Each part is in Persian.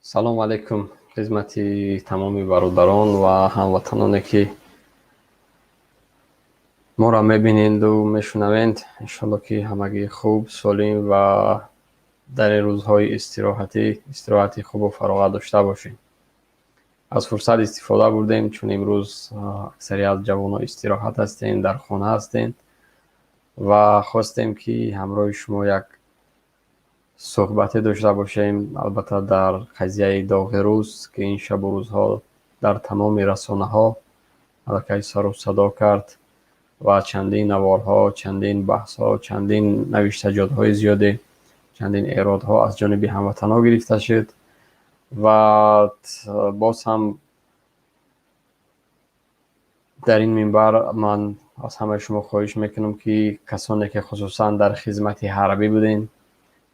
салом алайкум хизмати тамоми бародарон ва ҳамватаноне ки моро мебиненду мешунавед. Иншалло ки ҳамагӣ хуб, солим ва дар ин рӯзҳои истироҳати хубу фароғат дошта бошем. Аз фурсат истифода бурдем, чун имрӯз аксарият ҷавонҳо истироҳат ҳастем, дар хона ҳастем ва хостем ки ҳамроҳи шумо як суҳбате дошта бошем, албатта дар қазияи доғи рӯз ки ин шабу рӯзҳо дар тамоми расонаҳо аллакай сару садо кард ва чандин наворҳо, чандин баҳсҳо, чандин навиштаҷотҳои зиёде, чандин эродҳо аз ҷониби ҳамватанҳо гирифта шуд ва боз ҳам дар ин минбар ман аз ҳамаи шумо хоҳиш мекунам ки касоне ки хусусан дар хизмати ҳарбӣ будем,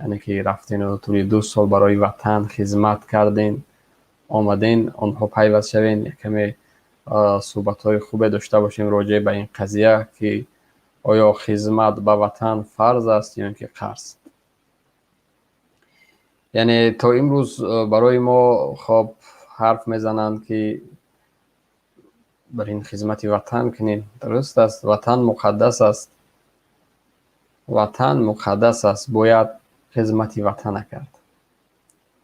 яъне ки рафтену тӯли 2 сол барои ватан хизмат кардем, омадем онҳо пайваст шавем, якаме суҳбатҳои хубе дошта бошем роҷеъ ба ин қазия ки оё хизмат ба ватан фарз аст ё ин ки қарз. яъне то имрӯз барои мо хоб ҳарф мезананд ки бар ин хизмати ватан кунем. дуруст аст, ватан муқаддас аст. ватан муқаддас аст, бояд хизмати ватана кард.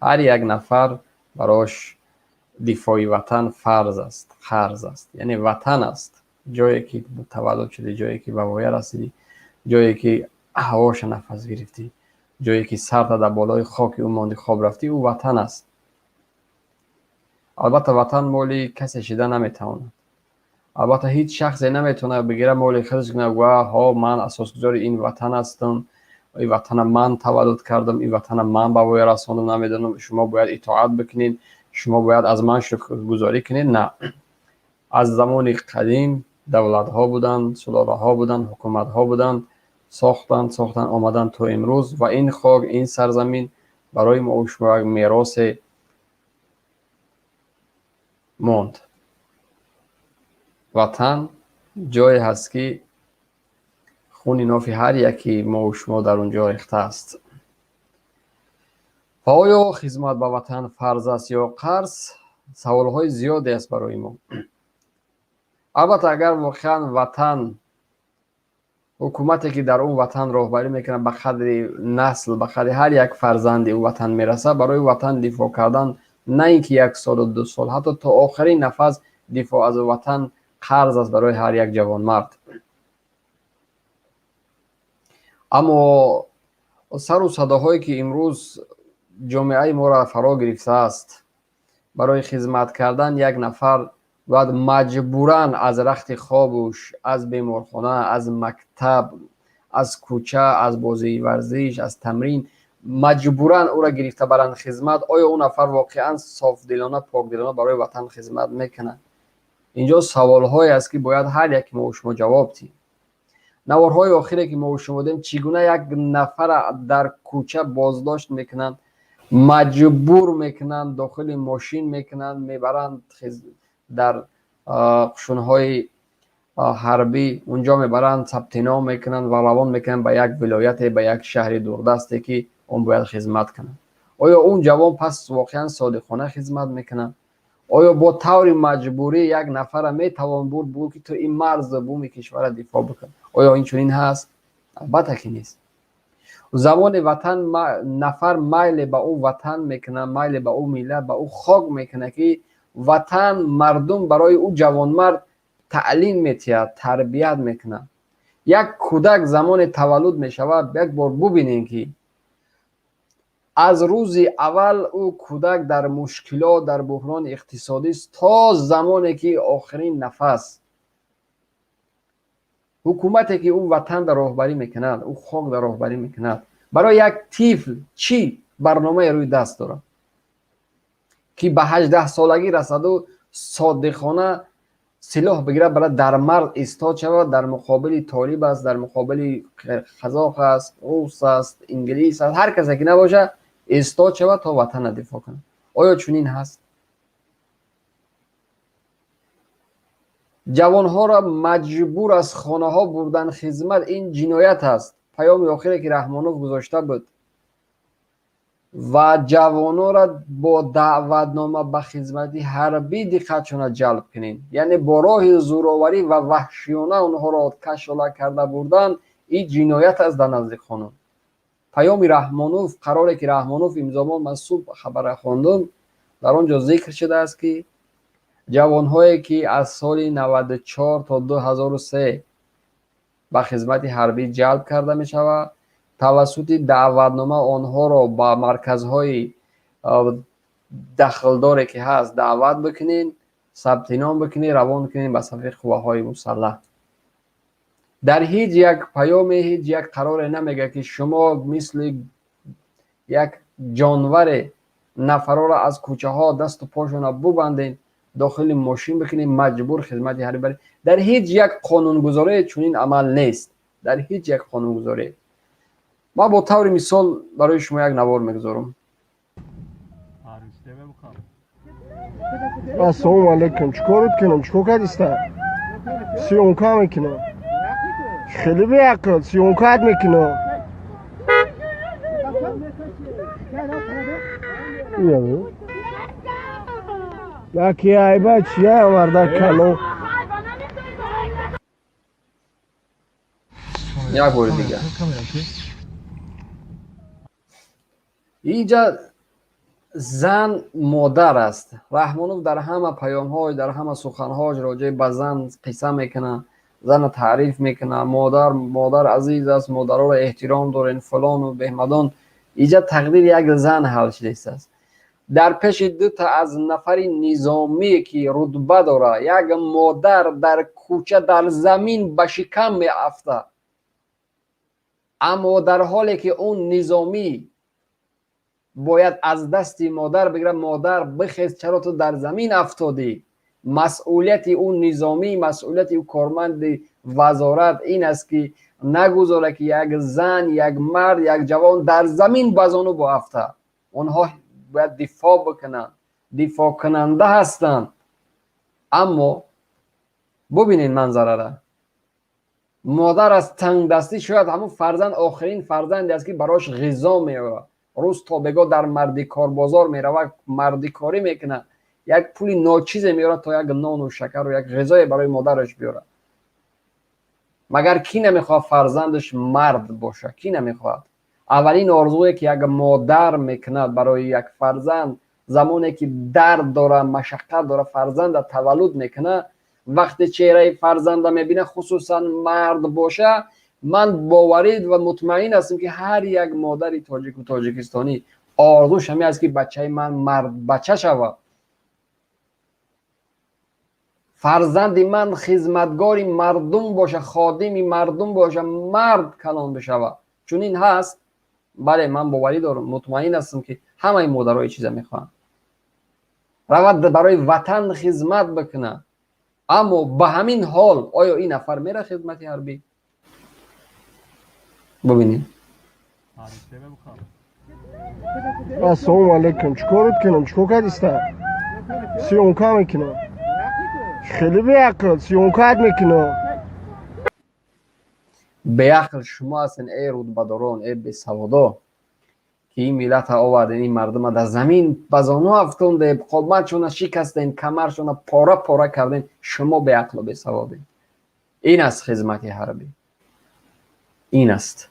ҳар як нафар барош дифои ватан фарз аст, қарз аст. яъне ватан аст, ҷое ки таваллуд шудӣ, ҷое ки ба воя расидӣ, ҷое ки ҳавоша нафас гирифтӣ, ҷое ки сарта дар болои хоки ӯ монди хоб рафтӣ, ӯ ватан аст. албатта ватан моли касе шида наметавонад. албатта ҳеҷ шахсе наметавонад бигира моли худаш кунад ва ҳо ман асосгузори ин ватан ҳастам, ин ватана ман таваллуд кардам, ин ватана ман ба воя расондам, намедонам шумо бояд итоат бикунед, шумо бояд аз ман шукргузорӣ кунед. На, аз замони қадим давлатҳо буданд, сулолаҳо буданд, ҳукуматҳо буданд, сохтанд омаданд то имрӯз ва ин хок, ин сарзамин барои мо шумо як меросе монд. ватан ҷое ҳаст ки хуни нофи ҳар яки мо шумо дар он ҷо рехтааст. ва оё хизмат ба ватан фарз аст ё қарз? саволҳои зиёде аст барои мо. албатта агар воқеан ватан, ҳукумате ки дар он ватан роҳбарӣ мекунад ба қадри насл, ба қадри ҳар як фарзанди ӯ ватан мерасад, барои ватан дифоъ кардан на ин ки 1 солу 2 сол, ҳатто то охирин нафас дифоъ аз ватан қарз аст барои ҳар як ҷавонмард. аммо сару садоҳое ки имрӯз ҷомеаи моро фаро гирифтааст, барои хизмат кардан як нафар бояд маҷбуран аз рахти хобуш, аз беморхона, аз мактаб, аз кӯча, аз бозии варзиш, аз тамрин маҷбуран ӯро гирифта баранд хизмат. оё ӯ нафар воқеан софдилона, покдилона барои ватан хизмат мекунад? инҷо саволҳое аст ки бояд ҳар яки мо шумо ҷавоб диҳем. наворҳои охире ки мо шумо дидем, чӣ гуна як нафара дар кӯча боздошт мекунанд, маҷбур мекунанд, дохили мошин мекунанд, мебаранд дар қушунҳои ҳарбӣ, унҷо мебаранд, сабтином мекунанд ва равон мекунанд ба як вилояте, ба як шаҳри дурдасте ки он бояд хизмат кунад. оё он ҷавон пас воқеан содиқона хизмат мекунад? оё бо таври маҷбурӣ як нафара метавон бурд ки то ин марзи бӯми кишвара дифоъ бикун? оё инчунин ҳаст? албатта ки нест. замони ватан нафар майле ба ӯ ватан мекунад, майле ба ӯ миллат, ба ӯ хок мекунад ки ватан, мардум барои ӯ ҷавонмард таълим метиҳад, тарбият мекунад. як кӯдак замоне таваллуд мешавад, як бор бубинем ки аз рӯзи аввал ӯ кӯдак дар мушкилот, дар буҳрони иқтисодист то замоне ки охирин нафас. ҳукумате ки ӯ ватанда роҳбарӣ мекунад, ӯ хокда роҳбарӣ мекунад, барои як тифл чӣ барномае рӯи даст дорад ки ба 18 солагӣ расаду содиқона силоҳ бигирад, барои дар марз истод шавад, дар муқобили толиб аст, дар муқобили қазоқ аст, рус аст, инглис аст, ҳар касе ки набошад истод шавад то ватана дифоъ кунад? оё чунин ҳаст? ҷавонҳоро маҷбур аз хонаҳо бурдан хизмат, ин ҷиноят аст. паёми охире ки Раҳмонов гузошта буд, و جوانان را با دعوتنامه به خدمت حربی دقتشون جلب کنین. یعنی با راه زورآوری و وحشیانه اونها را کشاله کرده بردن، این جنایت است در نزد قانون. پیام رحمانوف، قراره که رحمانوف امضا من صبح خبر خواندم، در آنجا ذکر شده است که جوانهایی که از سال 94 تا 2003 به خدمت حربی جلب کرده می شود، توسط دعوتنامه آنها را با مرکزهای دخلداری که هست دعوت بکنین، ثبت نام بکنین، روان کنین به صف قوه‌های مسلح. در هیچ یک پیام هیچ یک قرار نمیگه که شما مثل یک جانور نفرا را از کوچه ها دست و پاشون ببندین، داخل ماشین بکنین، مجبور خدمت حربی برید. در هیچ یک قانونگذاری چنین عمل نیست. در هیچ یک قانونگذاری. ما با طور مثال برای شما یک نوار میگذارم. السلام علیکم. چیکارت کنم؟ چیکار کردیسته؟ سیونکا میکنم. خیلی بیعقل سیونکات میکنم. لکی عیبه چیه آورده کلو؟ یک بار دیگه اینجا زن مادر است. رحمانوف در همه پیام های، در همه سخن های راجع به زن قصه میکنه، زن تعریف میکنه، مادر عزیز است، مادرها را احترام دارین فلان و بهمدان. اینجا تقدیر یک زن حل شده است. در پیش دو تا از نفر نظامی که رتبه داره، یک مادر در کوچه در زمین به شکم میافته، اما در حالی که اون نظامی باید از دست مادر بگیره، مادر بخیز چرا تو در زمین افتادی. مسئولیت اون نظامی، مسئولیت اون کارمند وزارت این است که نگذاره که یک زن، یک مرد، یک جوان در زمین بزانو با افته. اونها باید دفاع بکنن، دفاع کننده هستن. اما ببینین منظره را، مادر از تنگ دستی شاید همون فرزند آخرین فرزندی است که براش غذا میاره، روز تا بگاه در مردی کار بازار میره و مردی کاری میکنه، یک پولی ناچیز میاره تا یک نان و شکر و یک غذای برای مادرش بیاره. مگر کی نمیخواد فرزندش مرد باشه؟ کی نمیخواد؟ اولین آرزویی که یک مادر میکنه برای یک فرزند، زمانی که درد داره، مشقت داره، فرزند تولد میکنه، وقتی چهره فرزند میبینه خصوصا مرد باشه، من باورید و مطمئن هستم که هر یک مادر تاجیک و تاجیکستانی آرزوش همین است که بچه من مرد بچه شود، فرزند من خدمتگار مردم باشه، خادم مردم باشه، مرد کلان بشود. چون این هست. بله من باوری دارم، مطمئن هستم که همه مادرها این چیزا میخوان، رود برای وطن خدمت بکنه. اما به همین حال آیا این نفر میره خدمت حربی؟ ببینید. السلام علیکم. چیکارت کنم؟ چیکار کردیسته؟ سیونکا میکنم. خیلی بیعقل سیونکات میکنم. بیعقل شما هستین ای رتبه‌داران، ای بی‌سوادا که این ملت آوردین، این مردم در زمین بزانو افتونده، قامتشون شکستین، کمرشون پاره پاره کردین. شما بیعقل و بی‌سوادین. این است خدمت حربی. این است.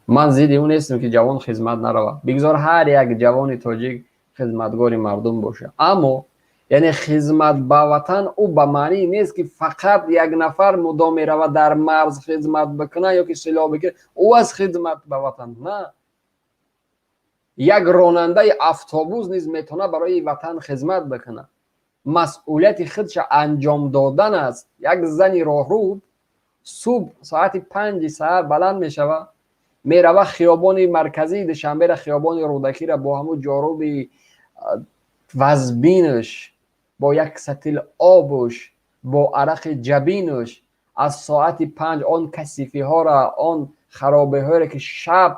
من ضد اون نیستم که جوان خدمت نروه، بگذار هر یک جوان تاجیک خدمتگار مردم باشه. اما یعنی خدمت به وطن او به معنی نیست که فقط یک نفر مدام میروه در مرز خدمت بکنه یا که سلاح بگیره او از خدمت به وطن. نه، یک راننده اتوبوس نیز میتونه برای وطن خدمت بکنه. مسئولیت خودش انجام دادن است. یک زنی راهرو صبح ساعت 5 سحر بلند میشوه، میروه خیابان مرکزی دوشنبه را، خیابان رودکی را با همون جاروب وزبینش، با یک سطل آبش، با عرق جبینش، از ساعت 5 آن کثیفی ها را، آن خرابه ها را که شب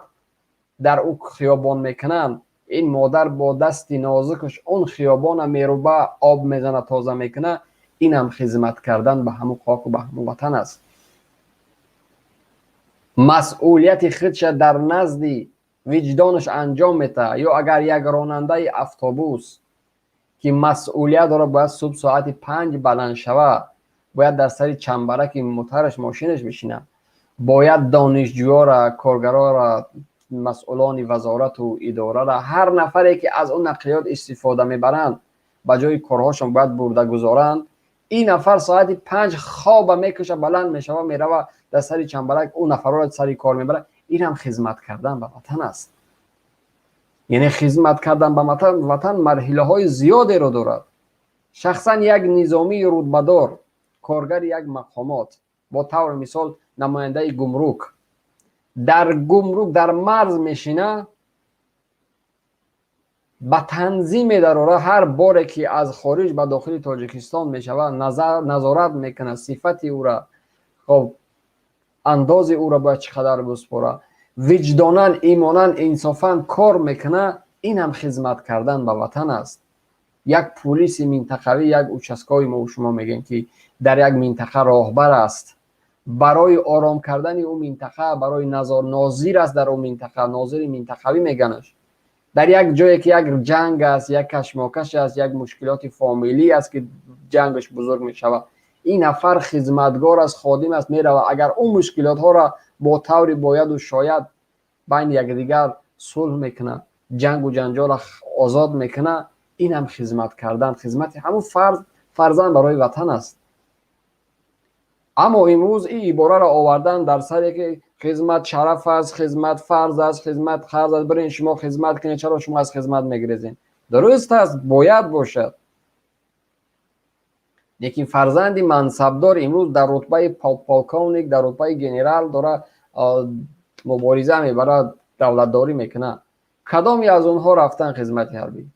در او خیابان میکنن، این مادر با دست نازکش اون خیابان میروبه، آب میزنه، تازه میکنه. این هم خدمت کردن به همون خاک و به همون وطن است. مسئولیت خودش در نزد وجدانش انجام میده. یا اگر یک راننده اتوبوس که مسئولیت داره باید صبح ساعت 5 بلند شوه، باید در سر چنبرک موترش ماشینش بشینه، باید دانشجوها را، کارگرها را، مسئولان وزارت و اداره را، هر نفری که از اون نقلیات استفاده میبرند به جای کارهاشون باید برده گذارند. این نفر ساعت 5 خواب میکشه، بلند میشوه، میروه در سر چنبرک اون نفر را سر کار میبره. این هم خدمت کردن به وطن است. یعنی خدمت کردن به وطن مرحله های زیادی رو دارد. شخصا یک نظامی رتبه‌دار، کارگر یک مقامات، با طور مثال نماینده گمرک، در مرز میشینه، به تنظیم اداره هر باره که از خارج به داخل تاجیکستان میشود نظارت میکنه، صفت او را، خب انداز او را باید چقدر بسپاره، وجداناً، ایماناً، انصافاً کار میکنه. این هم خدمت کردن به وطن است. یک پلیس منطقوی، یک اوچسکای ما شما میگن که در یک منطقه راهبر است، برای آرام کردن اون منطقه، برای ناظر است در اون منطقه، ناظر منطقوی میگنش. در یک جایی که یک جنگ است، یک کشمکش است، یک مشکلات فامیلی است که جنگش بزرگ میشود، این نفر خدمتگار است، خادم است، میروه اگر اون مشکلات ها را با طور باید و شاید بین یکدیگر صلح میکنه، جنگ و جنجال را آزاد میکنه. این هم خدمت کردن، خدمت همون فرزند برای وطن است. اما امروز این عباره را آوردن در سری که خدمت شرف است، خدمت فرض است، خدمت خرج است، برین شما خدمت کنید، چرا شما از خدمت میگریزین؟ درست است، باید باشد، لیکن فرزند منصبدار امروز در رتبه پالکونیک، در رتبه گنرال داره مبارزه میبره، دولتداری میکنه. کدامی از اونها رفتن خدمت حربی؟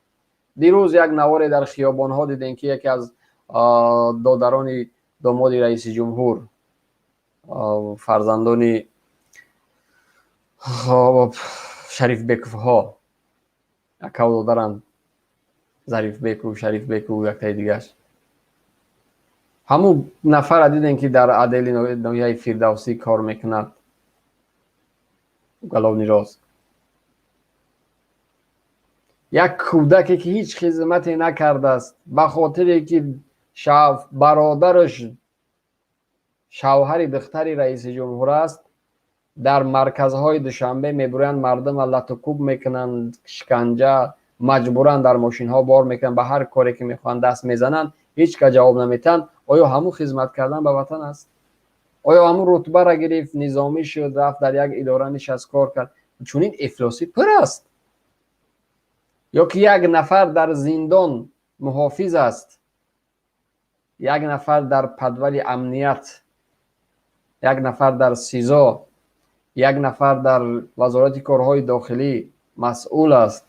دیروز یک نوار در خیابان ها دیدین که یکی از دادران داماد رئیس جمهور، فرزندان شریف بیکوف ها، اکاو دادران ظریف بیکو، شریف بیکو، یک تای دیگرش، همون نفر دیدین که در عدل نویه فردوسی کار میکند، گلاونی راست. یک کودکی که هیچ خدمتی نکرده است، به خاطر که برادرش شوهر دختر رئیس جمهور است، در مرکزهای دوشنبه میبرند مردم لط و کوب میکنند، شکنجه، مجبورن در ماشین ها بار میکنن، به هر کاری که میخوان دست میزنن، هیچ که جواب نمیتن. آیا همون خدمت کردن به وطن است؟ آیا همون رتبه را گرفت، نظامی شد، رفت در یک اداره نشست کار کرد؟ چون این افلاسی پر است. یا که یک نفر در زندان محافظ است، یک نفر در پدولی امنیت، یک نفر در سیزا، یک نفر در وزارت کارهای داخلی مسئول است،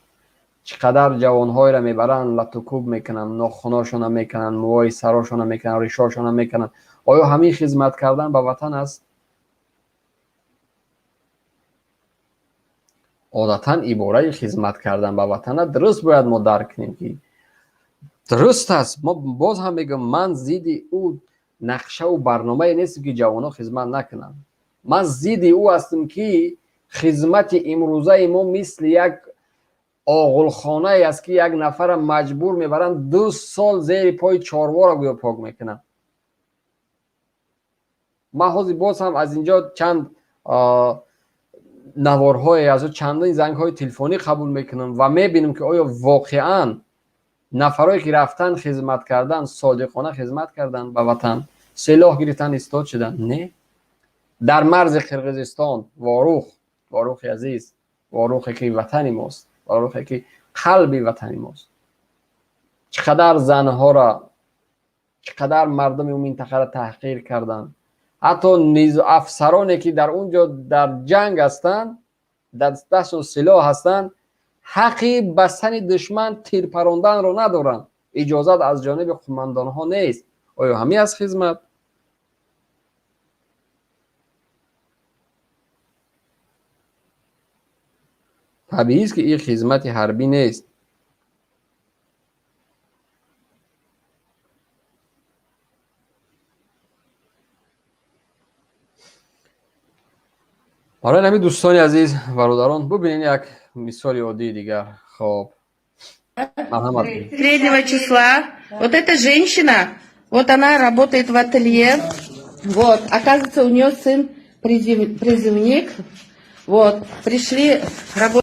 چقدر جوانهای را میبرن لط و کوب میکنن، ناخناشون میکنن، موهای سراشون میکنن، ریشاشون میکنن. آیا همین خدمت کردن به وطن است؟ عادتا عباره خدمت کردن به وطن درست باید ما درک کنیم که درست است. ما باز هم میگم من ضد او نقشه و برنامه نیست که جوانها خدمت نکنن. من ضد او هستم که خدمت امروزه ما مثل یک آغلخانه است که یک نفر مجبور میبرن 2 سال زیر پای چاروا را گویا پاک میکنن. ما حاضر باز هم از اینجا چند نوارهای از چندین زنگ‌های تلفنی قبول میکنم و میبینم که آیا واقعاً نفرایی که رفتن خدمت کردن، صادقانه خدمت کردن به وطن، سلاح گرفتن استاد شدن؟ نه. در مرز قرقیزستان واروخ عزیز، واروخی که وطن ماست، واروخی که قلب وطن ماست، چقدر زنها را، چقدر مردم اون منطقه را تحقیر کردن. حتی افسرانی که در اونجا در جنگ هستند، دستشون سلاح هستند، حقی بستن دشمن، تیر پراندن رو ندارن، اجازت از جانب قماندان ها نیست. آیا همین از خدمت؟ طبیعی است که این خدمت حربی نیست. برای همین دوستان عزیز برادران ببینید یک مثال عادی دیگر. خب مرحمت. Среднего числа. Вот эта женщина, вот она работает в ателье. Вот, оказывается, у нее сын призывник. Вот, пришли работать.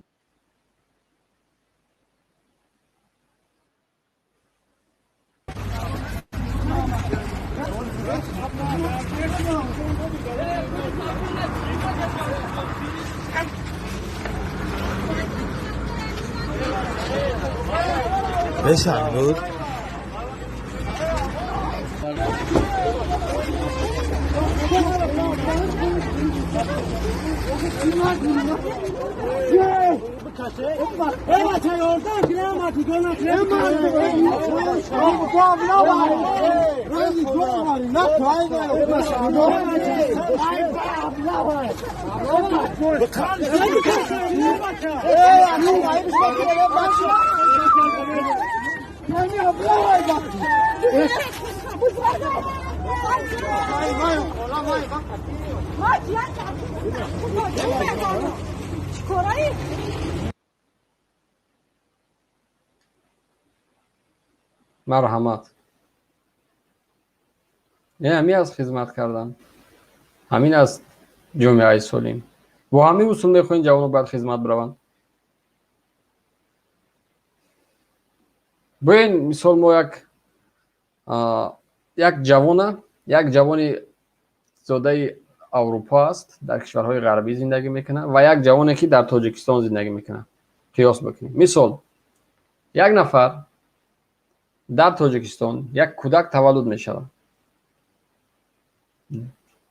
بشن بود مرحمت. نه همین از خدمت کردن، همین از جامعه سالم. با همین اصول میخواین جوانو باید خدمت بروند. ببین مثال ما یک جوانی زاده اروپا است، در کشورهای غربی زندگی میکنه و یک جوانی که در تاجیکستان زندگی میکنه. قیاس بکنیم. مثال یک نفر در تاجیکستان یک کودک تولد میشود.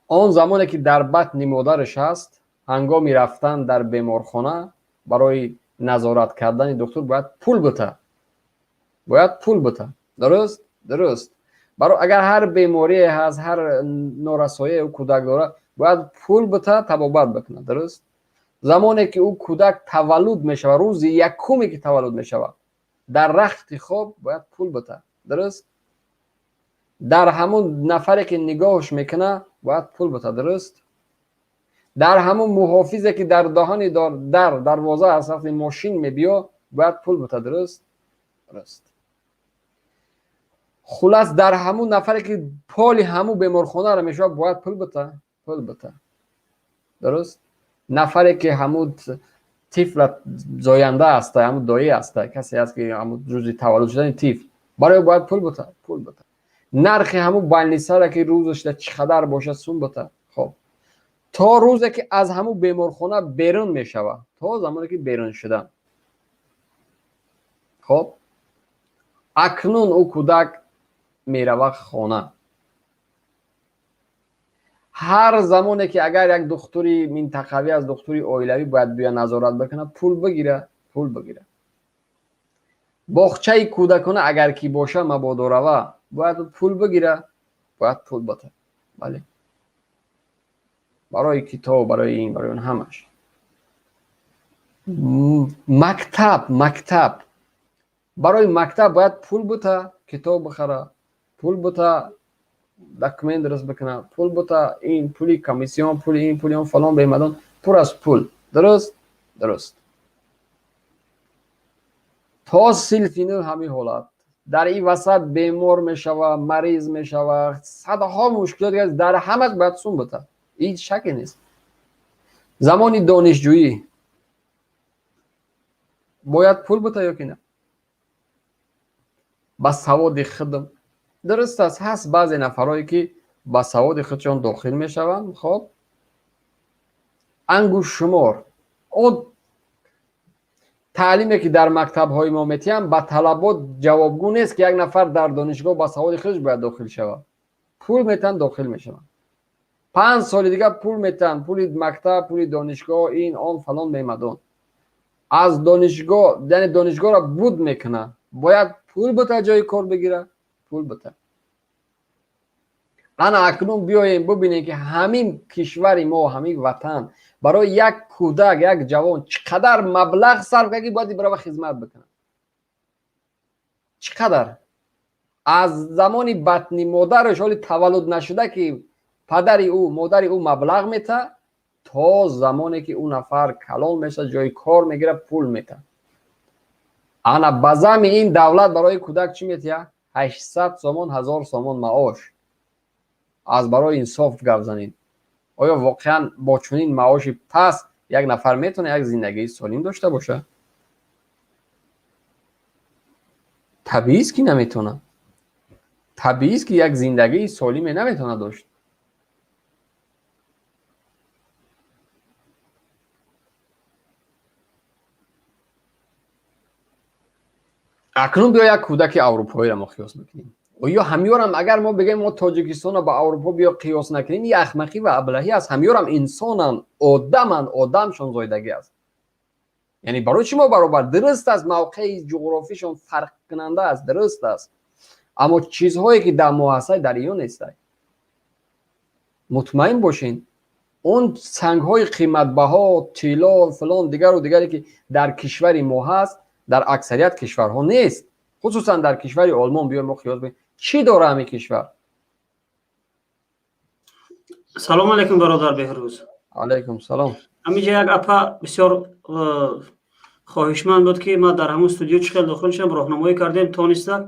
آن زمانی که در بطن مادرش هست، هنگامی رفتن در بیمارخانه برای نظارت کردن دکتر باید پول بده. درست. برای اگر هر بیماری هست، هر نارسایی او کودک داره، باید پول بده تبابت بکنه. درست. زمانی که او کودک تولد میشه، روز یکمی که تولد میشه، در رخت خواب باید پول بده. درست. در همون نفری که نگاهش میکنه باید پول بده. درست. در همون محافظی که در دهان در دروازه از طرف ماشین میبیا باید پول بده. درست. خلاص در همون نفری که پالی همون بیمارخانه رو میشه باید پول بده. درست. نفری که همون طفل زاینده است، همون دایی است، کسی است که همون روزی تولد شدن طفل، برای باید پول بده. نرخ همون بلنیسه را که روزش چقدر باشه سون بده. خب تا روزی که از همون بیمارخانه بیرون میشوه، تا زمانی که بیرون شدن، خب اکنون او کودک میروه خانه. هر زمانی که اگر یک دکتری منطقوی از دکتری اویلوی باید بیا نظارت بکنه، پول بگیره. باغچه کودکانه اگر کی باشه مبادا روه باید پول بگیره، باید پول بده. بله. برای کتاب، برای این، برای اون همش. مکتب برای مکتب باید پول بده، کتاب بخره، پول بده، دکمنت درست بکنه، پول بده، این پولی کمیسیون، پول این، پول اون، فلان بیمدان، پر از پول. درست. تا سلفینو همین حالت در این وسط بیمار میشوه، مریض میشوه، صدها مشکلات در همه باید سون بده. هیچ شکی نیست. زمانی دانشجویی باید پول بده یا که نه؟ با سواد خودم. درست است، هست بعضی نفرایی که با سواد خودشان داخل میشوند. خب انگوش شمار اون تعلیمی که در مکتب های ما میتیم با طلبات جوابگو نیست که یک نفر در دانشگاه با سواد خودش باید داخل شود. پول میتن داخل میشوند. 5 سال دیگه پول میتن، پول مکتب، پول دانشگاه، این آن فلان میمدون. از دانشگاه، یعنی دانشگاه را بود میکنه، باید پول بده جای کار بگیره، پول بده. انا اکنون بیاییم ببینیم که همین کشور ما، همین وطن، برای یک کودک، یک جوان چقدر مبلغ صرف کنه باید برای خدمت بکنه. چقدر؟ از زمانی بطن مادرش، حالی تولد نشده که پدر او، مادر او مبلغ میته، تا زمانی که اون نفر کلان میشه جای کار میگیره پول میده. انا بازم این دولت برای کودک چی میتیه؟ 800 سومون 1000 سومون معاش. از برای انصاف گپ زنید. آیا واقعا با چنین معاشی پس یک نفر میتونه یک زندگی سالم داشته باشه؟ طبیعی است که نمیتونه. طبیعی است که یک زندگی سالم نمیتونه داشت. اکنون بیا یک کودک اروپایی را ما قیاس میکنیم. و یا همیارم اگر ما بگیم ما تاجیکستان را با اروپا بیا قیاس نکنیم، یک احمقی و ابلهی است. همیارم انسانن، آدمشون زایدگی است. یعنی برای چی ما برابر؟ درست است موقع جغرافیشون فرق کننده است، درست است، اما چیزهایی که در محاصره در ایون نیست. مطمئن باشین اون سنگ‌های قیمت بها، طلا، فلان دیگر و دیگری که در کشور ما هست در اکثریت کشورها نیست. خصوصا در کشور آلمان بیایم ما قیاس ببینیم چی داره همین کشور. سلام علیکم برادر بهروز. علیکم سلام. همینجا یک اپا بسیار خواهشمند بود که ما در همون استودیو چخیل داخل شم راهنمایی کردیم، تونسته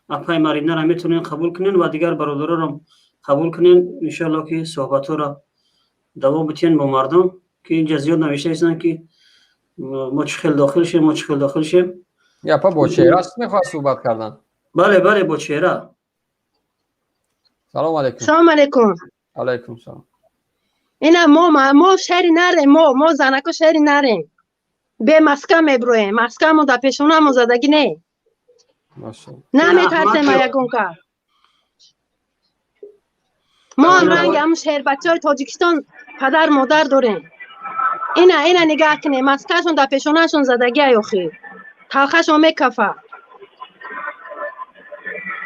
اپای مرینا را میتونین قبول کنین و دیگر برادرها را قبول کنین. ان شاء الله که صحبت را دوام بتین با مردم که اینجا زیاد نوشته هستن که ما چخیل داخل شیم، ما چخیل داخل شیم. یا اپا با چهره است میخواد صحبت کردن؟ بله بله با چهره. سلام علیکم. سلام علیکم. علیکم سلام. اینا ما شهری نریم، ما زنکا شهری نریم، به مسکه میبرویم. مسکه ما در پیشونه ما زدگی نه، نمیترسیم ما یکون که ما هم رنگ هم شهر بچه های تاجیکستان پدر مادر داریم. اینا نگاه کنه مسکه شون در پیشونه شون زدگی ایوخی تلخه شون میکفه.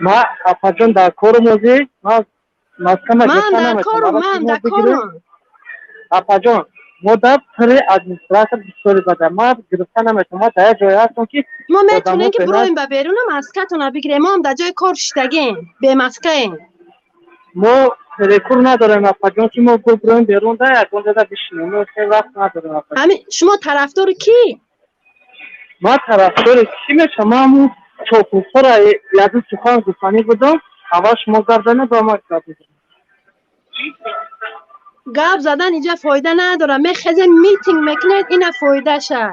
ما اپاجون در کور موزی ما مسکه ما من در کارم اپاجون ما در پره ادمنستراتور بسیاری بده ما گرفته نمیتونم. ما در جای هستم که ما میتونیم که برویم به بیرون مسکه تون بگیریم. ما هم در جای کار شدگیم به مسکه ایم. ما پرکور نداریم اپاجون که ما برویم بیرون در یک گونده در بشینیم. ما خیلی وقت نداریم اپاجون. همین شما طرفدار کی؟ ما طرفدار کی میشم؟ ما همون چوکوفر یادو سخان گفتنی بودم اواش ما گردنه با ما گپ گپ زدن اینجا فایده نداره. میخزین میتینگ میکنید اینا فایده شد.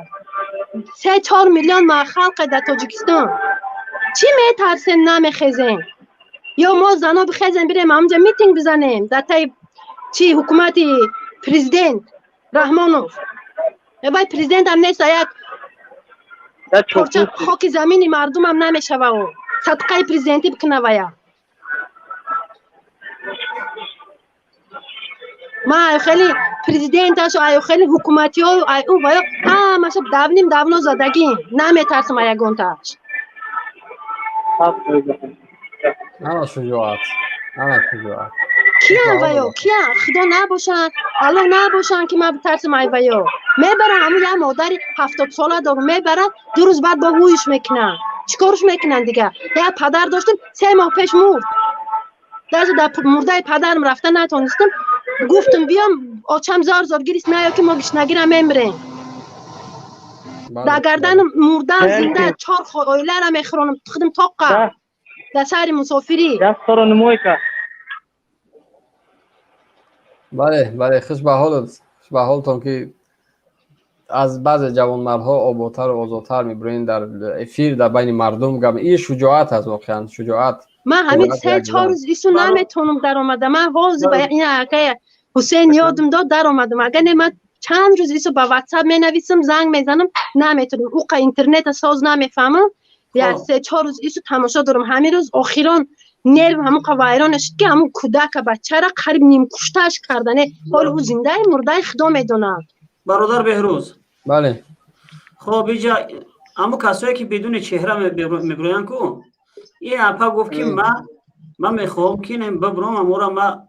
3-4 میلیون ما خلق در تاجیکستان چی میترسین نمیخزین؟ یا ما زنا بخزین بریم همونجا میتینگ بزنیم در تای چی حکومت پریزیدنت رحمانوف. باید پریزیدنت هم نیست، یک خاک زمینی مردم هم نمیشه و صدقه پریزیدنتی بکنه ویا. ما خیلی پریزیدنتش و خیلی حکومتی ها و او ویا همش دونو زدگیم نمیترسم یگونتاش. انا شجاعت کیان ویا کیان خدا نباشن الله نباشن که ما بترسم ای ویا. میبرن همون یه مادری 70 ساله دارم میبرن 2 روز بعد با هویش میکنن. چیکارش میکنن دیگه؟ یه پدر داشتم 3 ماه پیش مرد. در مرده پدرم رفته نتونستم گفتم بیام آچم زار گریست نه یا که ما گشنگی را میمریم. در گردن مردن زنده 4 خایله را میخورونم خودم طاقه در سر مسافری. بله خوش به حالتون که از بعض جوانمردها آبادتر و آزادتر میبرین در افیر در بین مردم گم. این شجاعت از واقعا شجاعت. من همین 3-4 روز ایسو نمیتونم در آمدم. من حاضر به این حقیقه حسین یادم داد در آمدم. اگر نه من چند روز ایسو با واتساپ می نویسم زنگ میزنم نمیتونم. او اینترنت ساز نمیفهمم. یا 3-4 روز ایسو تماشا دارم. همین روز اخیران نرو همون وایران شد که همون کودک بچه را قریب نیم کشتهش کردنه. حال او زنده مرده خدا میدونه. برادر بهروز بله خب اینجا اما کسایی که بدون چهره میبروین کو این اپا گفت که من میخوام که ببرم امورا ما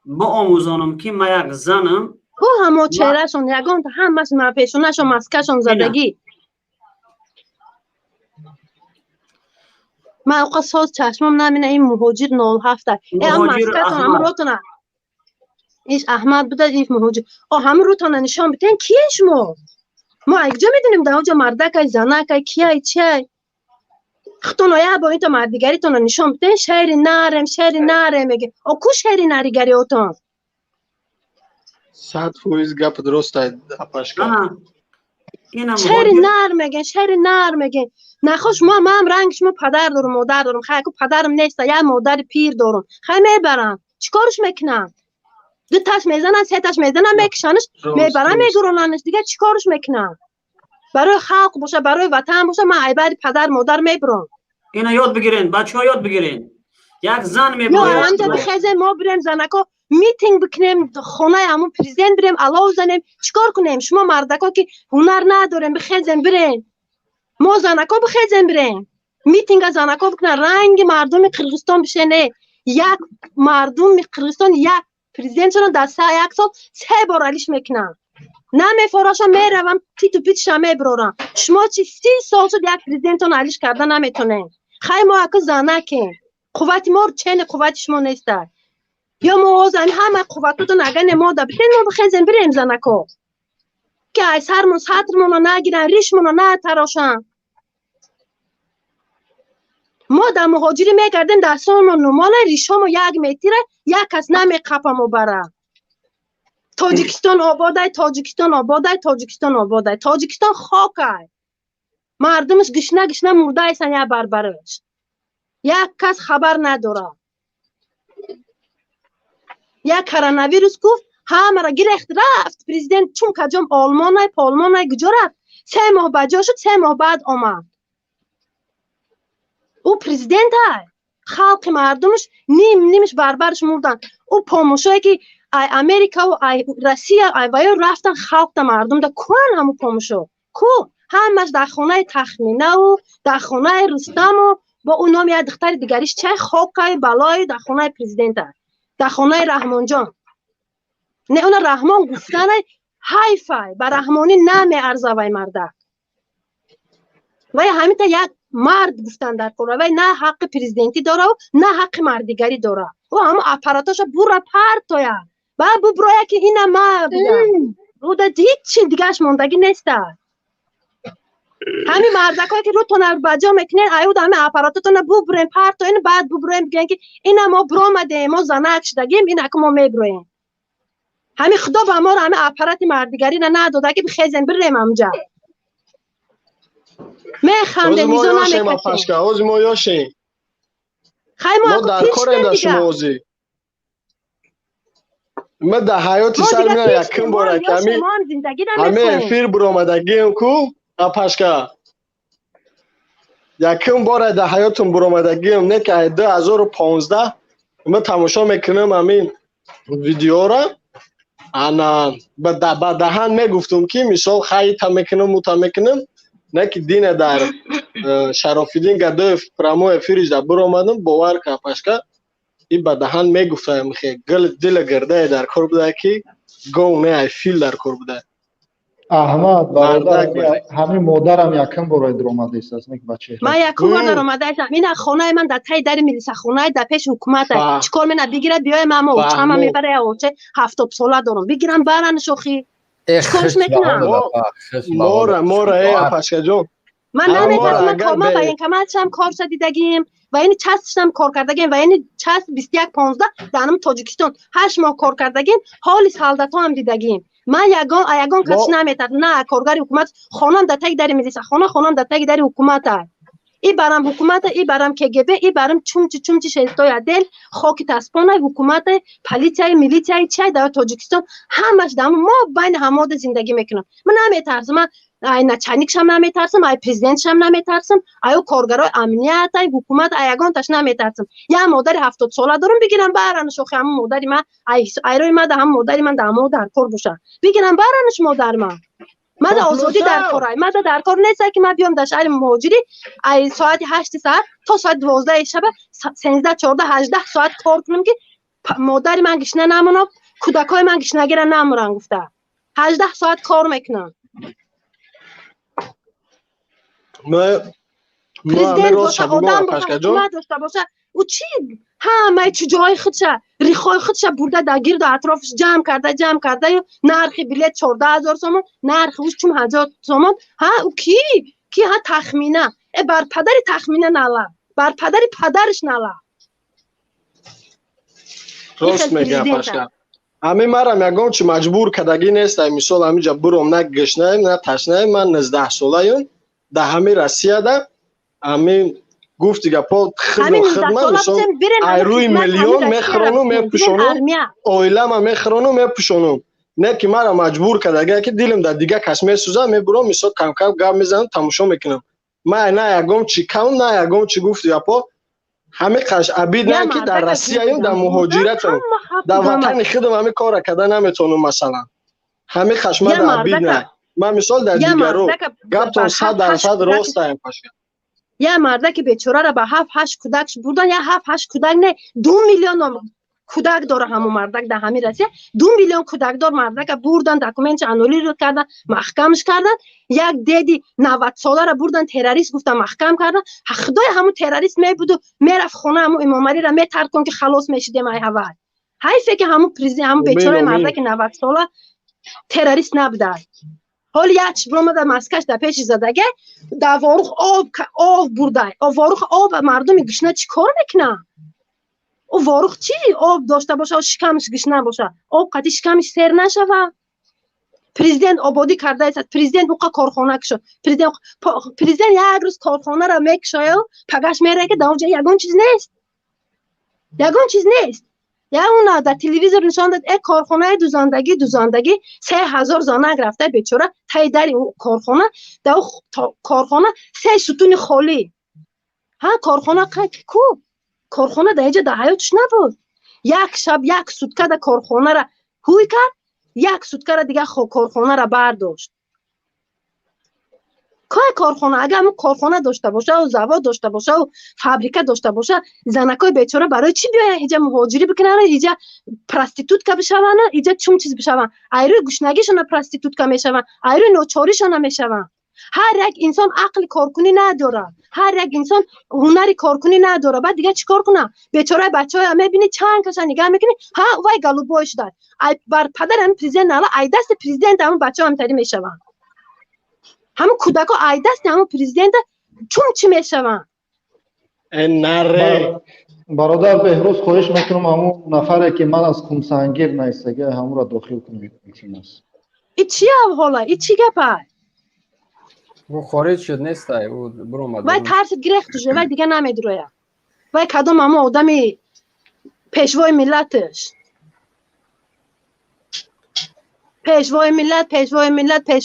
با آموزانم که ما یک زنم او همو چهره شون یگان هم بس ما پیشونه شون مسکه شون زدگی. من اوقات ساز چشمم نمینه این مهاجر 07 ای هم مسکه شون هم روتونه ایش احمد بوده این مهاجر همه رو تانه نشان بتین کیه شما ما اگجا میدونیم در اونجا مردک زنک کیه چیه خطون آیا با این تا مردگری تانه نشان بتین شهر نرم میگه کو شهر نریگری اوتان 100% گپ درست است اپاشکا نه اینم شهر مهاجر شهر نر میگه نخوش ما هم رنگش ما پدر دارم مادر دارم خیلی که پدرم نیست یا مادر پیر دارم خیلی میبرم چیکارش میکنم دو تاش میزنن سه تاش میزنن میکشنش میبرن میگروننش دیگه چیکارش میکنم برای خلق باشه برای وطن باشه من عیبر پدر مادر میبرم اینا یاد بگیرین بچه‌ها یاد بگیرین یک زن یا میباید همجا بخیزه ما بریم زنکا میتینگ بکنیم خونه همون پریزیدنت بریم علاو زنیم چیکار کنیم شما مردکا که هنر نداریم بخیزیم بریم ما زنکا بخیزیم بریم میتینگ از زنکا بکنن رنگ مردم قرقستان بشه نه یک مردم قرقستان یک پریزیدنت شدن در یک سال 3 بار علیش میکنن نمیفراشم میروم تیتو پیتشم میبرورم شما چی 30 سال شد یک پریزیدنتون علیش کردن نمیتونه خیلی ما اکا زنکیم قوت ما رو چین قوت شما نیست یا ما همه قوتتون اگر ما دا بتین ما بخیزیم بریم زنکو که از سرمون سطرمون رو نگیرن ریشمون رو نتراشن ما در مهاجری میگردیم در سالمون نماله ریشمو یک میتیره یک کس نمیقپمو بره تاجیکستان آباده تاجیکستان خاکه مردمش گشنه مرده ایسن یا بربرش یک کس خبر نداره یک کرونا ویروس گفت همه را گرفت رفت پریزیدنت چون کجام آلمانه پالمانه کجا رفت 3 ماه بجا شد 3 ماه بعد آمد او پریزیدنت های خلق مردمش نیمش بربرش مردن او پاموشایی که ای امریکا و ای روسیه ای ویا رفتن خلق مردم دا کون همو پاموشو کو همش در خونه تخمینه و در خونه رستم و با اون نام یک دختر دیگریش چه خاکای بلای در خونه پریزیدنت های در خونه رحمان جان نه اون رحمان گفتن حیفه بر رحمانی نمی ارزه وی مرده وی همین تا یک مرد گفتن در کره وی نه حق پریزیدنتی داره و نه حق مردگری داره و همه اپاراتاشا بورا پرتایا و ببرویا که اینه ما بگم رو دا هیچ دیگهش موندگی نیست همین مردکایی که رو تونه بجا میکنین ایود همه اپاراتاتون ببرین پرتاین بعد ببروین بگن که اینه ما برامده ما زنک شدگیم اینه که ما میبروین همین خدا با ما رو همه اپارات مردگری نداده که بخیزن بریم همجا میخنده میزو نمیکشیم اوز ما یاشیم خیلی ما در کاریم در شما اوزی ما در حیاتی سر میان یکم باره کمی همه فیر برامدگیم کو اپاشکا یکم باره در حیاتون برامدگیم نه که 2015 ما تماشا میکنم همین ویدیو را انا با دهان میگفتم که مثال خیلی تا میکنم نه که دین در شرافیدین گده پرامو فریج در برامدم باور که اپاشکا این با دهان میگفتم خیلی گل دل گرده در کار بوده که گو نه فیل در کار بوده احمد برادر همین مادرم یکم برای در اومده است از یک بچه من یکم بار در اومده است این خونه من در تای در میلیسه خونه در پیش حکومت چیکار منه بگیره بیای ماما و چما میبره او چه 70 ساله دارم بگیرن برن شوخی چیکارش میکنن مورا ای اپاشکا جون من نمیتونم من کارما با این کمالشم کار دیدگیم و این چستشم کار کردگیم و این چست 21-15 دانم تاجیکستان 8 ماه کار کردگیم حالی سالدتا هم دیدگیم من یگان کس نمیتر نه کارگر حکومت خانم در تک در میلیسه خانم در تک در حکومت ای برام حکومت ای برام KGB ای برام چومچی شیستای دل خاک تسپانه حکومت پلیسای میلیتای چای در تاجیکستان همش دام ما بین هماد زندگی میکنم من نمیترسم من ای نچانیکشم نمیترسم ای پرزیدنتشم نمیترسم ای کارگرای امنیت ای حکومت ایگان تاش نمیترسم یا مادر 70 ساله دارم بگیرم برانش شوخی هم مادری من ایروی من هم مادری من دامو در کار باشه بگیرم برانش مادر من در آزادی در کارای من در کار نیست که من بیام در شهر مهاجری ای ساعت 8 ساعت تا ساعت 12 شب 13 14 18 ساعت کار کنم که مادر من گشنه نمونم کودکای من گشنه گیرن نمورن گفته 18 ساعت کار میکنم ما پریزیدنت باشه آدم باشه حکومت داشته باشه او چی همه چی جای خودش ریخای خودش برده در گرد اطرافش جمع کرده نرخ بلیت 14,000 تومان نرخ اوش 1000 تومان ها او کی ها تخمینه بر پدر تخمینه نالا بر پدر پدرش نالا راست میگه پاشا همه مرا میگم چی مجبور کدگی نیست مثال همینجا برم نه گشنه نه تشنه من 19 ساله‌ام در همه روسیه ده همین گفت دیگه پا خدمت مثال ایروی میلیون میخرانم میپوشونم اویلم میخرانم میپوشونم نه که مرا مجبور کدگی که دیلم در دیگه کس میسوزه میبرم مثال کم کم گپ میزنم تماشا میکنم من نه یگم چی کم نه یگم چی گفت دیگه پا همه قش عبید نه که در روسیه ایم در مهاجرت هم در وطن خودم همه کار کده نمیتونم مثلا همه خشم در عبید نه من مثال در دیگر رو گفتم 100% راست ایم پاشا یه مرده که بیچاره را به 7-8 کودکش بردن یا 7-8 کودک نه 2 میلیون کودک داره همون مردک در همین روسیه 2 میلیون کودک دار مردک بردن دکومنتش انولی رو کردن محکمش کردن یک دیدی 90 ساله را بردن تروریست گفتن محکم کردن خدای همون تروریست میبود و میرفت خونه همون امام علی را میترک کن که خلاص میشیدیم ای اول حیفه که همون پرزیدنت همون بیچاره مردک 90 ساله تروریست نبوده حالا یک برام در مسکش در پیش زدگه در واروخ آب برده واروخ آب مردم گشنه چی کار میکنه او واروخ چی آب داشته باشه و شکمش گشنه باشه آب قطعی شکمش سیر نشوه پرزیدنت آبادی کرده است پرزیدنت اوقا کارخانه کشد پرزیدنت یک روز کارخانه را میکشه و پگش میره که در اونجا یگون چیز نیست یا اون در تلویزیون نشان داد یک کارخانه دوزاندگی 3000 زانک رفته بیچاره تای در اون کارخانه در کارخانه 3 ستون خالی ها کارخانه کو کارخانه در اینجا در حیاتش نبود یک شب یک سوتکه در کارخانه را هوی کرد یک سوتکه را دیگه کارخانه را برداشت که کارخانه اگر همون کارخانه داشته باشه و زواد داشته باشه و فابریکه داشته باشه زنکای بیچاره برای چی بیاین اینجا مهاجری بکنن اینجا پراستیتوت که بشون اینجا چون چیز بشون ایروی گشنگیشون پراستیتوت که میشون ایروی نوچاریشون میشون هر یک انسان عقل کارکنی نداره هر یک انسان هنری کارکنی نداره بعد دیگه چیکار کنه بیچاره بچه‌ها میبینی چند کسا نگاه میکنی ها وای گلوبوش داد ای بر پدرم پرزیدنت نه ای دست پرزیدنت همون بچه‌ها هم تری میشون همون کودکا ای دست همون پرزیدنت چون چی میشون نره برادر بهروز خواهش میکنم همون نفره که من از خونسنگیر نیستگه همون را داخل کنید ای چی حالا ای چی گپه او خارج شد نیست او برو اومد وای ترس گرفت شده وای دیگه نمیدروه وای کدام همون آدمی پیشوای ملتش پیشوای ملت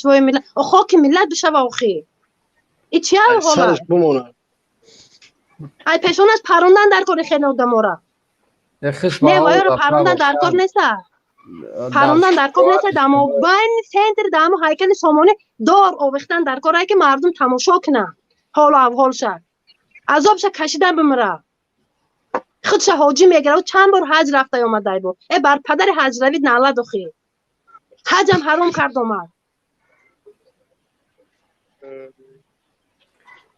او خاک ملت بشه و آخی ای چی حالا سرش بمونه ای پیشونش پروندن در کار خیلی آدم را نه وای رو پروندن در کار نیست پروندن در کار نیست دمو بین سنتر دمو هیکل سامانه دار آویختن در کاری که مردم تماشا کنن حال و احوال شد عذابش کشیدن بمره خودش حاجی میگیره و چند بار حج رفته اومده بود ای بر پدر حج روید ناله دخی حجم حرام کرد اومد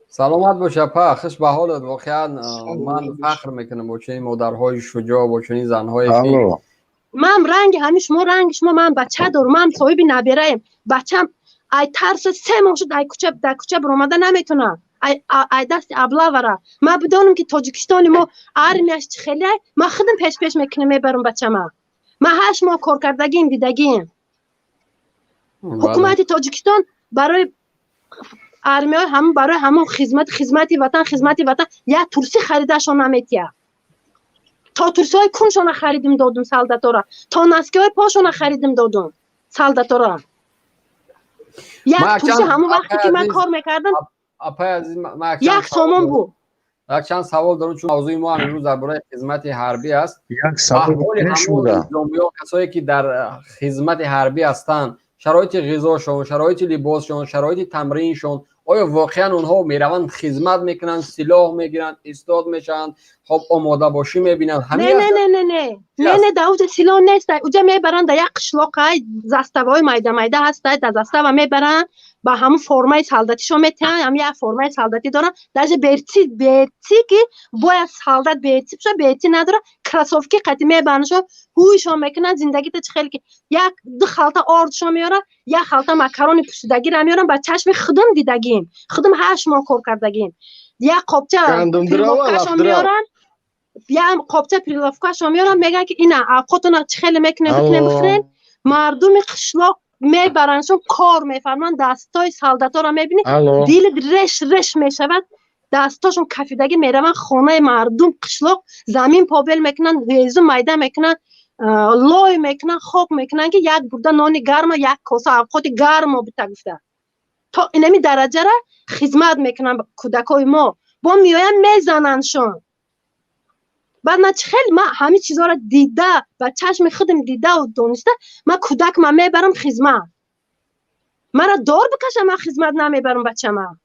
سلامت باشه پخش به حالت واقعا من فخر میکنم با چنین مادرهای شجاع با چنین زنهای که من رنگ همیش ما من بچه دارم من صاحب نبیره ایم بچم ای ترس 3 ماه شد در کوچه برآمده نمیتونم ای دست ابله وره من بدانم که تاجیکستان ما ارمیش خیلی من خودم پیش میکنم میبرم بچه من 8 ماه کار کردگیم دیدگیم حکومت تاجیکستان برای ارمی هم برای همون خدمتی وطن یک ترسی خریدشون نمیتیه تا ترسی های کنشون خریدیم دادم سالداتورا تا نسکی های پاشون خریدیم دادم سالداتورا یک ترسی همون وقتی که من کار میکردم یک سامان بود یک چند سوال دارم چون موضوع ما امروز درباره خدمت حربی است یک سوال همون کسایی که در خدمت حربی هستند شرایط غذاشون شرایط لباسشون شرایط تمرینشون آیا واقعا اونها میروند خدمت میکنن سلاح میگیرن استاد میشن خب آماده باشی میبینن همین نه در اوج سیلان نیست. اوجا میبرن در یک قشلاقای زستوای میده میده هست در زستو میبرن با همون فرمای سالداتیشو میتن. هم یک فرمای سالداتی دارن درجه برتی که باید سالدات برتی بشه برتی نداره کراسوفکی قطعی میبرنشو هویشو میکنن زندگی تا خیلی که یک دو خالتا آردشو میارن یک خالتا مکرونی پوسیدگی رو میارن با چشم خودم دیدگیم خودم 8 ماه کار کردگیم یک قابچه پریلوفکاشو میارن یک قابچه پریلوفکاشو میارن میگن که اینا اوقاتون خیلی میکنه بخورین مردم قشلاق میبرنشون کار میفرمان دستای سالداتا رو میبینی دیل رش میشود دستاشون کفیدگی میرون خانه مردم قشلاق زمین پابل میکنن ریزو میده میکنن لای میکنن خوک میکنن که یک برده نانی گرم یک کاسه اوقات گرم رو بتا گفته تا اینمی درجه را خدمت میکنن کودکای ما با میایم میزننشون بعد من خیلی من همه چیزها را دیده و چشم خودم دیده و دونسته من کودک من میبرم خدمت مرا دار بکشم من خدمت نمیبرم بچه من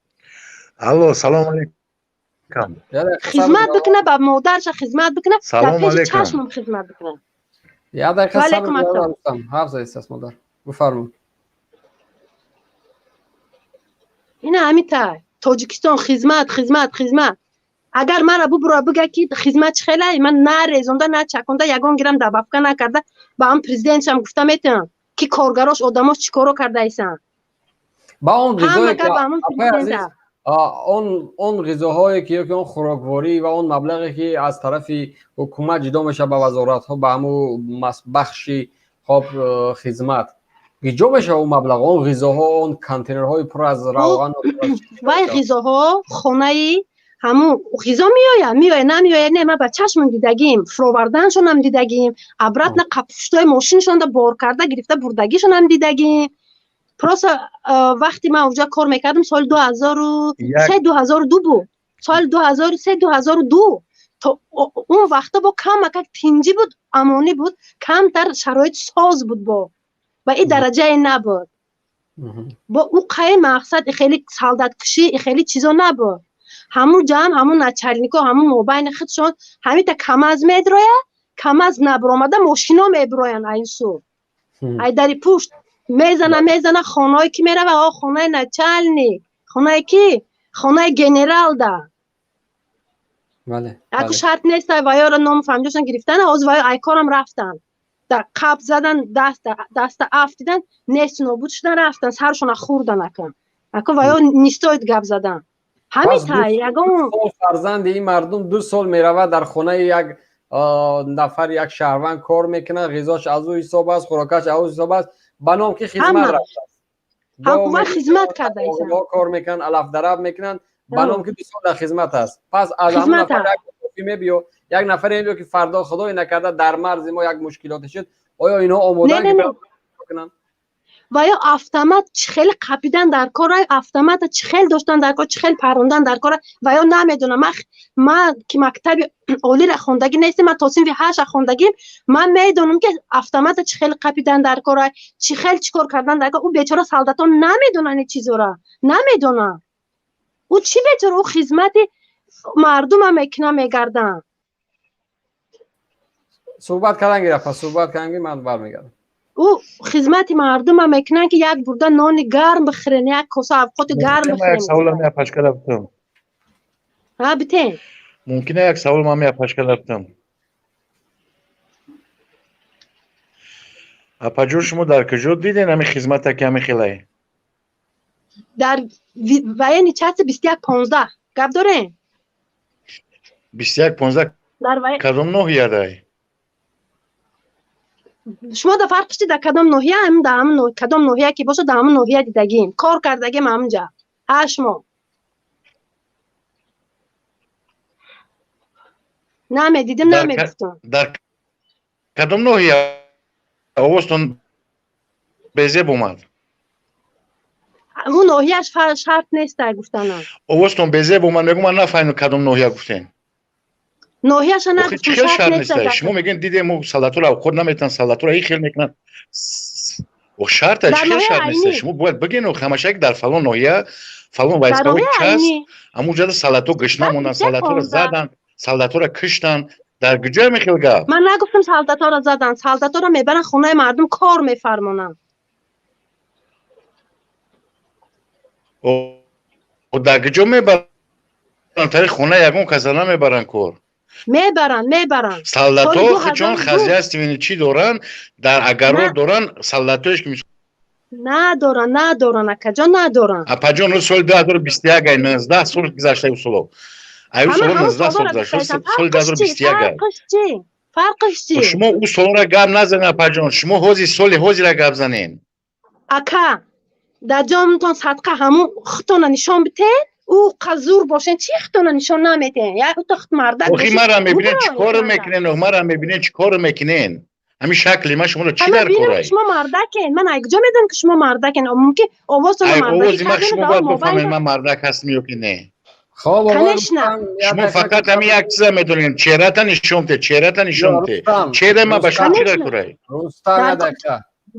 الو سلام علیکم خدمت بکنه با مادرش خدمت بکنه سلام در پیش علیکم چشمم خدمت بکنه یا دقیقه صبر دارم حافظ است مادر بفرمایید این همیته تاجیکستان خدمت اگر مرا ببره بگه که خدمت خیلی من نه رزونده نه چکونده یگان گیرم دبافکا نکرده با هم پرزیدنتش هم گفته میتونم که کارگراش آدماش چیکارو کرده ایسن با اون غذایی که اون غذاهایی که اون خوراکواری و اون مبلغی که از طرف حکومت جدا میشه به وزارت ها به همو بخشی خب خدمت گیجا میشه اون مبلغ اون غذاها اون کانتینرهای پر از روغن و غذاها خونه همون غذا میآید نه ما با چشم دیدگیم فرووردنشون هم دیدگیم عبرت نه کپشتای ماشینشون رو بار کرده گرفته بردگیشون هم دیدگیم پروس وقتی من اونجا کار میکردم سال 2003 2002 بود سال 2003 2002 تو اون وقتا با کم تینجی بود امانی بود کم در شرایط ساز بود با و این درجه نبود با او قای مقصد خیلی سالدات کشی خیلی چیزا نبود همون جمع همون نچرنیکو همون موبایل خودشون همین تا کم از میدرویه کم از نبرامده ماشینا میبروین این سو ای داری پشت میزنه خانه‌ای که میره و خانه نچلنی خانه کی خانه گنرال ده بله اگه شرط نیست و یا را نام فهمیدشون گرفتن از و ای کارم رفتن در قبض زدن دست افتیدن نیست نابود شدن رفتن سرشون خوردن اکن و یا نیستاید گپ زدن همین تایی اگه فرزند این مردم 2 سال میرود در خانه یک نفر یک شهروند کار میکنه غذاش از او حساب است خوراکش از او حساب است بنام که خدمت رفته حکومت خدمت کرده ایسان کار میکنن علف درب میکنن بنام که 2 سال در خدمت است پس از همون نفر یک میبیو یک نفر اینو که فردا خدای نکرده در مرز ما یک مشکلاتی شد آیا اینا آمادن کنن و یا автомат چخیل قپیدن در کار автомат چخیل داشتن در کار چخیل پروندن در کار و یا نمیدونم من که مکتب عالی را خوندگی نیستم من توصیف 8 خوندگیم من میدونم که автомат چخیل قپیدن در کار چخیل چیکار کردن در کار او بیچاره سالداتان نمیدونن این چیزا را نمیدونن او چی بیچاره او خدمت مردم هم میکنه میگردن صحبت کردن گرفت صحبت کردن من برمیگردم او خدمت مردم هم میکنن که یک برده نان گرم بخورن یک کاسه اوقات گرم بخورن یک سوال من پشکل رفتم ها بتین ممکنه یک سوال من پشکل رفتم اپاجور شما در کجا دیدین همین خدمت که همین خیلی در ویانی چست 21-15 گپ داره 21-15 کدام نوحیه داره شما در فرقش در کدام نوحیه هم در همون کدام نوحیه که باشه در همون نوحیه دیدگیم کار کردگیم همونجا 8 ماه نمیدیدیم نمیگفتم در کدام نوحیه اوستون بزیب اومد اون نوحیهش شرط نیست در گفتن اوستون بزیب اومد میگم من نفهمیدم کدام نوحیه گفتین نوحیهش نگفتم شرط نیست شما میگین دیدیم سالاتور خود نمیتونن سالاتور این خیلی میکنن و شرط خیلی شرط نیست شما باید بگین همشه در فلان نوحیه فلان وایسکاوی چست همونجا سالاتور گشنه موندن سالاتور زدن солдатора киштан дар куҷо мехел гап من نگفتم سالداتا را زدن. سالداتا را میبرن خونه مردم کار میفرمونن. و дар куҷо мебаран тари хона ягон каса намебаран кор میبرن солдато чон хазяйственни чӣ доранд дар агаро доранд солдатоеш ки ندارن اکا ندارن. апаҷон рӯз соли 2021 ай 19 сол гузашта усуло ай усуло 19 сол гузашта соли 2021 فرقش چی؟ шумо у солора гап назанед апаҷон шумо соли ҳозира гап занед اکا در جامتون صدقه همون خطونه نشان بده او قزور باشن چی خطونه نشان نمیده یا تخت مردک охи мара мебинед чӣ коро мекунед мара мебинед чӣ коро мекунед ҳамин шакли ман шуморо чӣ дар корай شما مردکین. من کجا میدونم که شما مردکین. ممکن آوازتون овози ман مردکی шумо бояд бифаҳмед ман мардак ҳастам ё ки не خب шумо фақат ҳамин як чиза медонед черата нишонте чера ма ба шумо чӣ дар корай рустам я дақиқа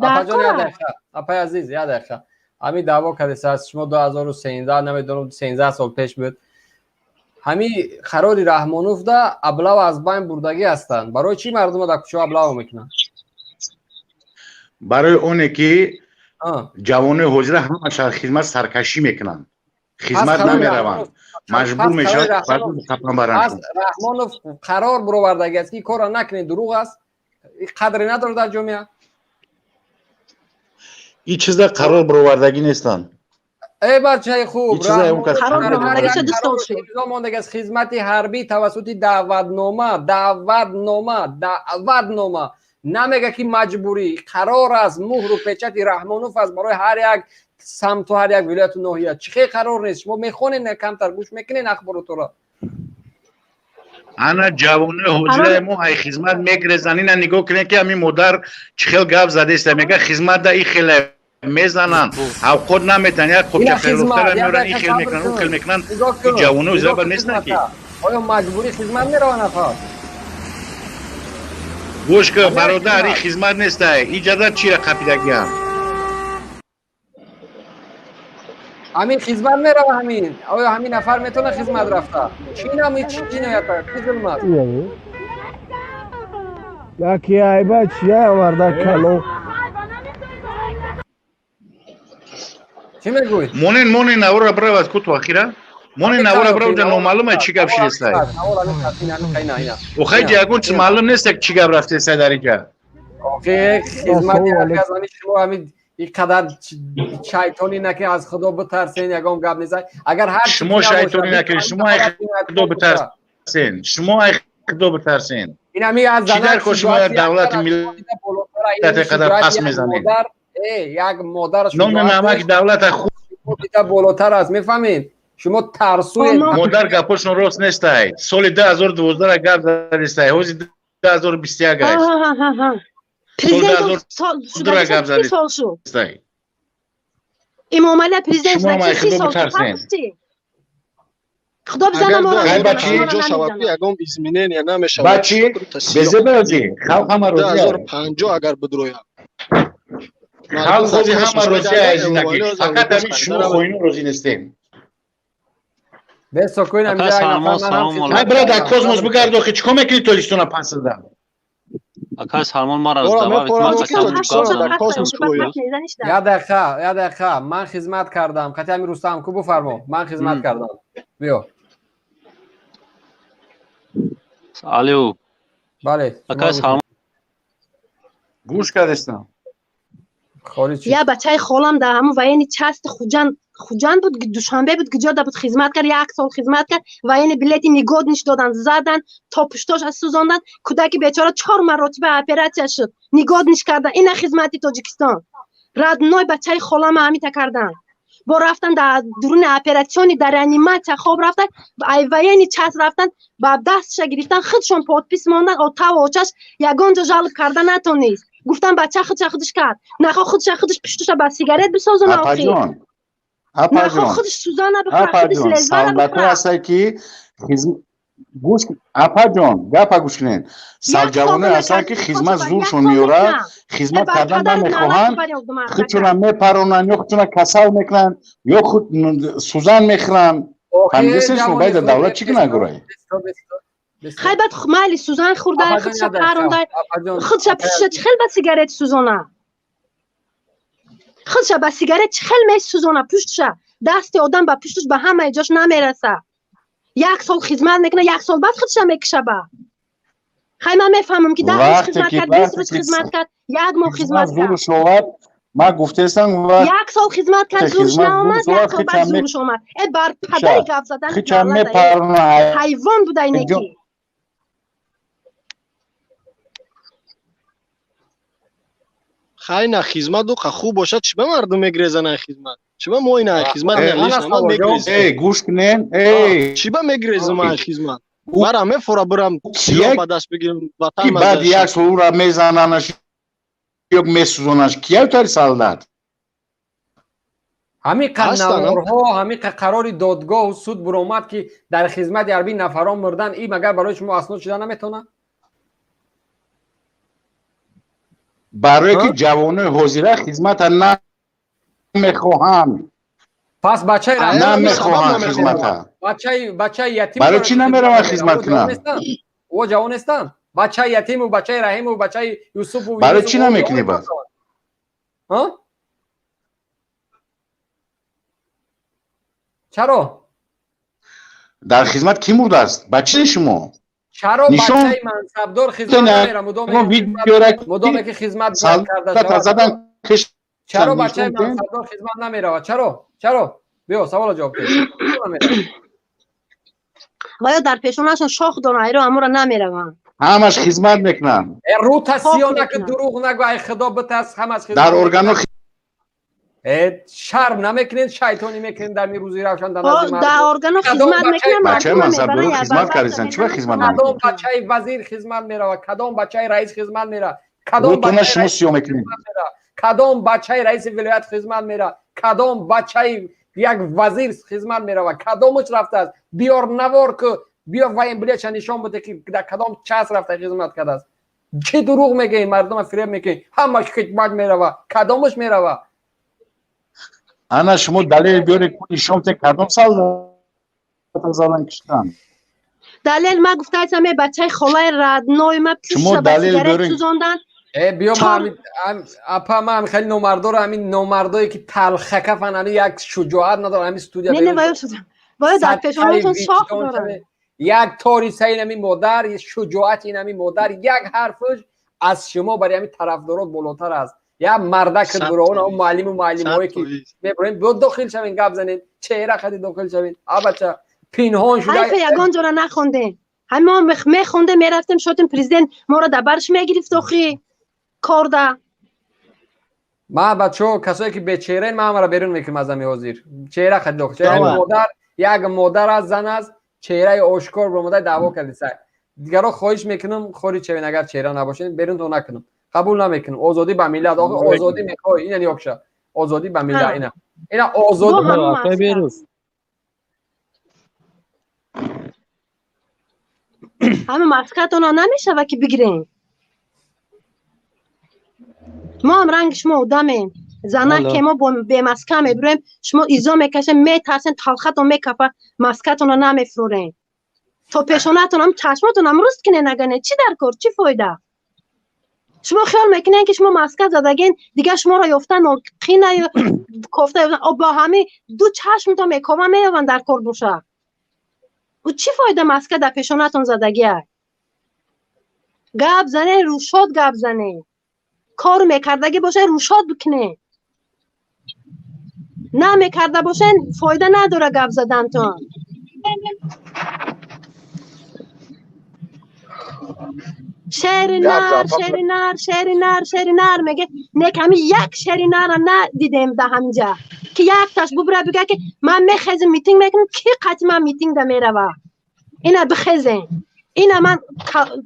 апаҷон я дақиқа апай азиз я дақиқа ҳамин даъво кардеса аст шумо 2013 намедонам 13 сол пеш буд ҳамин қарори раҳмоновда аблав аз байн бурдагӣ ҳастанд барои чӣ мардума дар кӯча аблав мекунанд барои оне ки ҷавонои ҳозира ҳамааш хизмат саркашӣ мекунанд хизмат намераванд маҷбур мешаванд қапан баранд раҳмонов қарор бировардагӣ аст ки корро накунед дурӯғ аст қадре надорад дар ҷомеа ин чизда қарор бировардагӣ нестанд ای بچه خوب قرار خدمت حربی توسط دعوتنامه نمیگه که مجبوری قرار است مهر و پچت رحمانوف است برای هر یک سمت و هر یک ولایت و ناحیه چه قرار نیست شما میخونین کمتر گوش میکنین اخبارات را انا جوانه حجره مو های خدمت میگرزنین نگاه کنین که همین مادر چه خیل گپ زده است میگه خدمت دا این خیلی میزنن او خود نمیتن یک خوب خیلوفتر میورن این خیل میکنن اون خیل میکنن این جوانه و زبر نیستن که آیا مجبوری خدمت میروان افراد گوش که برادر این خدمت نیسته این جدد چی را قپیدگی هم همین خدمت میروان همین آیا همین نفر میتونه خدمت رفته چی نمی چی جنایتا چی ظلمت یکی عیبه چیه مرده کلو چی میگوید؟ مونین نورا برو از کتو اخیره مونین نورا برو جا نومعلومه چی گپ شده است او خیلی جاگون چیز معلوم نیست که چی گپ رفته است در اینجا آخه خدمتی ارکزانی شما همین اینقدر شیطانی نکنید از خدا بترسین یگام گپ نیست اگر هر شما شیطانی نکنید شما خدا بترسین شما خدا بترسین این همی از چی در که شما دولت ملت قدر پس میزنید یک مادر نون نمک دولت خوب بالاتر است میفهمید شما ترسوین مادر گپشون راست نیست سال 2012 گپ زده است حوزی 2021 است سال گپ زده است امام علی پرزیدنت چی سال خدا بزنم اینجا شوابی اگم ایزمینین یا نمیشه بچی بزه بازی خلق همه روزی 2050 اگر بدرویم خلق خوزی همه روزی ایزی نگیر فقط همین شما خوینو روزی نستیم بس سکوین هم های برادر کوزموس بگرد آخی چکا میکنی تو لیستونا پنسل دم اکا سلمان ما را از یا دقیقه من خدمت کردم خطی همین رستم کو بفرما من خدمت کردم بیا علیو بله اکا سلمان گوش کردستم یا بچه خالم در همون و یعنی چست خوجان بود دوشنبه بود گجا بود خدمت کرد 1 سال خدمت کرد و یعنی بلیتی نگودنش دادن زدن تا پشتاش از سوزاندن کودکی بیچاره 4 مرتبه اپراتسیا شد نگودنش کردن این خدمتی تاجیکستان رادنوی بچه خالم همی کردن با رفتن در درون اپراسیون در انیماسیا خوب رفتن و یعنی چست رفتن با دستش گرفتن خودشون پادپیس ماندن او تا و چش یگان جا جلب کردن نتونست گفتم بچه خودش کرد نخواه خودش پشتش با سیگارت بسازن آخی نخواه خودش سوزانه بخواه خودش لزوانه بخواه گوش اپا جان گپا گوش کنین سالجوانه اصلا که خدمت زورشون میوره خدمت کردن نمیخواهن خودشون هم میپرونن یا خودشون کسل میکنن یا خود سوزن میخورن فهمیدستش موبایل دولت چی که نگوره خیلی بعد مالی سوزن خورده خودش پرونده خودش پشتش خیلی با سیگارت سوزونه خودش با سیگارت خیلی می سوزونه پشتش دست آدم با پشتش به همه جاش نمیرسه 1 سال خدمت میکنه 1 سال بعد خودش میکشه با خیلی من میفهمم که 10 روز خدمت کرد 20 روز خدمت کرد 1 ماه خدمت کرد ما گفتستم 1 سال خدمت کرد زورش نامد 1 سال بعد زورش اومد بر پدری گفت زدن حیوان بوده اینکی خیلی نه خدمت دو خوب باشد چی به مردم میگریزن خدمت چی به ما این خدمت نمیشنم میگریزن ای گوش کنین چی به میگریزم من خدمت برام میفورا برم سیاه با دست بگیرم وطن بعد 1 سال را میزننش یک میسوزونش کیه تاری سالداد همین قناورها همین قرار دادگاه و سود برآمد که در خدمت حربی نفران مردن این مگر برای شما اسناد شده نمیتونه برای که جوانه حاضره خدمت نمیخواهم پس بچه را نمیخواهم خدمت بچه یتیم برای چی نمیرم خدمت کنم او جوان هستن بچه یتیم و بچه رحیم و بچه یوسف و برای چی نمیکنی بعد ها چرا در خدمت کی مرده است بچه شما چرا بچه منصبدار خدمت نمیره مدام که خدمت کرده چرا بچه منصبدار خدمت نمیره چرا بیا سوال جواب بده باید در پیشونشون شاخ دونه ایرو امورا نمیرون همش خدمت میکنن رو تسیانه که دروغ نگو ای خدا بتاس همش خدمت در ارگانو شرم نمیکنین شیطانی میکنین در می روزی روشن در نزد مردم در ارگانو خدمت میکنن بچه منصبدار خدمت کردن چه خدمت نمیکنن کدام بچه وزیر خدمت میره کدام بچه رئیس خدمت میره کدام بچه شما میکنین کدام بچه رئیس ولایت خدمت میره کدام بچه یک وزیر خدمت میره و کدامش رفته است بیار نوار که بیا وایم بلیچ نشان بده که در کدام چاس رفته خدمت کرده است چه دروغ میگه مردم فریب میگه همش خدمت میره و کدامش میره و انا شما دلیل بیارید نشان بده کدام سال زدن کشتن دلیل ما گفتم بچه خالای ردنای ما شما دلیل بیارید بیا ما خیلی نومردار همین نومردایی که تلخکه فنانی یک شجاعت نداره همین استودیو نه باید در پیشونتون شاخ داره یک تاریسه این همین مادر یک شجاعت این همین مادر یک حرفش از شما برای همین طرفدارات بالاتر است یا مردک برون اون معلم و معلمایی که میبرین بود داخل شوین گپ زنین چهره خدی داخل شوین بچا پینهان شده حرف یگان جورا نخونده همه ما میخونده میرفتیم شدیم پرزیدنت ما را دبرش میگرفت اخی کارده ما بچو کسایی که به چهره ما را بیرون میکنیم از همین وزیر چهره خدی داخل چهره مادر یک مادر از زن از چهره آشکار با مادر دعوا کردی سر دیگران خواهش میکنم خوری چوین اگر چهره نباشین بیرون تو نکنم قبول نمیکنم آزادی به ملت آقا آزادی میخوای این یعنی آکشا آزادی به ملت اینا آزادی بیروز همه مسکت اونا نمیشه و که بگیرین ما هم رنگ شما آدمین زنه که ما به مسکت میبریم شما ایزا میکشن میترسن تلخت و میکپه مسکت اونا نمیفرورین تا پیشونتون هم چشمتون هم رست کنه نگنه چی در کار چی فایده شما خیال میکنین که شما مسکت زدگین دیگه شما را یافتن و قینه یا کفته با همه دو چشم تا میکوبه میابن در کار باشه و چی فایده مسکت در پیشونتون زدگیه گپ زنه روشاد گپ زنه کار میکردگی باشه روشاد بکنه نه میکرده باشن فایده نداره گپ زدن تو شعر نر میگه نه کمی یک شعر نر ندیدیم در همینجا که یک تاش ببره بگه که من میخزم میتینگ میکنم کی قطعی من میتینگ ده میره و اینا بخزن اینا من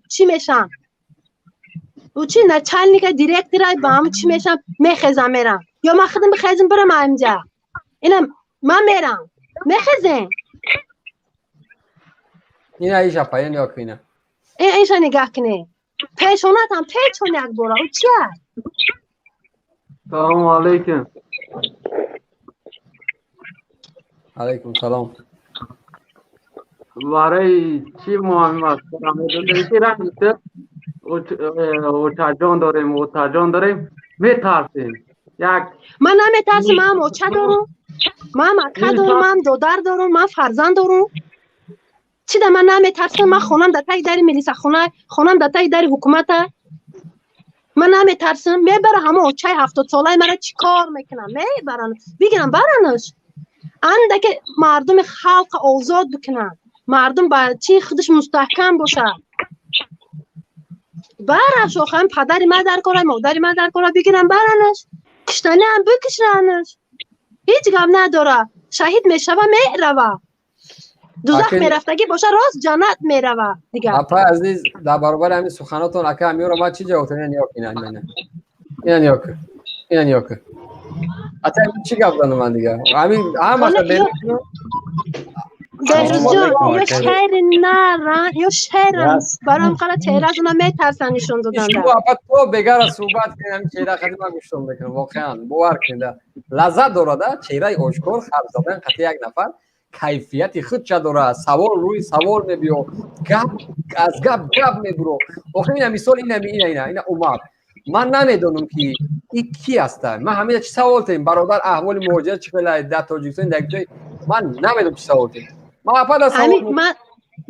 چی میشم و چی نه چند که دیرکت رای با هم چی میشم میخزم میرم یا من خودم بخزم برم همینجا اینا من میرم میخزن اینا ایشا پایین یا کنه ایشا نگاه کنه پیشونت هم پیچون یک بورا او چیه؟ سلام علیکم علیکم سلام برای چی مهم است که رنگ اوچا جان داریم میترسیم یک من نمیترسم. من اوچه دارم، من مکه دارم، من دودر دارم، من فرزند دارم. چی ده من نمیترسم؟ من خونم در تای در میلیسه خونم در تای در حکومت. من نمیترسم. میبره همه اوچه 70 ساله مرا چی کار میکنم؟ میبرن بگیرن برنش. انده که مردم خلق آزاد بکنن، مردم با چی خودش مستحکم باشه. برش آخه پدری من در کاره، مادری من در کاره، بگیرن برنش، کشتنی هم بکشنش. هیچ گم نداره. شهید میشوه میروه، دوزخ میرفتگی باشه راست جنت میروه دیگه. اپا عزیز در برابر همین سخناتون اکا امیو رو ما چی جواب تنین نیاک اینا نیاک اتا چی گفت دانم من دیگه همین هم اصلا بهروز جان یا شهر نرن یا شهرن برام قرار چهره از اونا میترسن نشون دادن ده اپا تو بگر صحبت کنی همین چهره خیلی من گوشتم بکنم واقعا باور کنده لذت داره چهره آشکار خرد زدن قطعی یک نفر کیفیتی خود چه داره سوال روی سوال میبیو گپ از گپ میبرو آخه این مثال اینا عمر من نمیدونم که این کی هستن. من همین چه سوال تیم برادر احوال مهاجرت چه کلا در تاجیکستان در من نمیدونم چه سوال تیم من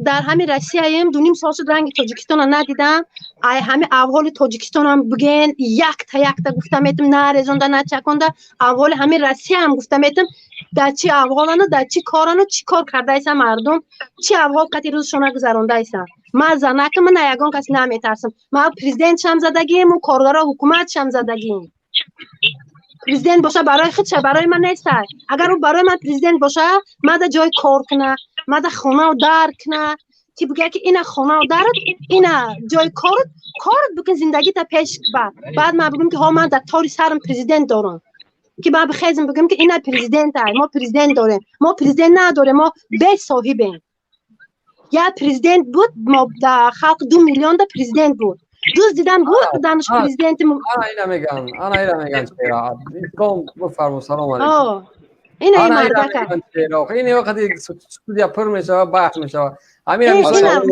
در همین روسیه ایم 2.5 سال شد رنگ تاجیکستان رو ندیدم. همین احوال تاجیکستان هم بگین یک تا گفتم ایتم نه رزونده نه چکونده. احوال همین روسیه هم گفتم ایتم در چی احوالانو در چی کارانو چی کار کرده ایسن مردم چی احوال قطعی روزشون گذرانده ایسن. من زنکم من یگان کسی نمیترسم. من پرزیدنت شم زدگیم و کارگرا حکومت شم زدگیم. پرزیدنت باشه برای خودشه برای من نیست. اگر او برای من پرزیدنت باشه من در جای کار کنه من در خونه و در کنه که بگه که این خونه و در این جای کارت بکن زندگی تا پیش بعد من بگم که ها من در تاری سرم پرزیدنت دارم که بعد بخیزم بگم که این پرزیدنت هست. ما پرزیدنت داریم، ما پرزیدنت نداریم، ما به صاحبیم. یا پرزیدنت بود ما در خلق 2 میلیون دا پرزیدنت بود. دوست دیدم بود دانش پرزیدنت انا میگم چرا کام بفرمایید سلام علیکم. این مردکه این وقتی استودیا پر میشه بحث میشه همین پرزیدنت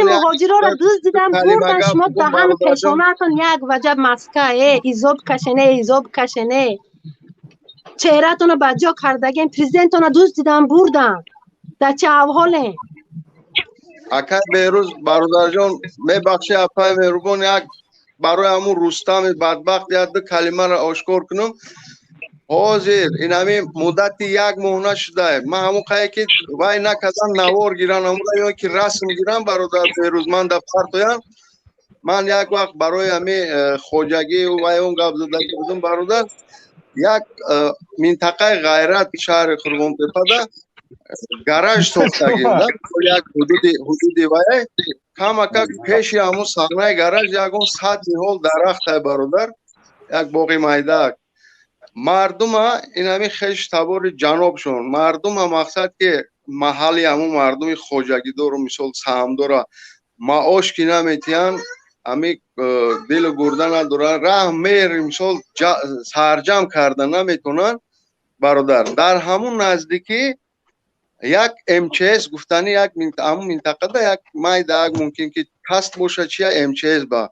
مهاجرا را دوست دیدم بردن شما دهن پیشانتون یک وجب مسکه ایزوب کشنه چهرهتون رو بجا کردگین پرزیدنتون رو دوست دیدم بردن در چه احواله؟ اکا بیروز برادر جان میبخشی اپای مهربان یک برای همون رستم بدبخت یک دو کلمه را آشکار کنم. حاضر این همین مدت 1 ماه شده من همون قایی که وای نکردن نوار گیرن همون یا که رسم گیرن برادر بیروز من دفتر تویم من یک وقت برای همین خوجگی و وای اون گپ زدگی بودم برادر یک منطقه غیرت شهر خرگون تپه گاراژ ساختگی یک حدودی وای کم پیشی همون صحنه گاراژ یکون 100 هول درخت برادر یک باغ میدک مردم این همین خیش تبار جناب شون مردم مقصد که محلی همون مردم خوجگی دارو مثال سهم داره معاش کی نمیتیان امی دل و گردن ندارن راه مهر مثال سرجم کردن نمیتونن برادر در همون نزدیکی یک MCS گفتنی یک همون منطقه ده یک مایده ممکن که کست باشه چیه MCS با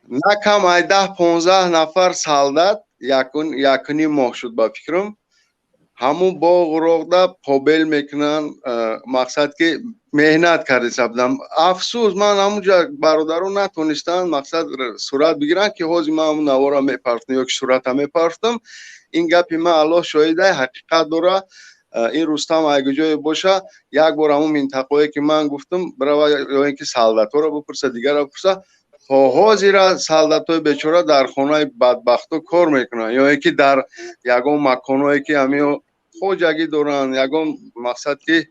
نکم 10-15 نفر سالدات یکنی ماه شد با فکرم همون باغ روغده پابل میکنن مقصد که مهنت کرده سبدم افسوس من همونجا برادرون نتونستن مقصد صورت بگیرن که حوزی من همون نوارا میپرفتم یا که صورت هم میپرفتم این گپی من الله شاهده حقیقت داره این رستم اگه جای باشه یک بار همون منطقه‌ای که من گفتم برای یا اینکه سالداتو رو بپرسه دیگر رو بپرسه تا حاضر سالداتای بیچاره در خونه بدبختو کار میکنن یا اینکه در یگون مکانایی که همین خوجگی دارن یگون مقصد که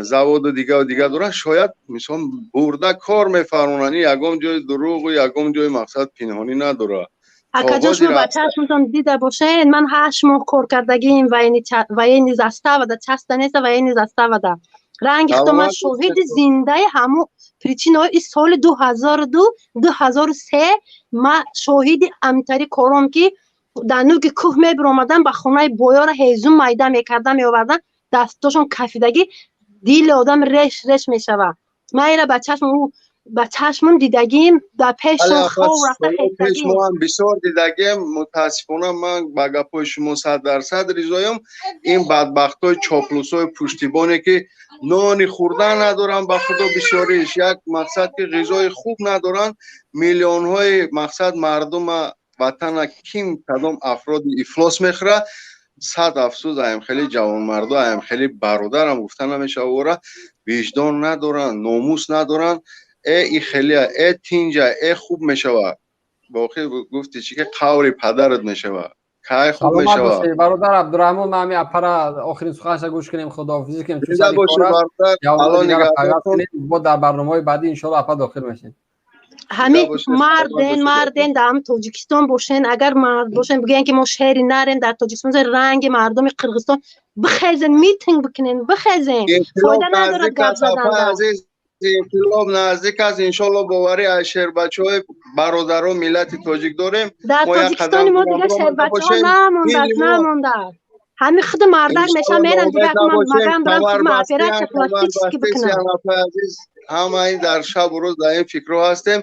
زواد و دیگه دارن شاید مثلا برده کار میفرمونن یگون جای دروغ و یگون جای مقصد پنهانی نداره اکجاش ما بچه‌شون دیده باشین من 8 ماه کار کردگیم و این زسته و ده چسته نیست و این زسته و ده رنگ اختما شاهد زنده همون پریچین های سال 2002 2003 ما شاهد امتری کارم که در نوک کوه میبر آمدن به خونه بویان هیزم میده میکردن میآوردن دستاشون کفیدگی دیل آدم رش رش میشوه. ما اینا به چشمم دیدگیم در پیشون خواب رفته پیش ما هم بسیار دیدگیم. متاسفانه من با گپای شما 100% ریزایم. این بدبختای چاپلوسای پشتیبانی که نانی خوردن ندارن به خدا بسیاریش، یک مقصد که غذای خوب ندارن، میلیون های مقصد مردم وطن کیم کدام افراد افلاس میخوره. صد افسوس ایم خیلی جوان مردا ایم خیلی برادرم گفتن نمیشه وره وجدان ندارن، ناموس ندارن. ای خیلی ای تینجا ای خوب میشوه. واقعی گفتی چی که قوری پدرت میشوه که خوب میشوه. برادر عبدالرحمن ما همین اپرا آخرین سخنش گوش کنیم. خداحافظی کنیم. دیگه باشه برادر. الان نگاه با در برنامه‌های بعدی ان شاء الله اپا داخل میشین. همین مردن در تاجیکستان باشن، اگر مرد باشن بگن که ما شهری نریم در تاجیکستان رنگ مردم قرقیزستان بخیزن میتینگ بکنین بخیزن فایده نداره گپ زدن. انقلاب نزدیک است انشالله باوری از شهر بچهای برادران ملت تاجیک داریم. در تاجیکستان ما دیگه شهر بچه‌ها نمونده. همین خود مردک میشن میرن دیگه مگم برن معافیت پلاستیکی بکنن. همه این در شب و روز در این فکر هستیم.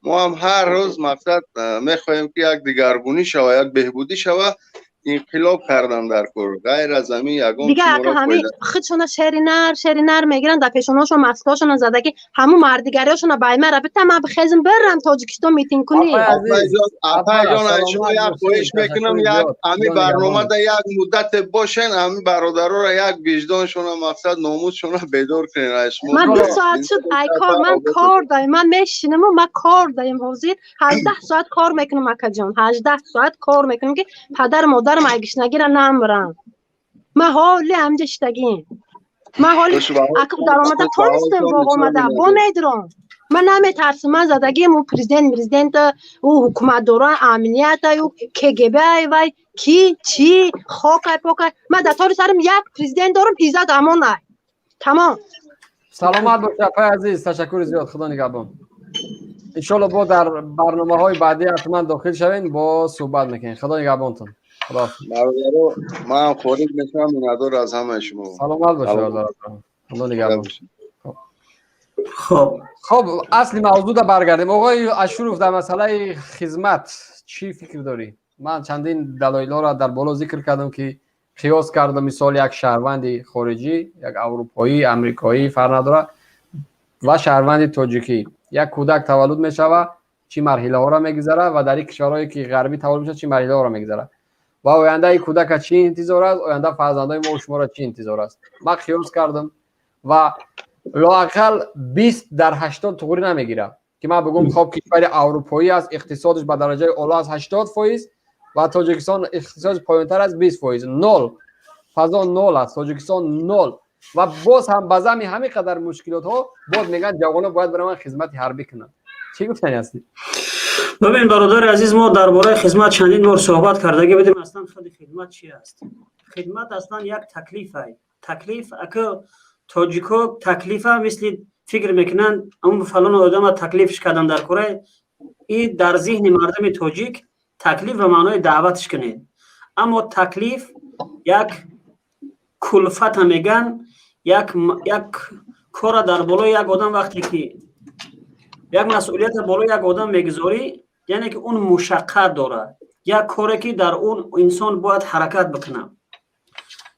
ما هم هر روز مقصد میخواهیم که یک دیگرگونی شوه، یک بهبودی شوه. انقلاب کردن در کور غیر از همین یگان دیگه همین خودشون شهری نر میگیرن در پیشوناشون مسکاشون زده که همون مردگریاشون بایمه را بتم من بخیزم برم تاجیکستان میتینگ کنی. اپا جان شما یک خواهش میکنم یک همین برنامه در یک مدت باشن، همین برادرها را یک وجدانشون مقصد ناموسشون بیدار کنین. من 20 ساعت شد ای کار من کار دارم، من میشینم و من کار دارم حاضر 18 ساعت کار میکنم اکا جان 18 ساعت کار میکنم که پدر مادر ما اگش نگیرن نمیرن. ما حالی همجشتگیم ما حالی اکا در آمده تانستم باق آمده با میدرم من نمیترسم. من زدگیم او پریزیدنت او حکومت دارن امنیت او KGB وای کی چی خاک پاک من در طور سرم یک پریزیدنت دارم ایزد امان نه تمام. سلامت باش اپای عزیز، تشکر زیاد، خدا نگهبان. انشالله با در برنامه های بعدی حتما داخل شوین با صحبت میکنین. خدا نگهبانتون. برادرو من خورید میکنم ندار از همه شما. سلامت باشه. خدا نگهبان. خب اصلی موضوع دا برگردیم. آقای اشروف در مسئله خدمت چی فکر داری؟ من چندین دلایل را در بالا ذکر کردم که قیاس کردم. مثال یک شهروند خارجی، یک اروپایی، امریکایی فرق نداره و شهروند تاجیکی، یک کودک تولد میشوه چی مرحله ها را میگذره و در این کشورهایی که غربی تولد میشه چی مرحله ها را میگذره و آینده ای کودک چی انتظار است، آینده فرزندای ما و شما را چی انتظار است. من قیاس کردم و لااقل 20 در 80 طوری نمیگیره که من بگم خب کشور اروپایی است اقتصادش به درجه اعلی از 80% و تاجیکستان اقتصادش پایین‌تر از 20%. نول فضا نول است، تاجیکستان نول و باز هم بازم همین قدر مشکلات ها باز میگن جوانان باید برای خدمت حربی کنن. چی گفتنی هستی؟ ببین برادر عزیز، ما درباره خدمت چندین بار صحبت کرده بودیم. اصلا خود خدمت چی است؟ خدمت اصلا یک تکلیف است. تکلیف اگه تاجیکا تکلیف مثل فکر میکنن اون فلان آدم تکلیفش کردن در کره، این در ذهن مردم تاجیک تکلیف و معنای دعوتش کنید. اما تکلیف یک کلفت میگن، یک کار در بالای یک آدم وقتی که یک مسئولیت بالای یک آدم میگذاری یعنی که اون مشقت داره، یک کاری که در اون انسان باید حرکت بکنه.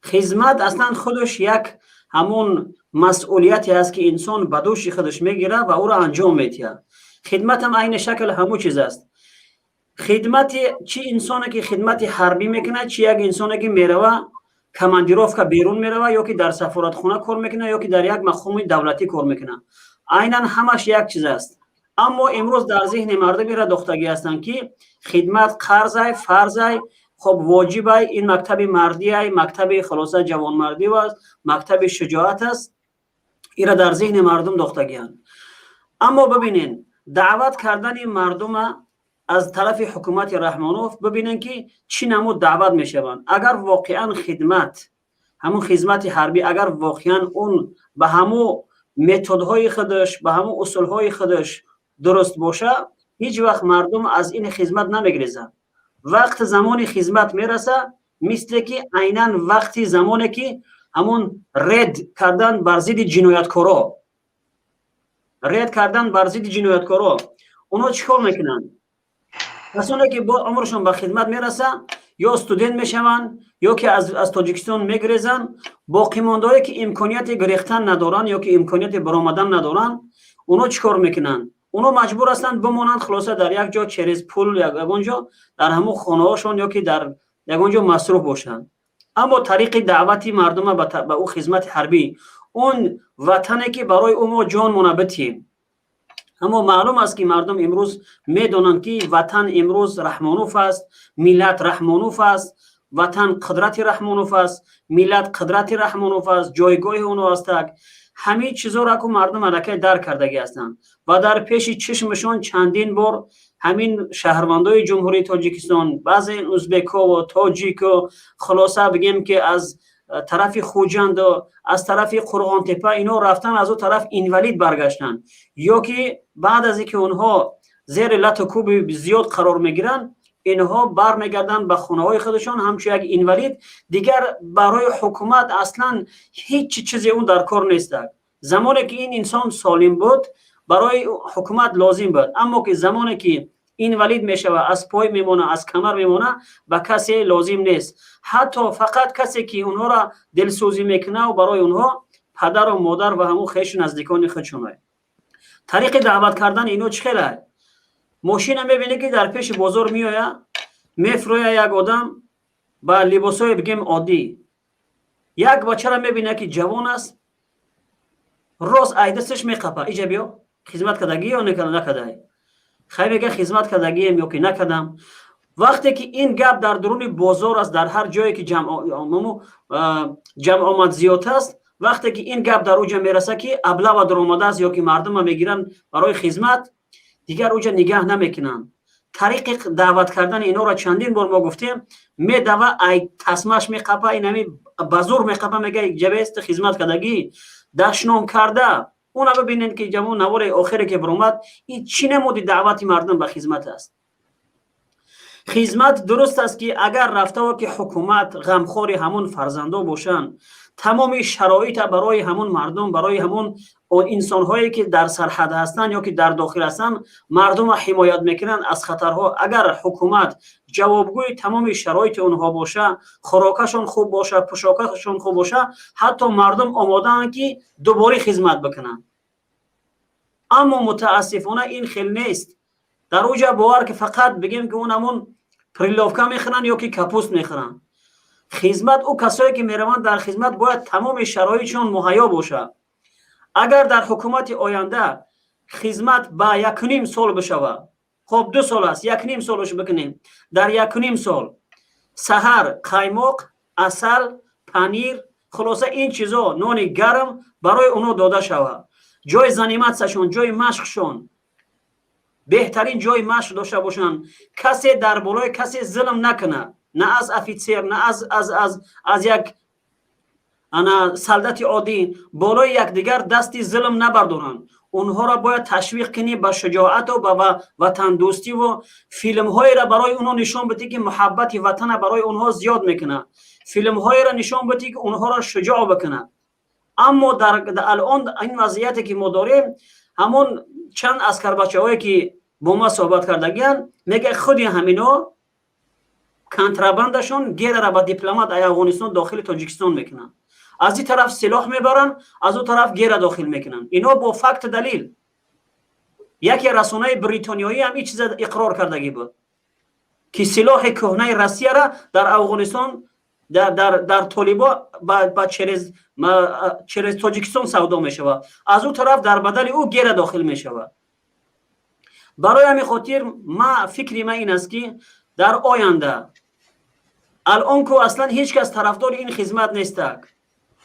خدمت اصلا خودش یک همون مسئولیتی است که انسان به دوش خودش میگیره و او را انجام میده. خدمت هم عین شکل همون چیز است. خدمت چی انسانی که خدمت حربی میکنه، چی یک انسانی که میروه کماندیروفکا بیرون میروه یا که در سفارتخانه کار میکنه یا که در یک مقام دولتی کار میکنه، عیناً همش یک چیز است. اما امروز در ذهن مردم را دختگی هستند که خدمت قرض است، فرض است، خب واجب است، این مکتب مردی است، مکتب خلاصه جوانمردی است، مکتب شجاعت است. این را در ذهن مردم دختگیان. اما ببینین دعوت کردن مردم از طرف حکومت رحمانوف ببینن که چی نمود دعوت میشوند. اگر واقعا خدمت همون خدمت حربی اگر واقعا اون به همون متدهای خودش به همون اصولهای خودش درست باشه، هیچ وقت مردم از این خدمت نمیگریزن وقت زمان خدمت میرسه مثل که عیناً وقتی زمانی که همون رد کردن بر ضد جنایتکارا اونا چیکار میکنن؟ کسانی که با عمرشون به خدمت میرسه یا استودنت میشون یا که از تاجیکستان میگریزن، باقی ماندهایی که امکانیت گریختن ندارن یا که امکانیت برآمدن ندارن، اونا چیکار میکنن؟ اونا مجبور هستند بمونند خلاصه در یک جا چریز پول یگانجا در همون خانه هاشون یا که در یگانجا مصروف باشند. اما طریق دعوتی مردم به او خدمت حربی، اون وطنی که برای او ما جان منبتیم. اما معلوم است که مردم امروز میدونند که وطن امروز رحمانوف است، ملت رحمانوف است، وطن قدرت رحمانوف است، ملت قدرت رحمانوف است، جایگاه اونو است. همه چیزا را که مردم الکی درک کردگی هستند و در پیش چشمشون چندین بار همین شهروندای جمهوری تاجیکستان، بعضی ازبک‌ها و تاجیک و خلاصه بگیم که از طرف خوجند و از طرف قرغان تپه اینا رفتن، از اون طرف اینولید برگشتن، یا که بعد از اینکه اونها زیر لط و کوب زیاد قرار میگیرن اینها برمیگردن به خونه های خودشان همچون یک اینولید. دیگر برای حکومت اصلا هیچ چیزی اون در کار نیست. زمانی که این انسان سالم بود برای حکومت لازم بود، اما که زمانی که اینولید میشه و از پای میمونه از کمر میمونه به کسی لازم نیست. حتی فقط کسی که اونها را دلسوزی میکنه و برای اونها پدر و مادر و همون خویش نزدیکان خودشونه. طریق دعوت کردن اینو چخیله؟ ماشین میبینه که در پیش بازار میآیه، میفرویه یک آدم با لباسای بگیم عادی، یک بچه را میبینه که جوان است، راست ایدستش میقپه، ایجا بیا خدمت کردگی یا نکرده؟ خیلی میگه خدمت کردگی یا که نکردم. وقتی که این گپ در درون بازار است، در هر جایی که جمع آمد زیاد است، وقتی که این گپ در اوجا میرسه که ابله و درآمده است یا که مردم میگیرن برای خدمت، دیگر اوجا نگاه نمیکنن. طریق دعوت کردن اینا را چندین بار ما گفتیم، میدوه ای تسمش میقپه، اینمی بازور میقپه، میگه جبه است خدمت کردگی دشنام کرده. اونا ببینن که جمعون نوار آخری که برآمد این چی نمودی دعوت مردم به خدمت است. خدمت درست است که اگر رفته و که حکومت غمخوار همون فرزندا باشن، تمام شرایط برای همون مردم، برای همون انسان هایی که در سرحد هستن یا که در داخل هستن مردم حمایت میکنن از خطرها، اگر حکومت جوابگوی تمام شرایط اونها باشه، خوراکشون خوب باشه، پوشاکشون خوب باشه، حتی مردم آماده‌اند که دوباره خدمت بکنن. اما متاسفانه این خیلی نیست. در اوجا باور که فقط بگیم که اون همون پریلوفکا میخرن یا که کپوست میخرن. خدمت او کسایی که میروند در خدمت باید تمام شرایطشون مهیا باشه. اگر در حکومت آینده خدمت با 1.5 سال بشوه، خب 2 سال است، 1.5 سالش بکنیم، در 1.5 سال سحر قایماق، عسل، پنیر، خلاصه این چیزا نان گرم برای اونو داده شوه. جای زنیمتشون، جای مشقشون، بهترین جای مشق داشته باشن. کسی در بالای کسی ظلم نکنه، نه از افیسر، نه از یک سلطت عادی بالای یکدیگر دستی ظلم نبردارن. اونها را باید تشویق کنی به شجاعت و به وطن دوستی و فیلم های را برای اونها نشان بدی که محبت وطن برای اونها زیاد میکنه. فیلم های را نشان بدی که اونها را شجاع بکنه. اما در الان این وضعیتی که ما داریم، همون چند عسکر بچه‌هایی که با ما صحبت کردگیان میگه خودی همینا کنترابندشون گیر را با دیپلمات افغانستان داخل تاجیکستان میکنن. از این طرف سلاح میبرن، از اون طرف گیر داخل میکنن. اینا با فکت دلیل. یکی رسانه بریتانیایی هم این چیز اقرار کردگی بود که سلاح کهنه روسیه را در افغانستان در طالبا با چرز تاجیکستان سودا میشود، از اون طرف در بدل او گیر داخل میشود. برای همین خاطر فکری من این است که در آینده الان که اصلا هیچ کس طرفدار این خدمت نیست،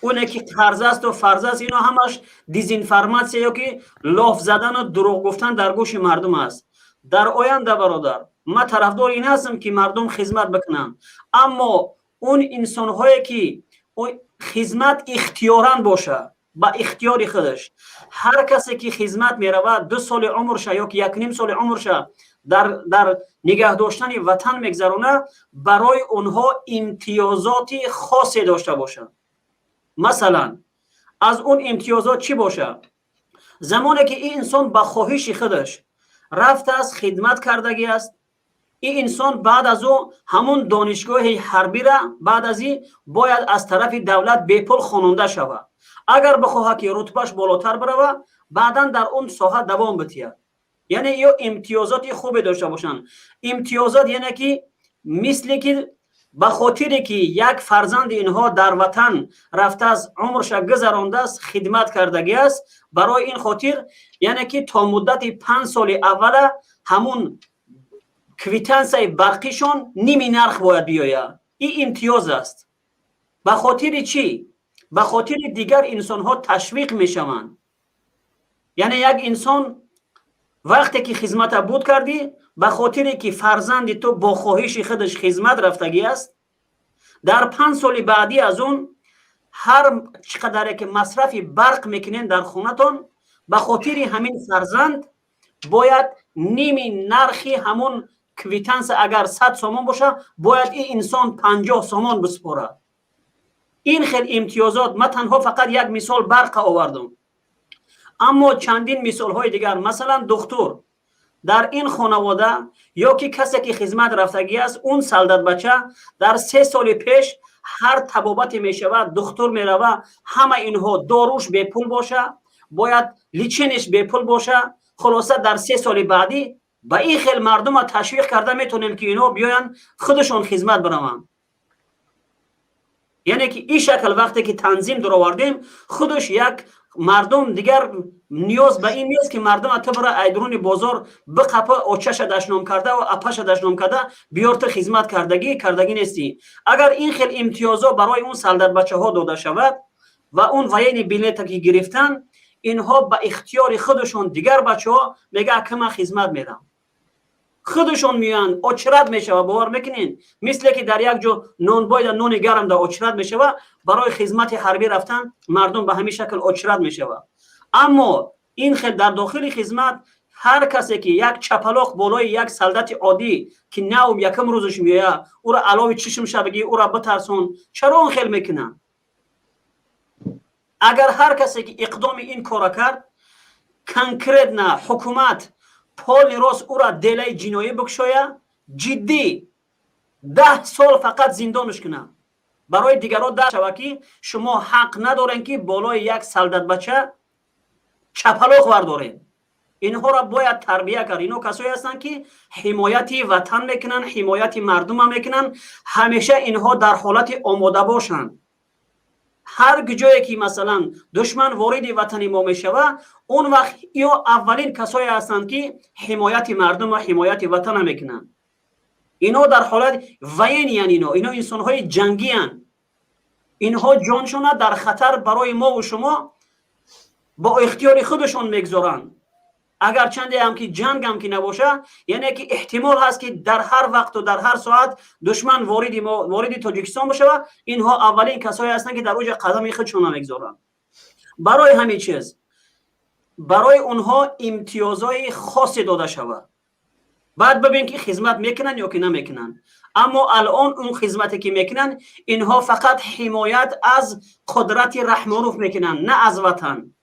اونه که قرض است و فرض است، اینا همش دیزینفرماسیون یا که لاف زدن و دروغ گفتن در گوش مردم است. در آینده برادر من طرفدار این هستم که مردم خدمت بکنن، اما اون انسان هایی که خدمت اختیاران باشه، با اختیار خودش. هر کسی که خدمت میرود 2 سال عمرش یا 1.5 سال عمرش در نگه داشتن وطن میگذرونه، برای اونها امتیازات خاصی داشته باشه. مثلا از اون امتیازات چی باشه؟ زمانی که این انسان با خواهش خودش رفته از خدمت کردگی است، این انسان بعد از او همون دانشگاه حربی را بعد از این باید از طرف دولت بپول خواننده شود. اگر بخواه که رتبهش بالاتر بروه، بعدا در اون ساحه دوام بتید. یعنی یا امتیازات خوبی داشته باشن. امتیازات یعنی که مثل که به خاطری که یک فرزند اینها در وطن رفته از عمرش گذرانده است، خدمت کردگی است، برای این خاطر یعنی که تا مدت 5 سال اول همون کویتانسای برقیشون نیمی نرخ باید بیاید. این امتیاز است. به خاطر چی؟ به خاطر دیگر انسان ها تشویق می شوند. یعنی یک انسان وقتی که خدمت بود کردی، به خاطر که فرزند تو با خواهش خودش خدمت رفتگی است، در 5 سال بعدی از اون هر چقدر که مصرف برق میکنین در خونتون، به خاطر همین فرزند باید نیمی نرخی همون کویتانس اگر 100 سومون باشه، باید این انسان 50 سومون بسپاره. این خیلی امتیازات. من تنها فقط یک مثال برق آوردم، اما چندین مثال های دیگر. مثلا دکتر در این خانواده یا که کسی که خدمت رفتگی است، اون سالدت بچه در 3 سال پیش هر طبابتی می شود، دکتر می رود، همه اینها داروش به پول باشه، باید لیچنش به پول باشه. خلاصه در 3 سال بعدی با این خیلی مردم را تشویق کرده میتونیم که اینا بیاین خودشون خدمت برون. یعنی که این شکل وقتی که تنظیم در آوردیم، خودش یک مردم دیگر نیاز به این نیست که مردم تو برای ایدرون بازار بقپه آچش دشنام کرده و اپش دشنام کرده بیار تو خدمت کردگی نیستی. اگر این خیلی امتیازها برای اون سالدت بچه ها داده شود و اون وین بلیت که گرفتن، اینها به اختیار خودشون دیگر بچه ها میگه که من خدمت میدم، خودشون میان اچرت میشه و باور میکنین مثل که در یک جا نون باید نون گرم در اچرت میشه و برای خدمت حربی رفتن مردم به همین شکل اچرت میشه. اما این خیلی در داخل خدمت هر کسی که یک چپلاق بالای یک سالدت عادی که نوم یکم روزش میایه، او را علاوه چشم شبگی او را بترسون، چرا اون خیلی میکنن؟ اگر هر کسی که اقدام این کار کرد، کنکرت نه حکومت پال راست او را دلای جنایی بکشایه، جدی 10 سال فقط زندانش کنه. برای دیگران در شود که شما حق ندارین که بالای یک سالدت بچه چپلاق وردارین. اینها را باید تربیه کرد. اینا کسایی هستند که حمایت وطن میکنن، حمایت مردم هم میکنن. همیشه اینها در حالت آماده باشند. هر جایی که مثلا دشمن وارد وطن ما میشود، اون وقت یا اولین کسایی هستند که حمایت مردم و حمایت وطن هم میکنن. اینا در حالت وین، یعنی اینا انسان‌های جنگی هستند. اینها جانشون در خطر برای ما و شما با اختیار خودشون میگذارن. اگر چنده هم که جنگ هم که نباشه، یعنی که احتمال هست که در هر وقت و در هر ساعت دشمن وارد تاجیکستان بشه و اینها اولین کسایی هستند که در اوج قدم خودشون میگذارن. برای همین چیز برای اونها امتیازهای خاصی داده شود. بعد ببین که خدمت میکنن یا که نمیکنن. اما الان اون خدمتی که میکنن، اینها فقط حمایت از قدرت رحمانوف میکنن، نه از وطن.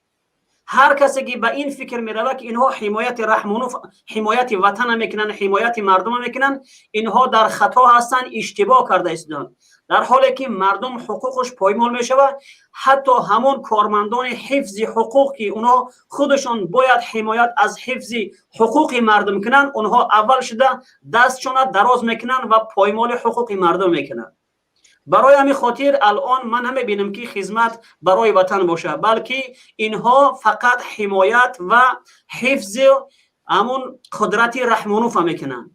هر کسی که به این فکر میروه که اینها حمایت رحمانوف، حمایت وطن میکنن، حمایت مردم میکنن، اینها در خطا هستن، اشتباه کرده هستند. در حالی که مردم حقوقش پایمال میشود، حتی همون کارمندان حفظ حقوق که اونها خودشون باید حمایت از حفظ حقوق مردم کنن، اونها اول شده دستشون دراز میکنن و پایمال حقوق مردم میکنن. برای همین خاطر الان من نمیبینم که خدمت برای وطن باشه، بلکه اینها فقط حمایت و حفظ همون قدرت رحمانوف میکنن.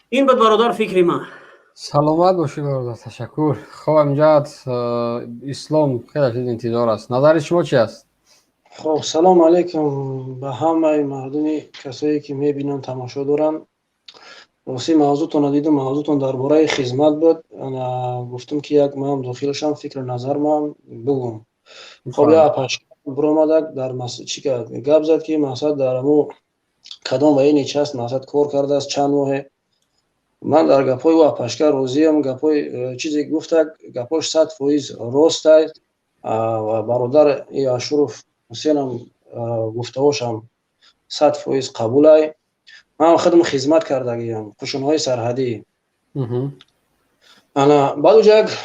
این بود برادر فکری من. سلامت باشی برادر، تشکر. خب امجد اسلام خیلی چیز انتظار است. نظر شما چی است؟ خب سلام علیکم به همه مردم کسایی که میبینن تماشا دارن. واسه موضوعتون دیدم موضوعتون درباره خدمت بود انا گفتم که یک من داخلشم فکر نظر من بگم خب یا پاش برآمد در مسئله چی که گپ زد که مسئله درمو کدام و این چاست مسئله کار کرده است چند ماه من در گپای و پاشکار روزیم گپای چیزی گفته گپاش 100% راست است و برادر اشرف حسینم گفته‌هاشم 100% قبول است من خودم خدمت کردگیم قشون‌های سرحدی انا بعد یک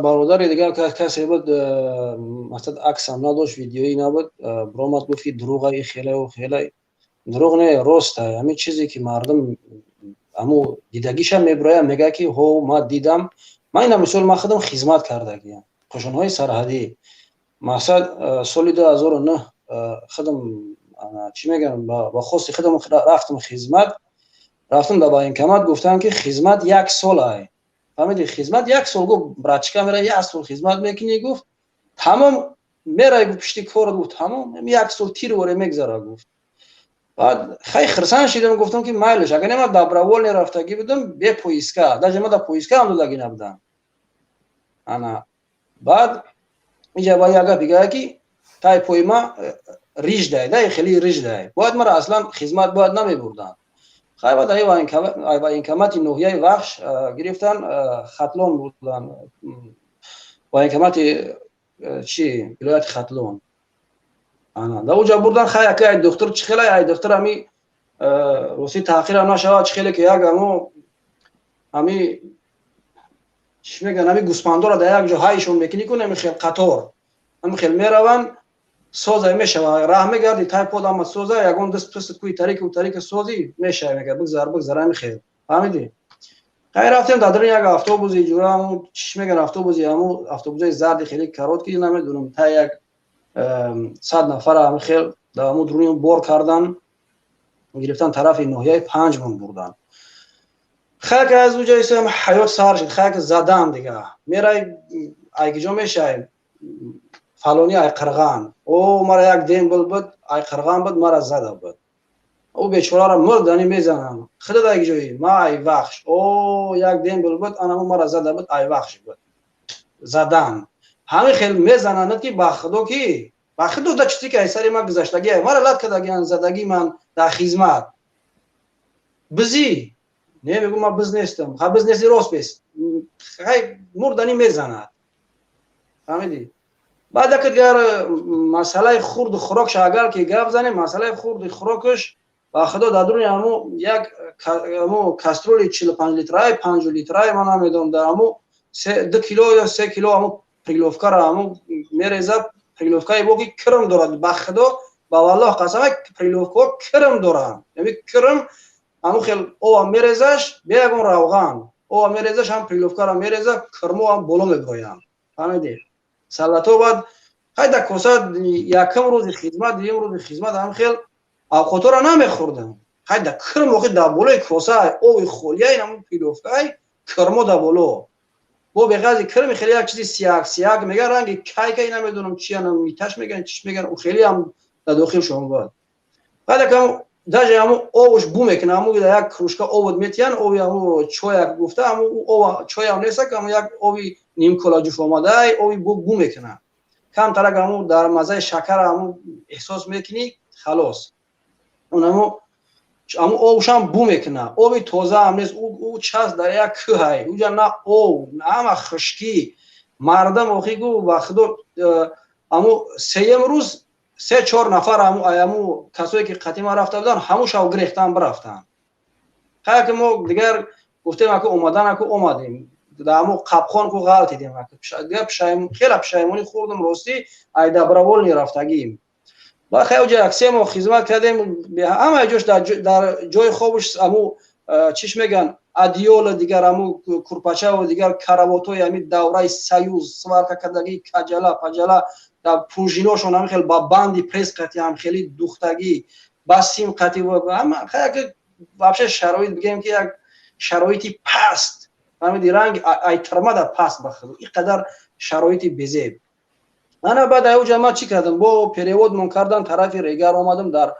برادر دیگه کسی بود مثلا عکس هم نداشت ویدیویی نبود برآمد گفت دروغه خیلی و خیلی دروغ نه راست است همین چیزی که مردم امو دیدگیش هم میبره میگه که هو ما دیدم من این مثال ما خودم خدمت کردگیم قشون‌های سرحدی مثلا سال 2009 خودم چی میگم با خواست خودم رفتم خدمت رفتم در بانکمات گفتن که خدمت 1 سال است فهمیدی خدمت 1 سال گفت برچکا میره 1 سال خدمت میکنی گفت تمام میره گفت پشتی کار گفت تمام 1 سال تیر وره میگذره گفت بعد خیلی خرسان شدم گفتم که مایلش اگر من دبرول نرفتگی بودم به پویسکا در ما در پویسکا هم دادگی نبودم انا بعد اینجا با یاگا بگه که تای پویما ریج دای خیلی ریج دای باید مرا اصلا خدمت باید نمی بردن خیلی بعد ای اینکامات نوحیه وحش گرفتن خطلون بودن با اینکامات چی ولایت خطلون انا دا اونجا بردن خیلی که دکتر چخیله ای دکتر همی وسی تاخیر نشود چخیله که یاگامو همی چی میگن همی گوسپاندو را در یک جا هایشون میکنی کنه میخیل قطار هم خیلی میرون سوزه میشه راه میگردی تای پود هم سوزه یگون دست پست کوی طریق و طریق سوزی میشه میگه بگذار میخیل فهمیدی خیر رفتیم در یک اتوبوسی جورا چی میگن اتوبوسی همو اتوبوسی زرد خیلی کارات کی نمیدونم تا یک 100 نفر هم خیل در همو درونی بار کردن گرفتن طرف نوحیه 5 من بردن خاک از اونجا اسم حیات سر شد خاک زدم دیگه میره ایگجا میشه فلانی ای قرغان او مرا یک دین بود ای قرغان بود مرا زده بود او بیچاره را مردنی میزنن خدا در ایگجایی ما ای وحش او یک دین بود انا مرا زده بود ای وحش بود زدن همه خیلی میزنن که بخدو کی بخدو دا چیزی که سری ما گذشتگی مرا لات کردگی زدگی من در خدمت بزی نمیگم ما بز نیستم خب بز نیستی راست بیست خیلی مردنی میزند فهمیدی بعد که دیگر مسئله خورد و خوراکش اگر که گپ زنیم مسئله خورد و خوراکش با خدا در درون همو یک همو کسترول 45 لیترای 5 لیترای من نمیدونم در همو 2 کیلو یا 3 کیلو همو پریلوفکا را همو میریزه پریلوفکای بوکی کرم دارد با خدا با والله قسم پریلوفکا کرم دارن یعنی کرم همو خیلی او هم میریزش بیگون روغان او هم میریزش هم پریلوفکا را میریزه کرمو هم بلو میبرویم فهمیدی سلطو بعد خیلی کوسا یکم روز خدمت دیم روز خدمت هم خیلی آقوتو را نمیخوردم خیلی کرم وقتی در بلوی کوسا اوی خولیه این همون پریلوفکای کرمو در بلو بو بغاز کرم خیلی یک چیزی سیاگ میگه رنگی کای نمیدونم چی هم میتاش میگن چیش میگن او خیلی هم در داخل شما بود بعد که داجه همو اوش بو میکنه همو در یک کروشکا اوود میتین اوی همو چویا گفته همو او چویا نیست که همو یک اوی نیم کلا جوش اومده اوی بو میکنه کم ترک همو در مزه شکر همو احساس میکنی خلاص اون همو اوش هم بو میکنه اوی توزه هم نیست او چاست در یک که های اوجا نه او نه همه خشکی مردم اوخی گو وقتو همو سیم روز 3-4 نفر همو کسایی که قدیما رفته بودن همو شاو گریختن برفتن خیلی که ما دیگر گفتیم که اومدن که اومدیم در همو قبخان که غلطی دیم خیلی پشایمونی خوردم راستی ای دبرول نیرفتگیم با خیلی جا اکسی ما خدمت کردیم همه جوش در جای خوبش همو چیش میگن ادیول دیگر همو کرپچه و دیگر کراواتوی همی دوره سیوز سوارکا کردگی کجلا پجلا در پروژیناشون هم خیلی با باندی پریس قطعی هم خیلی دوختگی بسیم قطعی و هم خیلی که شرایط بگیم که یک شرایطی پست فهمیدی رنگ ای ترمه در پست بخدو اینقدر شرایطی بزیب انا بعد اوجا ما چی کردم با پریودمون کردن طرف ریگر اومدم در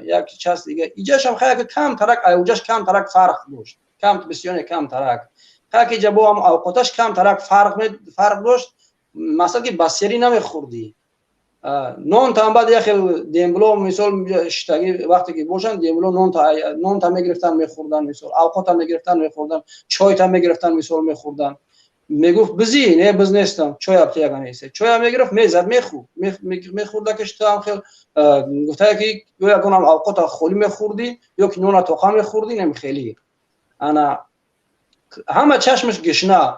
یک چیز دیگه اینجاش هم خیلی کم ترک اوجاش کم ترک فرق داشت کم بسیار کم ترک خیلی جا با هم اوقاتش کم ترک فرق داشت مثلا که بسیاری نمیخوردی نون تا بعد یه خیلی دیمبلو مثال شتگی وقتی که باشن دیمبلو نون تا میگرفتن میخوردن مثال اوقات میگرفتن میخوردن چای تا میگرفتن مثال میخوردن میگفت بزی نه بز نیستم چای ابتی اگه نیست چای میگرفت میزد میخورد کش تا هم خیلی گفته که یا کنم اوقات خولی میخوردی یا که نون توخم میخوردی نمی خیلی انا همه چشمش گشنه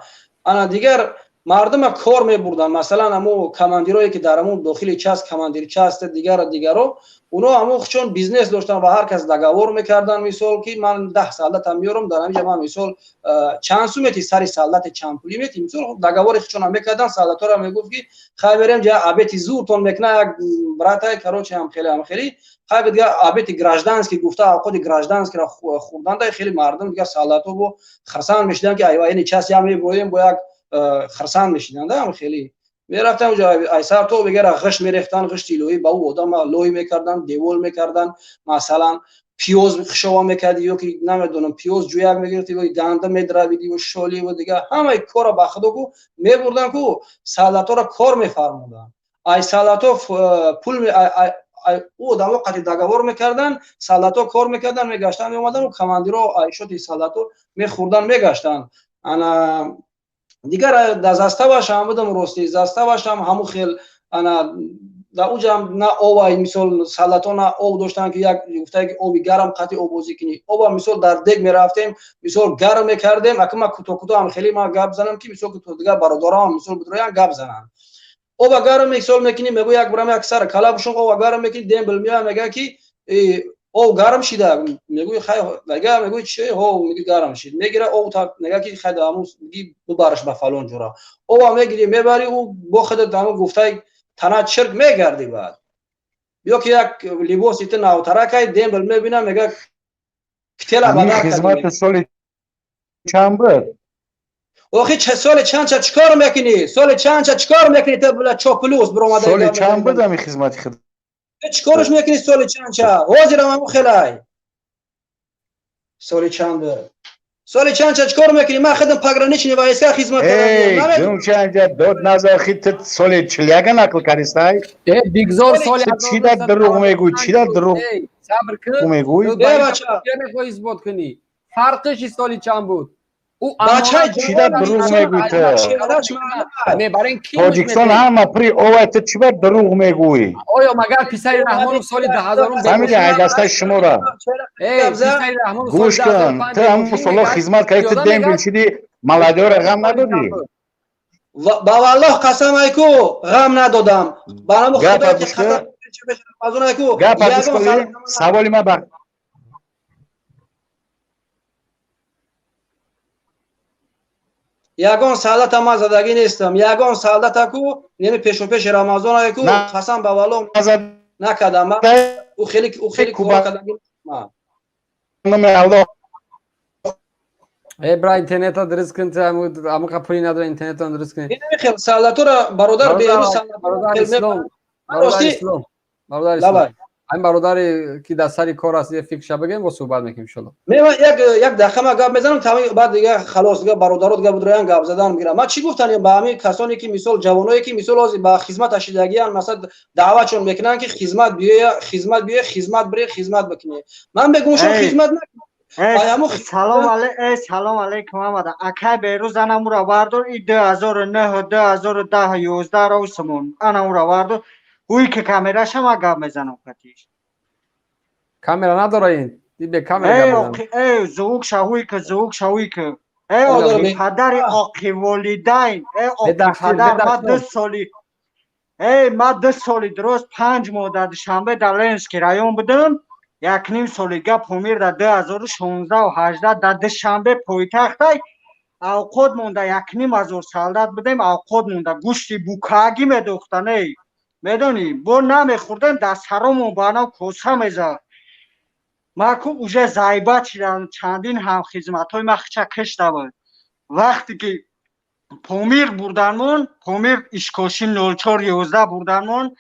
انا دیگر مردم کار میبردن مثلا همو کماندیرایی که در همون داخل چاست کماندیر چاست دیگرو اونا همو چون بیزنس داشتن و هر کس دگاور میکردن مثال که من 10 سالت هم میارم در همینجا من مثال چند سومتی سری سالت چند پولی میتی مثال دگاور چون هم میکردن سالت را میگفت که خیلی بریم جا ابیتی زورتون میکنه یک براتای کاروچ هم خیلی خیلی دیگه ابیتی گراجدانسکی گفته خود گراجدانسکی را خوردن خیلی مردم دیگه سالاتو بو خرسان میشدن که ایوا یعنی چاس یا میگویم با یک خرسان میشیدن هم خیلی میرفتن اونجا ایسا تو بگیره غش میریختن غش لوی با او آدم لوی میکردن دیول میکردن مثلا پیوز خشوا میکردی یا که نمیدونم پیوز جویک میگرفتی و دنده میدرویدی و شالی و دیگه همه کارا بخدو کو میبردن کو سالاتو را کار میفرمودن ای سالاتو پول او آدم وقت دگاور میکردن سالاتو کار میکردن میگشتن میومدن و کماندیرو ایشوتی سالاتو میخوردن میگشتن انا دیگر دزاستواش هم بودم راستی زاستواش هم همو خیل انا در اوجا نه اوای مثال سالاتو نه او داشتن که یک گفته که او گرم قطعی او بازی کنی او مثال در دگ میرفتیم مثال گرم میکردیم اگه ما کوتو هم خیلی ما گپ زنم که مثال کوتو دیگه برادرام مثال بدرویان گپ زنن او گرم مثال میکنی میگو یک برام یک سر کلا بشون او گرم میکنی دمبل میاد میگه که او گرم شده میگوی خیلی دیگه میگوی چی هو میگی گرم شد میگیره او تا نگه که خیلی امروز میگی ببرش به فلان جورا او میگیری میبری او با خودت دامو گفته تنها چرک میگردی بعد یا که یک لباسی تو ناوترکای دمبل میبینه میگه کتلا بدن خدمت سال چند بود آخه چه سال چند چیکار میکنی سال چند چیکار میکنی تو بلا چاپلوس برآمده سال چند بود می خدمت چیکارش میکنی سال چند حاضرم همو خلای سال چند سال چند چیکار میکنی من خدم پگرانیش نوایسه خدمت کنم جون چند داد نظر خیت سال 41 نقل کردی بیگزار سال چی در دروغ میگوی چی در دروغ صبر کن میگوی بچا نمیخوای اثبات کنی فرقش سال چند بود او بچه چی در دروغ میگوی تو میبرین کی تاجیکستان هم اپری اوه تو چی بر دروغ میگوی آیا مگر پسر رحمان سال 2000 فهمیدی ای دسته شما را پسر رحمان گوش کن تو هم سال خدمت کردی تو دمبل شدی ملادیار غم ندادی با والله قسم ایکو غم ندادم برام خدا که قسم از اون ایکو سوالی ما بر یگان سالت ما زدگی نیستم یگان سالت اکو یعنی پیش رمضان ایکو قسم با والله نکردم او خیلی کار کردم برای اینترنت ها درست کن امو پولی نداره اینترنت ها درست کن خیلی سالتو را برادر بیرو برادر اسلام این برادری که در سری کار است یه فکر بگیم و صحبت میکنیم ان شاء الله یک دقیقه ما گپ میزنم تا بعد دیگه خلاص دیگه برادرات دیگه بدرایان گپ زدن میگیرم ما چی گفتن با همین کسانی که مثال جوانایی که مثال از با خدمت اشیدگیان مثلا دعوتشون میکنن که خدمت بری خدمت بکنی من بگم شما خدمت نکنم سلام علیکم محمد اکای بیروز انا مرا واردور 2009 2010 11 رو سمون انا مرا واردور اوی که کامera شما گپ میزنم کتیش کامera نداره این به کامera ای زوق شوی که ای آدم پدر آقی والدین ای آقی پدر ما 2 سالی درست 5 ماه در دوشنبه در لنسکی رایون بودم 1.5 سالی گپ امیر در 2016 و 18 در دوشنبه پایتخت اوقات مونده 1.5 سالت بودیم اوقات مونده گوشتی بوکاگی میدوختن میدونی بو نمیخوردن دست حرامو بانا کوسه میزد ما که اوجه زایبت شدن چندین هم خدمت های ما خچه کشته بود وقتی که помир бурданмон, помир ишкоши 0411 бурданмон.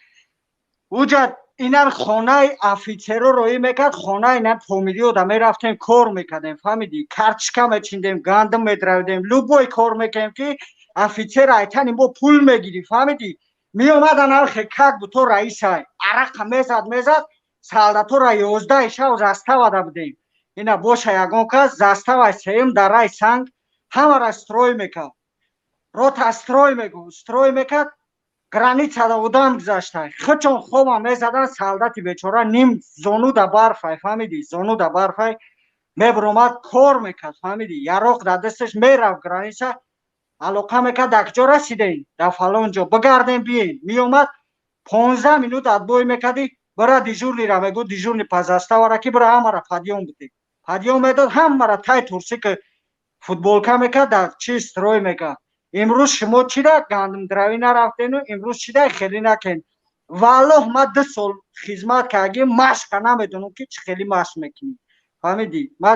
уҷа инар хонаи офитсеро роӣ мекард, хонаи инар помириёда мерафтем кор мекардем, фаҳмидӣ, карточка мечиндем, гандум медравидем, любой кор мекардем ки офитсер айтани мо пул мегирӣ, фаҳмидӣ. меомадан алхе как буто раисай арақа мезад солдатора 11 шав застава да будем. ина боша ягон кас заставаи сеюм дар раи санг ҳамара строй мекард, рота строй мекард, границада удан гузаштай хучон хома мезадан, солдати бечора ним зонуда барфай, фаҳмидӣ, зонуда барфай мебуромад кор мекард, фаҳмидӣ, яроқ дар дасташ мерафт граница, алоқа мекард дар куҷо расидем, дар фалон ҷо бигардем бием, меомад 15 минут отбой мекарди, бара дежурнира мегӯ дежурни по заставара ки бара ҳамара падём будем, падём медод, ҳамара тай турсик футболка мекард, дар чи строй мекард. имрӯз шумо чида гандумдравӣ нарафтену, имрӯз чида хелӣ накен. валлоҳ ма 2 сол хизмат кардагим, машқа намедонам ки чӣ хелӣ машқ мекунӣ, фаҳмидӣ. ма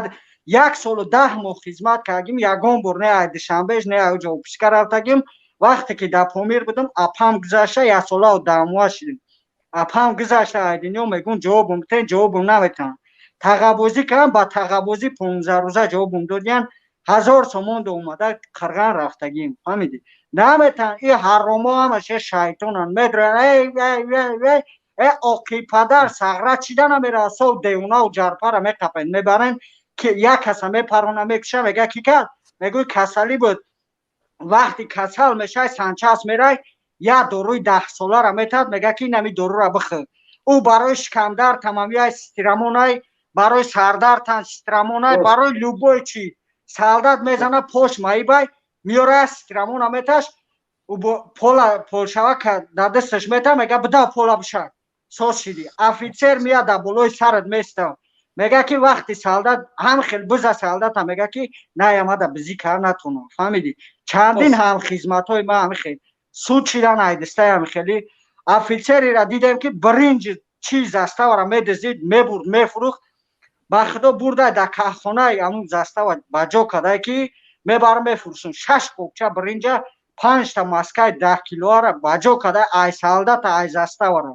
1 солу 10 моҳ хизмат кардагим, ягон бор не ай душанбеш не ай уҷа опишка рафтагим. вақте ки дар помир будам апам гузашта 1 солау 10 моҳа шидим. апам гузашта ай дунё мегӯм ҷавобум битен, ҷавобум наметавонам. тағабозӣ кардам, ба тағабозӣ 15 рӯза ҷавобум додиян, 1000 сомон да омада қирған рафтагим, фаҳмидӣ. наметавонам, ин ҳаромо ҳамаша шайтонанд, медоранд оқи падар сағра чида намеравад, сол девонаву ҷарпара меқапанд, мебаранд ки як каса мепаронанд мекушанд, мега ки кард, мегӯй касалӣ буд. вақти касал мешай санчас мерай, як доруи 10 солара метавад, мега ки инами дорура бихӯр. ӯ барои шикамдар тамомияи стирамонай, барои сардартан стирамонай, барои любой чи солдат мезана пош маибай миёра стирамона меташ, пола полшава дар дасташ мета, мега буда пола бушад, сос шидӣ. офитсер мияд дар болои сарат места, мега ки вақти солдат ҳамхел буза солдата, мега ки наямада бизӣ кар натонам, фаҳмидӣ. чандин ҳамхизматҳои ма ҳамихел суд шидан айдистаи ҳамихелӣ. офитсерира дидем ки биринҷи чи заставара медозид, мебурд, мефурӯхт, ба худо бурдай дар каххонаи ҳамун застава баҷо кадай ки мебарам мефурӯшам. 6 қопча биринҷа, 5 та маскаи 10 килоара баҷо кадай, ай солдата ай заставара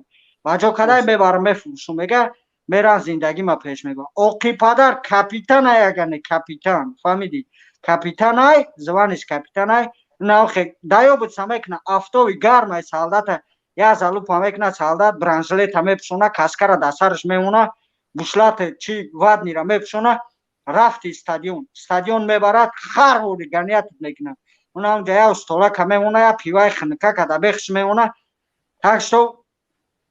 баҷо кадай мебарам мефурӯшам, мега мерам зиндагима пеш мебарам. оқи падар капитанай, агане капитан, фаҳмидӣ, капитанай, званиш капитанай, навхе даёбутса мекуна афтоби гармай солдата, як залупа мекуна солдат, бранжлета мепӯшона, каскара дар сараш мемона, бушлате чи ваднира мепӯшона, рафти стадион мебарад, харҳоли ганиятат мекунад. унам ҷа як столака мемона, як пиваи хинкака дар бехш мемона. так что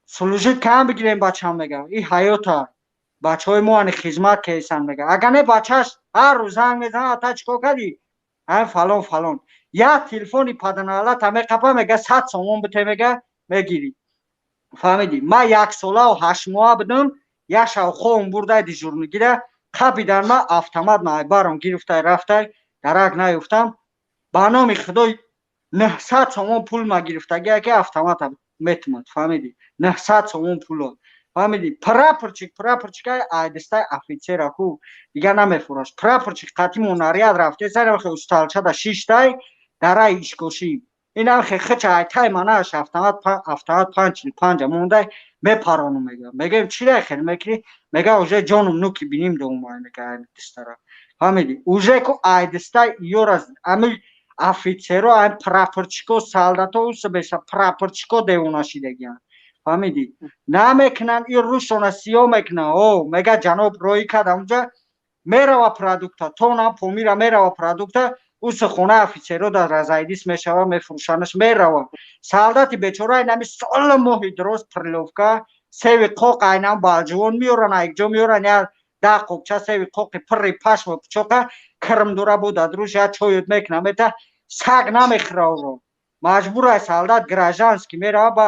служит кам бигирем бачам, мега и ҳаёта бачаҳои мо ани хизмат кесанд, мега агар не бачаш ҳар рӯз занг мезанад, ата чикор кардӣ, ай фалон фалон, як телефони паданалата меқапа, мега 100 сомон бите, мега мегирӣ, фаҳмидӣ. ма 1 солау 8 моҳа будам, як шав хоҳум бурдай дежурнигида қабидан ма автомат майбарам гирифтай рафтай, дарак наёфтам. ба номи худо 900 сомон пул ма гирифтагия ки автомата метумад, фаҳмидӣ, 900 сомон пуло, фаҳмидӣ. прапорчикай айдистаи офитсера ку дига намефураш. прапорчик қатимо наряд рафте сарахе усталчада 6 тай дар раи ишкошӣ. инам хеча айтай манааш автомат 5 мондай мепаронум, мега мегем чира хел мекри, мега уже ҷонум нуки биним доумай, мега айдистара, фаҳмидӣ. уже ку айдистай ёраз ами офитсеро, ами прапорчико, солдато усбеша прапорчико девона шидагиянд, фаҳмидӣ. намекунанд ин рӯшона сиё мекунанд. о мега ҷаноб роӣ кардам уҷа мерава продукта, тонам помира мерава продукта, усухонаи офитсеро дар разайдис мешава, мефурӯшанаш мерава. солдати бечора инами соли моҳи дроз приловка, севи қоқ айнам балҷувон миёран, якҷо миёран, як 10 қопча севи қоқи пирри пашма пучоқа кирмдура будад рӯш, як чойот мекуна мета, саг намехӯра уро. маҷбурай солдат гражданский мерава, ба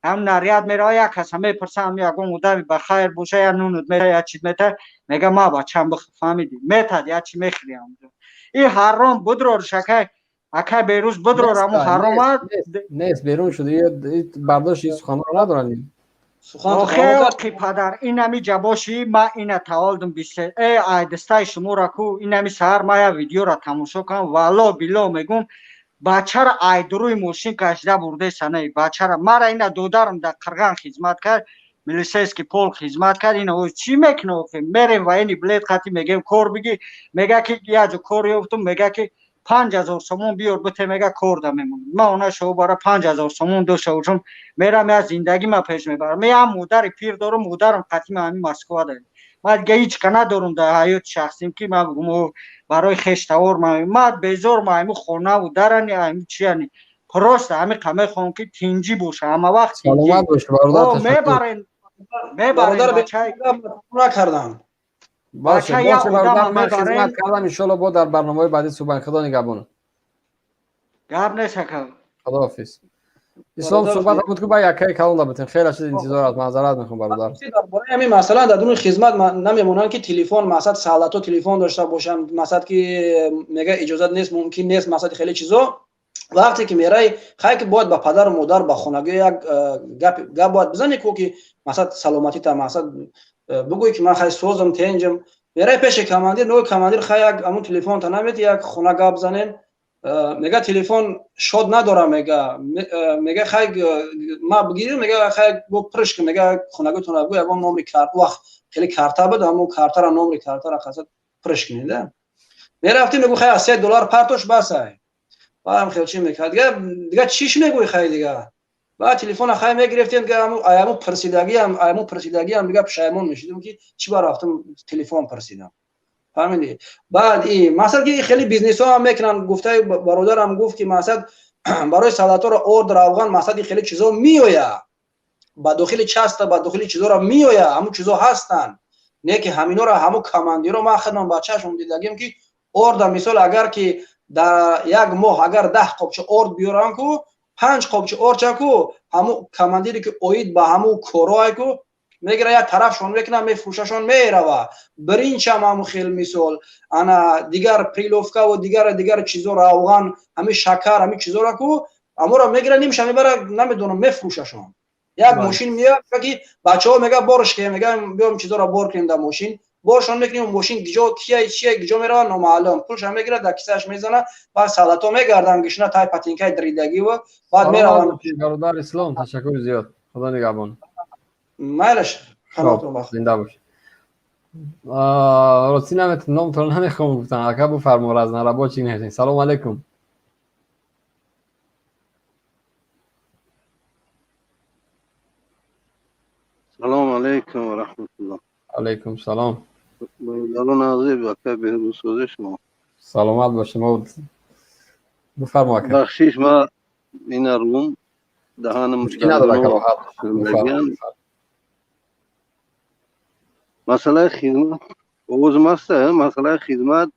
ҳам наряд мерава, як каса мепурса, ҳам ягон одами бахайр боша, як нунут мета, як чиз мета, мега ма бачам бихӯ, фаҳмидӣ, метад як чи мехӯриям. ин ҳаром будрор шакай, акай берӯз будрор, аму ҳаромад нест, берун шуд, бардошти суханро надоранд. охе оқи падар, инами ҷабоши ма ина тавалдум бисер, айдистаи шумора ку инами саҳар ма як видеора тамошо кардам, валло билло мегум, бачара айдуруи мошин кашида бурда санаи бачара мара ина додарам да қирған хизмат кард милисейский полк хизмат кард ина оз чӣ мекуна мерем ва ини билет хати мегем кор биги мега ки яҷо кор ёфтум мега ки 5000 сомон биёр бите мега кор да мемонам ман она шо бара 5000 сомон дошавчум мерам я зиндагима пеш мебарам я модари пир дорам модарам хати ма ҳамин москва да ман дига ҳеҷ ка надорум дар ҳаёти шахсим ки ман бигум барои хештавор ман безор ма ҳамин хонаву дарани ҳамин чияни просто ҳамин қа мехоҳам ки тинҷӣ боша ҳама вақт саломат бош бародар мебарен бачаи накардам باشه باشه برادر من خدمت کردم ان شاء الله با در برنامه‌های بعدی صبح خدا نگهبان گپ نشکن خداحافظ اسلام صحبت بود که با یکی کلام دادم خیلی از انتظار از معذرت میخوام برادر درباره همین مثلا در دون خدمت نمیمونن که تلفن مثلا سالاتو تلفن داشته باشن مثلا که میگه اجازه نیست ممکن نیست مثلا خیلی چیزا وقتی که میرای خیلی باید با پدر و مادر با خونگی یک گپ باید بزنی که مثلا سلامتی تا مثلا بگوی که من خیلی سوزم تنجم میرای پیش کماندیر نو کماندیر خیلی همون تلفن تا نمیت یک خونه گپ بزنین میگه تلفن شاد ندارم میگه خیلی ما بگیریم میگه خیلی بو پرش که میگه خونگیتون بگو یگان نمره کارت وقت خیلی کارت بده همون کارت را نمره کارت را خاصت پرش کنید میرفتیم میگو خیلی $3 پرتوش بسه بعدم خیلی چی میکرد دیگه چیش میگوی خیلی دیگه بعد تلفن خیلی میگرفتیم که همون پرسیدگی هم دیگه پشیمون میشدیم که چی بار رفتم تلفن پرسیدم فهمیدی بعد این مثلا که خیلی بیزنس ها هم میکنن گفته برادرم گفت که مثلا برای سالاتور اوردر افغان مثلا خیلی چیزا میآید با داخل چست با داخل چیزا را میآید همون چیزا هستن نه که همینا را همون کماندیرو ما خدمت بچه‌شون دیدیم که اوردر مثال اگر که در یک ماه اگر 10 قابچه اورد بیارن کو 5 قابچه اورد چکو همون کماندیری که اوید با همون کورای کو میگره یا طرفشون میکنه میفروششون میره برینچ هم خیلی مثال انا دیگر پریلوفکا و دیگر چیزا را افغان همین شکر همین چیزا را کو اما را میگره نمیشه میبره نمیدونم میفروششون یک ماشین میاد که بچه‌ها میگه بارش که میگه بیام چیزا را بار کنیم در ماشین بارشون میکنیم ماشین گجا کیه چیه گجا میره نامعلوم پولش هم میگیره در کیسهش میزنه بعد سالاتو میگردن گشنه تای پاتینکای دریدگی و بعد میرون برادر اسلام تشکر زیاد خدا نگهبان مالش خلاص زنده باش راستی نام تو نمیخوام گفتن اگه بفرما از نربا چی نهید سلام علیکم سلام علیکم و رحمت الله علیکم سلام برادر نازی بخیر بهروز سوزش ما سلامت باشه ما بفرما که بخشیش ما این روم دهانم مشکل نداره که راحت مسئله خدمت اوز مسته مسئله خدمت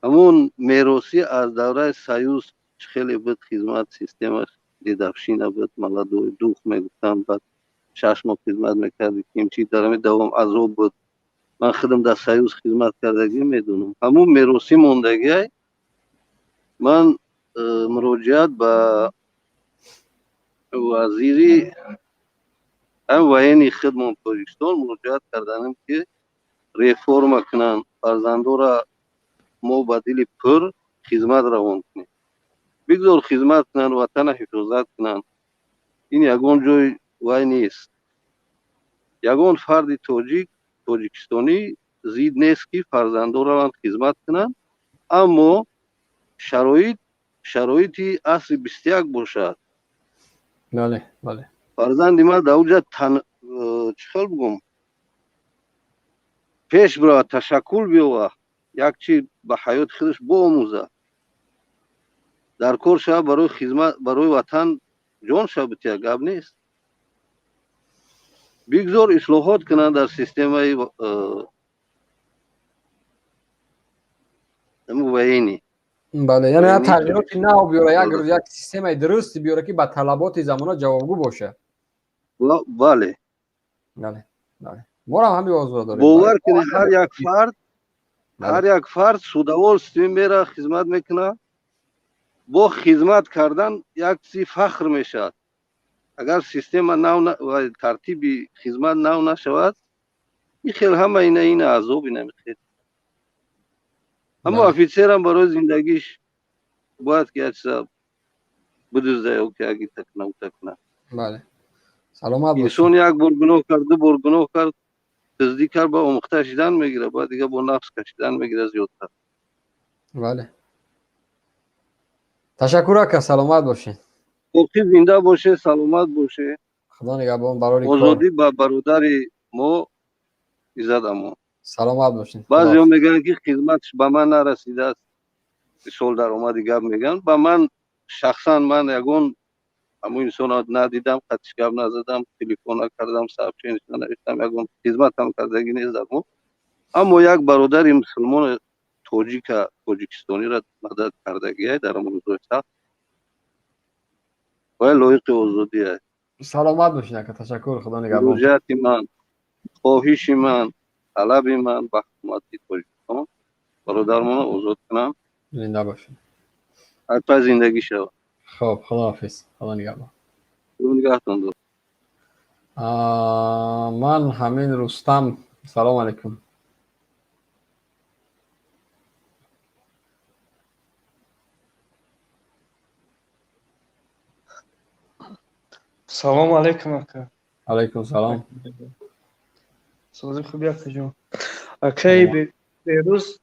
همون میراثی از دوره سیوس خیلی بود خدمت سیستمش دیدافشین بود مالا دوخ میگفتم بعد 6 ماه خدمت میکردی کیمچی درمی دوام عذاب بود من خودم در سیوس خدمت کردگی میدونم همون میراثی موندگی من مراجعت به وزیری هم وین خدمت پاکستان مراجعت کردنم که ریفورم کنن فرزندو را ما بدیل پر خدمت روان کنیم بگذار خدمت کنن وطن حفاظت کنن این یگان جای وای نیست یگان فرد تاجیکستانی زید نیست که فرزندو را خدمت کنن اما شرایطی اصل 21 باشد بله بله فرزند ما در اوجه چخل بگم پیش برا تشکل بیوه یک چی به حیات خودش بآموزه در کار شب برای خدمت برای وطن جان شب بتیه گب نیست بگذار اصلاحات کنن در سیستم وینی بله یعنی تغییراتی نه بیاره یک سیستم درستی بیاره که با طلبات زمان جوابگو باشه بله بله بله ما هم همین آرزو داریم باور کنید هر یک فرد سودوار سیستم میره خدمت میکنه با خدمت کردن یک چیز فخر میشد اگر سیستم نو و ترتیب خدمت نو نشود این خیلی همه این عذابی نمیخواد اما افیسر هم برای زندگیش باید که اچسا بدزده او که اگه تکنه و تکنه. بله سلامت باشید. انسان یک بار گناه کرد، دو بار گناه کرد، تصدیق کرد با امخته شدن میگیره، بعد دیگه با نفس کشیدن میگیره زیادتر. بله تشکر اکا سلامت باشین. خوشی زنده باشه، سلامت باشه. خدا نگهبان برای کار. آزادی با برادر ما عزت اما. سلامت باشین. بعضی هم میگن که خدمتش به من نرسیده است. سال در اومدی گپ میگن. با من شخصا من یگون همون انسان ندیدم، خطش گپ نزدم، تلفن نکردم، صاحبچه نوشتم، یگون خدمت هم کردگی نیست درمو. اما یک برادر مسلمان تاجیکستانی را مدد کردگی در موضوع سخت و لایق آزادی است. سلامت باشین اکا تشکر. خدا نگهبان. روجت من، خواهش من، طلب من به حکومت تاجیکستان برادر من آزاد کنم. زنده باشین. حتی زندگی شود. خب خدا حافظ. خدا نگهبان. خدا نگهتون دار. من همین رستم. سلام علیکم. سلام علیکم اکا. علیکم سلام. سوزی خوبی اکا جون. اکای بیروز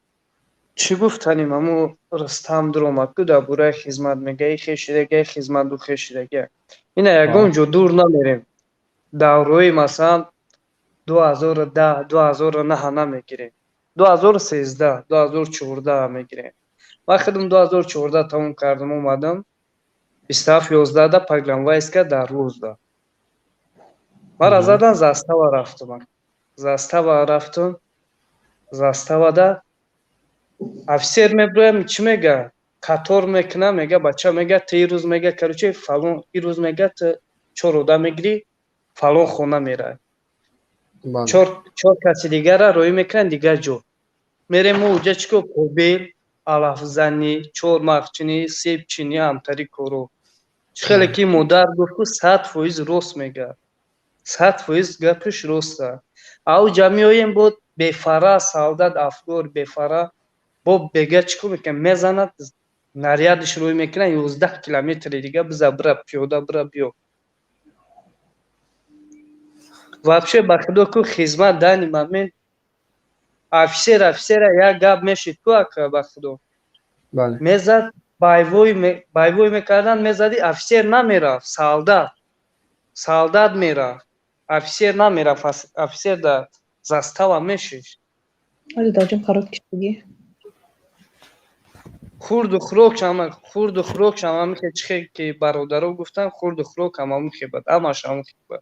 چی گفتنیم امو رستم درآمد که درباره خدمت میگه خیشیدگی خدمت و خیشیدگی اینا یگون جو دور نمیریم. دورهای مثلا 2010 2009 نمیگیریم، 2013 2014 میگیریم. من خودم 2014 تموم کردم اومدم 27/11 دا программа ایست در روز دا من زدن زاستава رفتم. زاستава دا офицер меброям чи мега катор мекуна мега бача мега ти рӯз мега каручи фалон ин рӯз мега ту 4 ода мегири фалон хона мерай 4 каси дигара роӣ мекунанд дигар ҷо мерем мо уҷа чико қобел алафзанӣ 4 махчинӣ себчинӣ амтари коро хеле ки модар гуфту 100% рост мега 100% гапиш роста ау ҷамиоем бод бефара солдат афгор бефара бо бега чико мекунад мезанад нарядиш рӯй мекунад 11 километри дига биза бира пиёда бира биё вообще ба худо ку хизмат дани момент офисера як гап мешид ку ака ба худо мезад байвой мекардан мезади офисер намерафт солдат мерафт офисер намерафт офисер да застава мешиш даҷон қарор киштагӣ хурду хӯрок шама ки чихе ки бародаро гуфтан хурду хӯрок ҳама мухибад амаш амухибад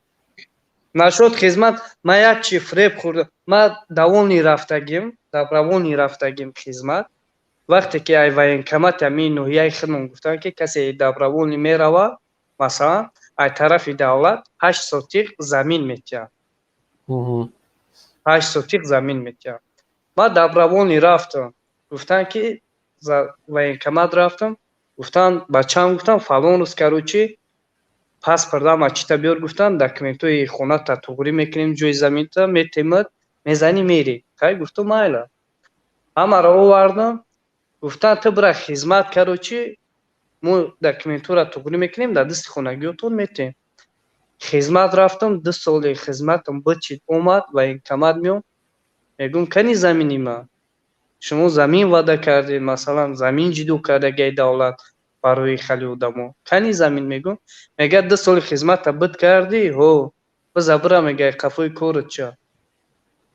нашуд хизмат ма як чи фреб хӯрдам ма давони рафтагим хизмат вақте ки ай военкомати ҳамин ноҳияи худмон гуфтан ки касе доброволӣ мерава масалан ай тарафи давлат 8 сотиқ замин метиҳад 8 сотиқ замин метиҳад ма доброволӣ рафтам гуфтан ки военкомат рафтам гуфтан бачаам гуфтан фалон рӯз каручи паспортам ачита биёр гуфтан документои хоната туғрӣ мекунем ҷои заминта метемад мезани мери кай гуфтам майла ҳамаро овардам гуфтан ту бира хизмат каручи мо документора туғрӣ мекунем дар дасти хонагиётон метем хизмат рафтам 2 соли хизматам бичид омад военкомат меом мегӯм кани замини ма шумо замин ваъда кардед масалан замин ҷидо кардагиай давлат барои хали одамо кани замин мегӯм мега 2 соли хизмата бит кардӣ ҳо биза бира мега қафои корот ча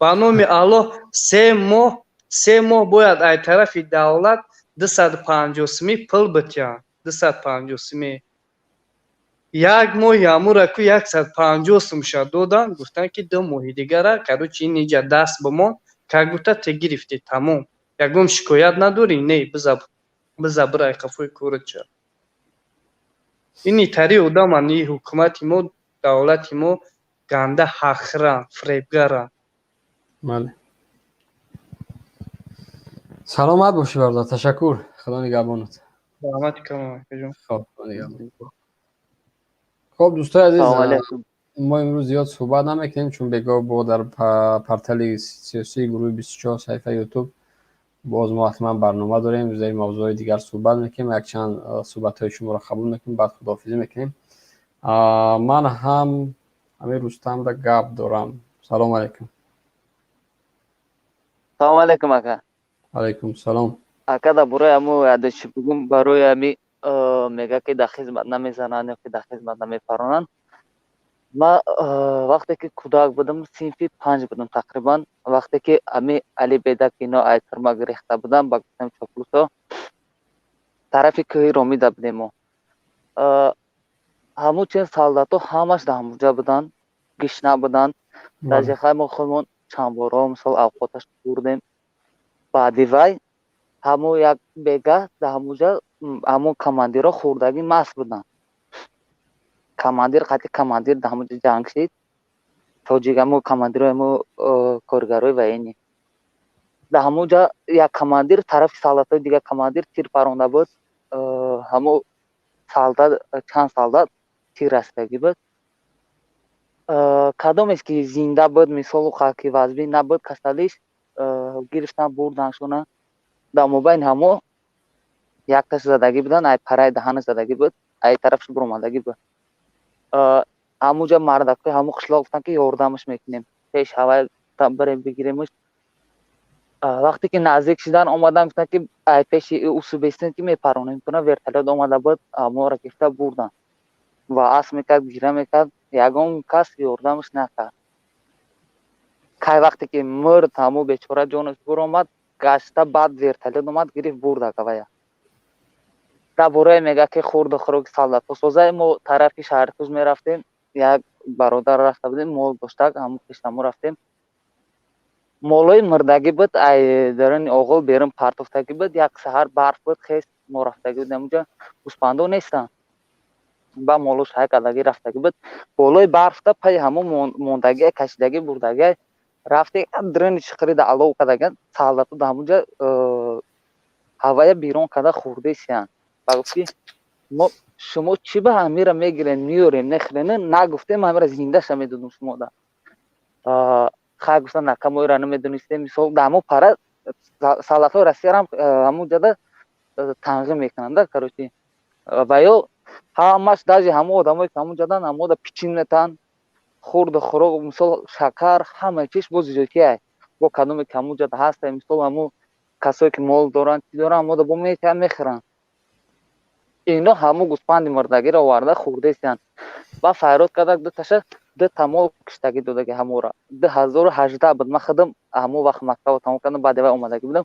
ба номи аллоҳ 3 моҳ бояд ай тарафи давлат 250 пул битиҳанд 250 як моҳи ҳамура ку 150 сумша додан гуфтан ки 2 моҳи дигара каручи ин иҷа даст бимон как гуфта те гирифти тамом ягон шикоят надорӣ не биза бира қафои корот ча ини тари одаман и ҳукумати мо давлати мо ганда ҳақиранд фребгаранд بله سلامت باشی برادر تشکر خدا نگهبانت سلامت کام جون خب خدا نگهبان خب دوستای عزیز ما امروز زیاد صحبت نمیکنیم چون بگاه با در پرتل سیاسی گروه 24 صفحه یوتیوب باز ما حتما برنامه داریم در موضوع دیگر صحبت میکنیم. یک چند صحبت های شما را قبول میکنیم بعد خداحافظی میکنیم. من هم امیر رستم را گپ دارم. سلام علیکم. سلام علیکم اکا. علیکم سلام. اکا دا برای امو یادش بگم برای امی میگه که در خدمت نمیزنن یا که در خدمت نمیپرانن. ما وقتی که کودک بودم صنفی 5 بودم تقریبا. وقتی که امی علی بیدک اینا ایتر ما گرفته بودم با گفتم چاپلوسا طرفی که رو میده بودیم. همو چند سالداتو همش در همونجا بودن، گشنه بودن. در جخای ما خودمون چند بارا مثال اوقاتش بردیم. بعدی وای همو یک بیگه در همونجا همو کماندیر ها خوردگی مست بودن. کماندیر قطعی کماندیر در همونجا جنگ شد. توجیه همو کماندیر همو کارگروی و اینی. در همونجا یک کماندیر طرف سالدات دیگه کماندیر تیر پرونده بود. همو سالدات چند سالدات تیر رستگی بود. کدامش که زنده بود مثال خاکی وزبی نبود کسالیش گرفتن بردنشونه. در مبین همو یک کس زدگی بودن ای پرای دهان زدگی بود ای طرفش برومدگی بود. همونجا مردکه همو قشلاق گفتن که یاردمش میکنیم پیش هوای بریم بگیریمش. وقتی که نزدیک شدن آمدن گفتن که ای پیش اوسو بیستن که میپرونیم کنه ورتلاد آمده بود همو را گفته بردن و اس میکرد گیره میکرد یگان کس یاردمش نکرد. که وقتی که مرد همو بیچاره جانش برآمد گشته بعد ورتلاد اومد گرفت برد اکویا. در برای میگه که خورد خوراک سالت سوزه ما طرفی شهرکوز میرفتیم یک برادر رفته بودیم مال داشتک همون پیشتمو رفتیم مالای مردگی بود ای درن آغل بیرون پرتفتگی بود یک سهر برف بود خیست ما رفتگی بودیم اونجا گوسپندو نیستن با مالوش های کدگی رفتگی بود بالای برف تا پای همون موندگی کشیدگی بردگی رفته درن چخری در علاو کدگی سالتو در همونجا هوای بیرون کده خورده سیان گفتی ما شما چی به همیره میگیرین میورین نخرین نگفتیم همیره زنده شما میدونم شما دا خواهی گفتن نکم را نمیدونستیم مثال دامو پره سالت ها رسی هم همون جده تنغی میکنن در کروچی و یا همش داجی همون آدم های که همون جدن همون دا پیچین نتن خورد خوراک مثال شکر همه چیش باز جوتی های با کدومی که همون جده هست مثال همون کسایی که مال دارن چی دارن همون دا با میتن میخرن اینا همو گوسپند مردگی را آورده خورده سیان و فیروز کدک دو تشه دو تمام کشتگی دودگی همو را 2018 بود من خودم همو وقت مکتب و تمام کردم بعد اومدگی بودم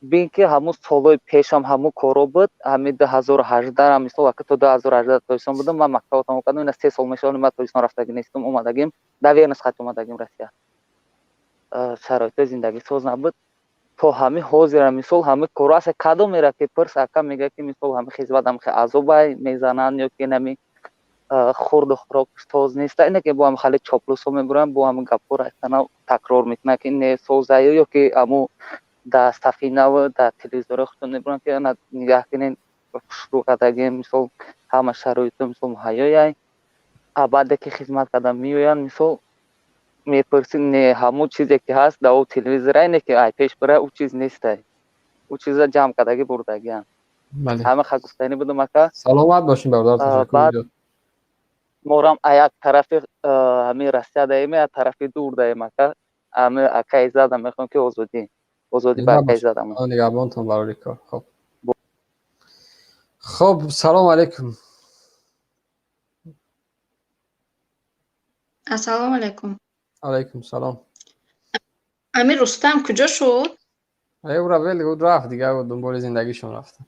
بین که همو سالای پیشم همو کارو بود همین 2018 هم مثل وقت تو 2018 تویسان بودم من مکتب و تمام کردم این 3 سال میشه من تویسان رفتگی نیستم اومدگیم دویر نسخت اومدگیم رسیا شرایط زندگی ساز نبود تو همه حاضر مثال همه کراس کدوم میره که پرس اکا میگه که مثال همه خدمت هم که عذابای میزنن یا که نمی خورد خوراک ساز نیست اینه که با هم خالی چاپلوسا میبرن با هم گپا را تکرار میکنه که این سازه یا که امو در سفینه و در تلویزیون خودتون میبرن که نگاه کنین شروع کردگی مثال همه شرایط مثال مهیای بعد که خدمت کردن میوین مثال میپرسین نه همون چیزی که هست در او تلویزیون اینه که ای پیش بره او چیز نیسته او چیز جمع کردگی بردگی هم همه خواهد گفتنی بودم اکا سلامت باشین برادر. بعد مورم یک طرف همین رسیه دایمه یک طرف دور دایمه اکا همه اکای زدم میخوام که آزادی با اکای زدم نگهبانتون برای کار. خب سلام علیکم. السلام علیکم. علیکم سلام. امیر رستم کجا شد؟ او را ویل بود رفت دیگه و دنبال زندگیشون رفت.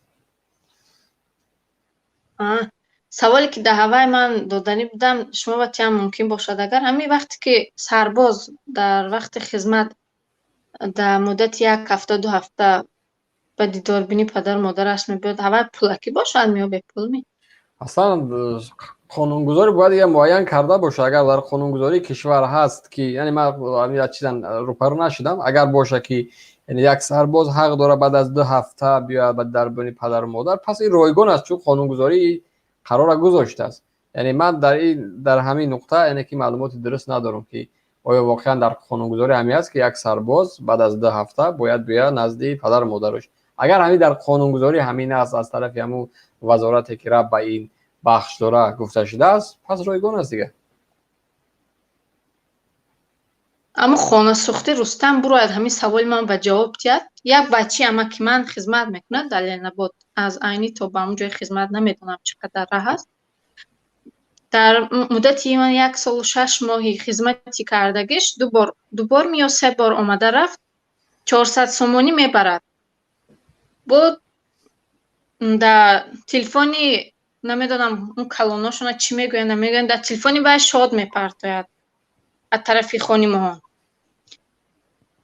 سوالی که در هوای من دادنی بودم شما وقتی هم ممکن باشد اگر همین وقتی که سرباز در وقت خدمت در مدت 1 هفته 2 هفته به دیدار بینی پدر مادرش میبود هوای پولکی باشد میاد به پول می اصلا قانونگذاری باید یه معین کرده باشه. اگر در قانونگذاری کشور هست که یعنی من همین چیزا روپرو نشدم اگر باشه که یعنی یک سرباز حق داره بعد از 2 هفته بیاد به دربانی پدر و مادر پس این رایگان است چون قانونگذاری قرار گذاشته است. یعنی من در همین نقطه یعنی که معلومات درست ندارم که آیا واقعا در قانونگذاری همی است که یک سرباز بعد از 2 هفته باید بیا نزد پدر و مادرش؟ اگر همین در قانونگذاری همین است از طرف همون وزارتی که رب به این بخش داره گفته شده است، پس رایگان است دیگه. اما خانه سوختی رستم باید همین سوال من به جواب دید. یک بچه اما که من خدمت میکنه در لعنباد از عینی تا به اون جای خدمت نمیدونم چقدر راه است، در مدتی من 1 سال و 6 ماهی خدمتی کردگیش دو بار یا 3 بار آمده رفت 400 سومونی میبرد. بود در تلفنی نمیدونم اون کلاناشون چی میگوین نمیگوین، در تلفنی باید شاد میپرتاید از طرف خانم‌ها.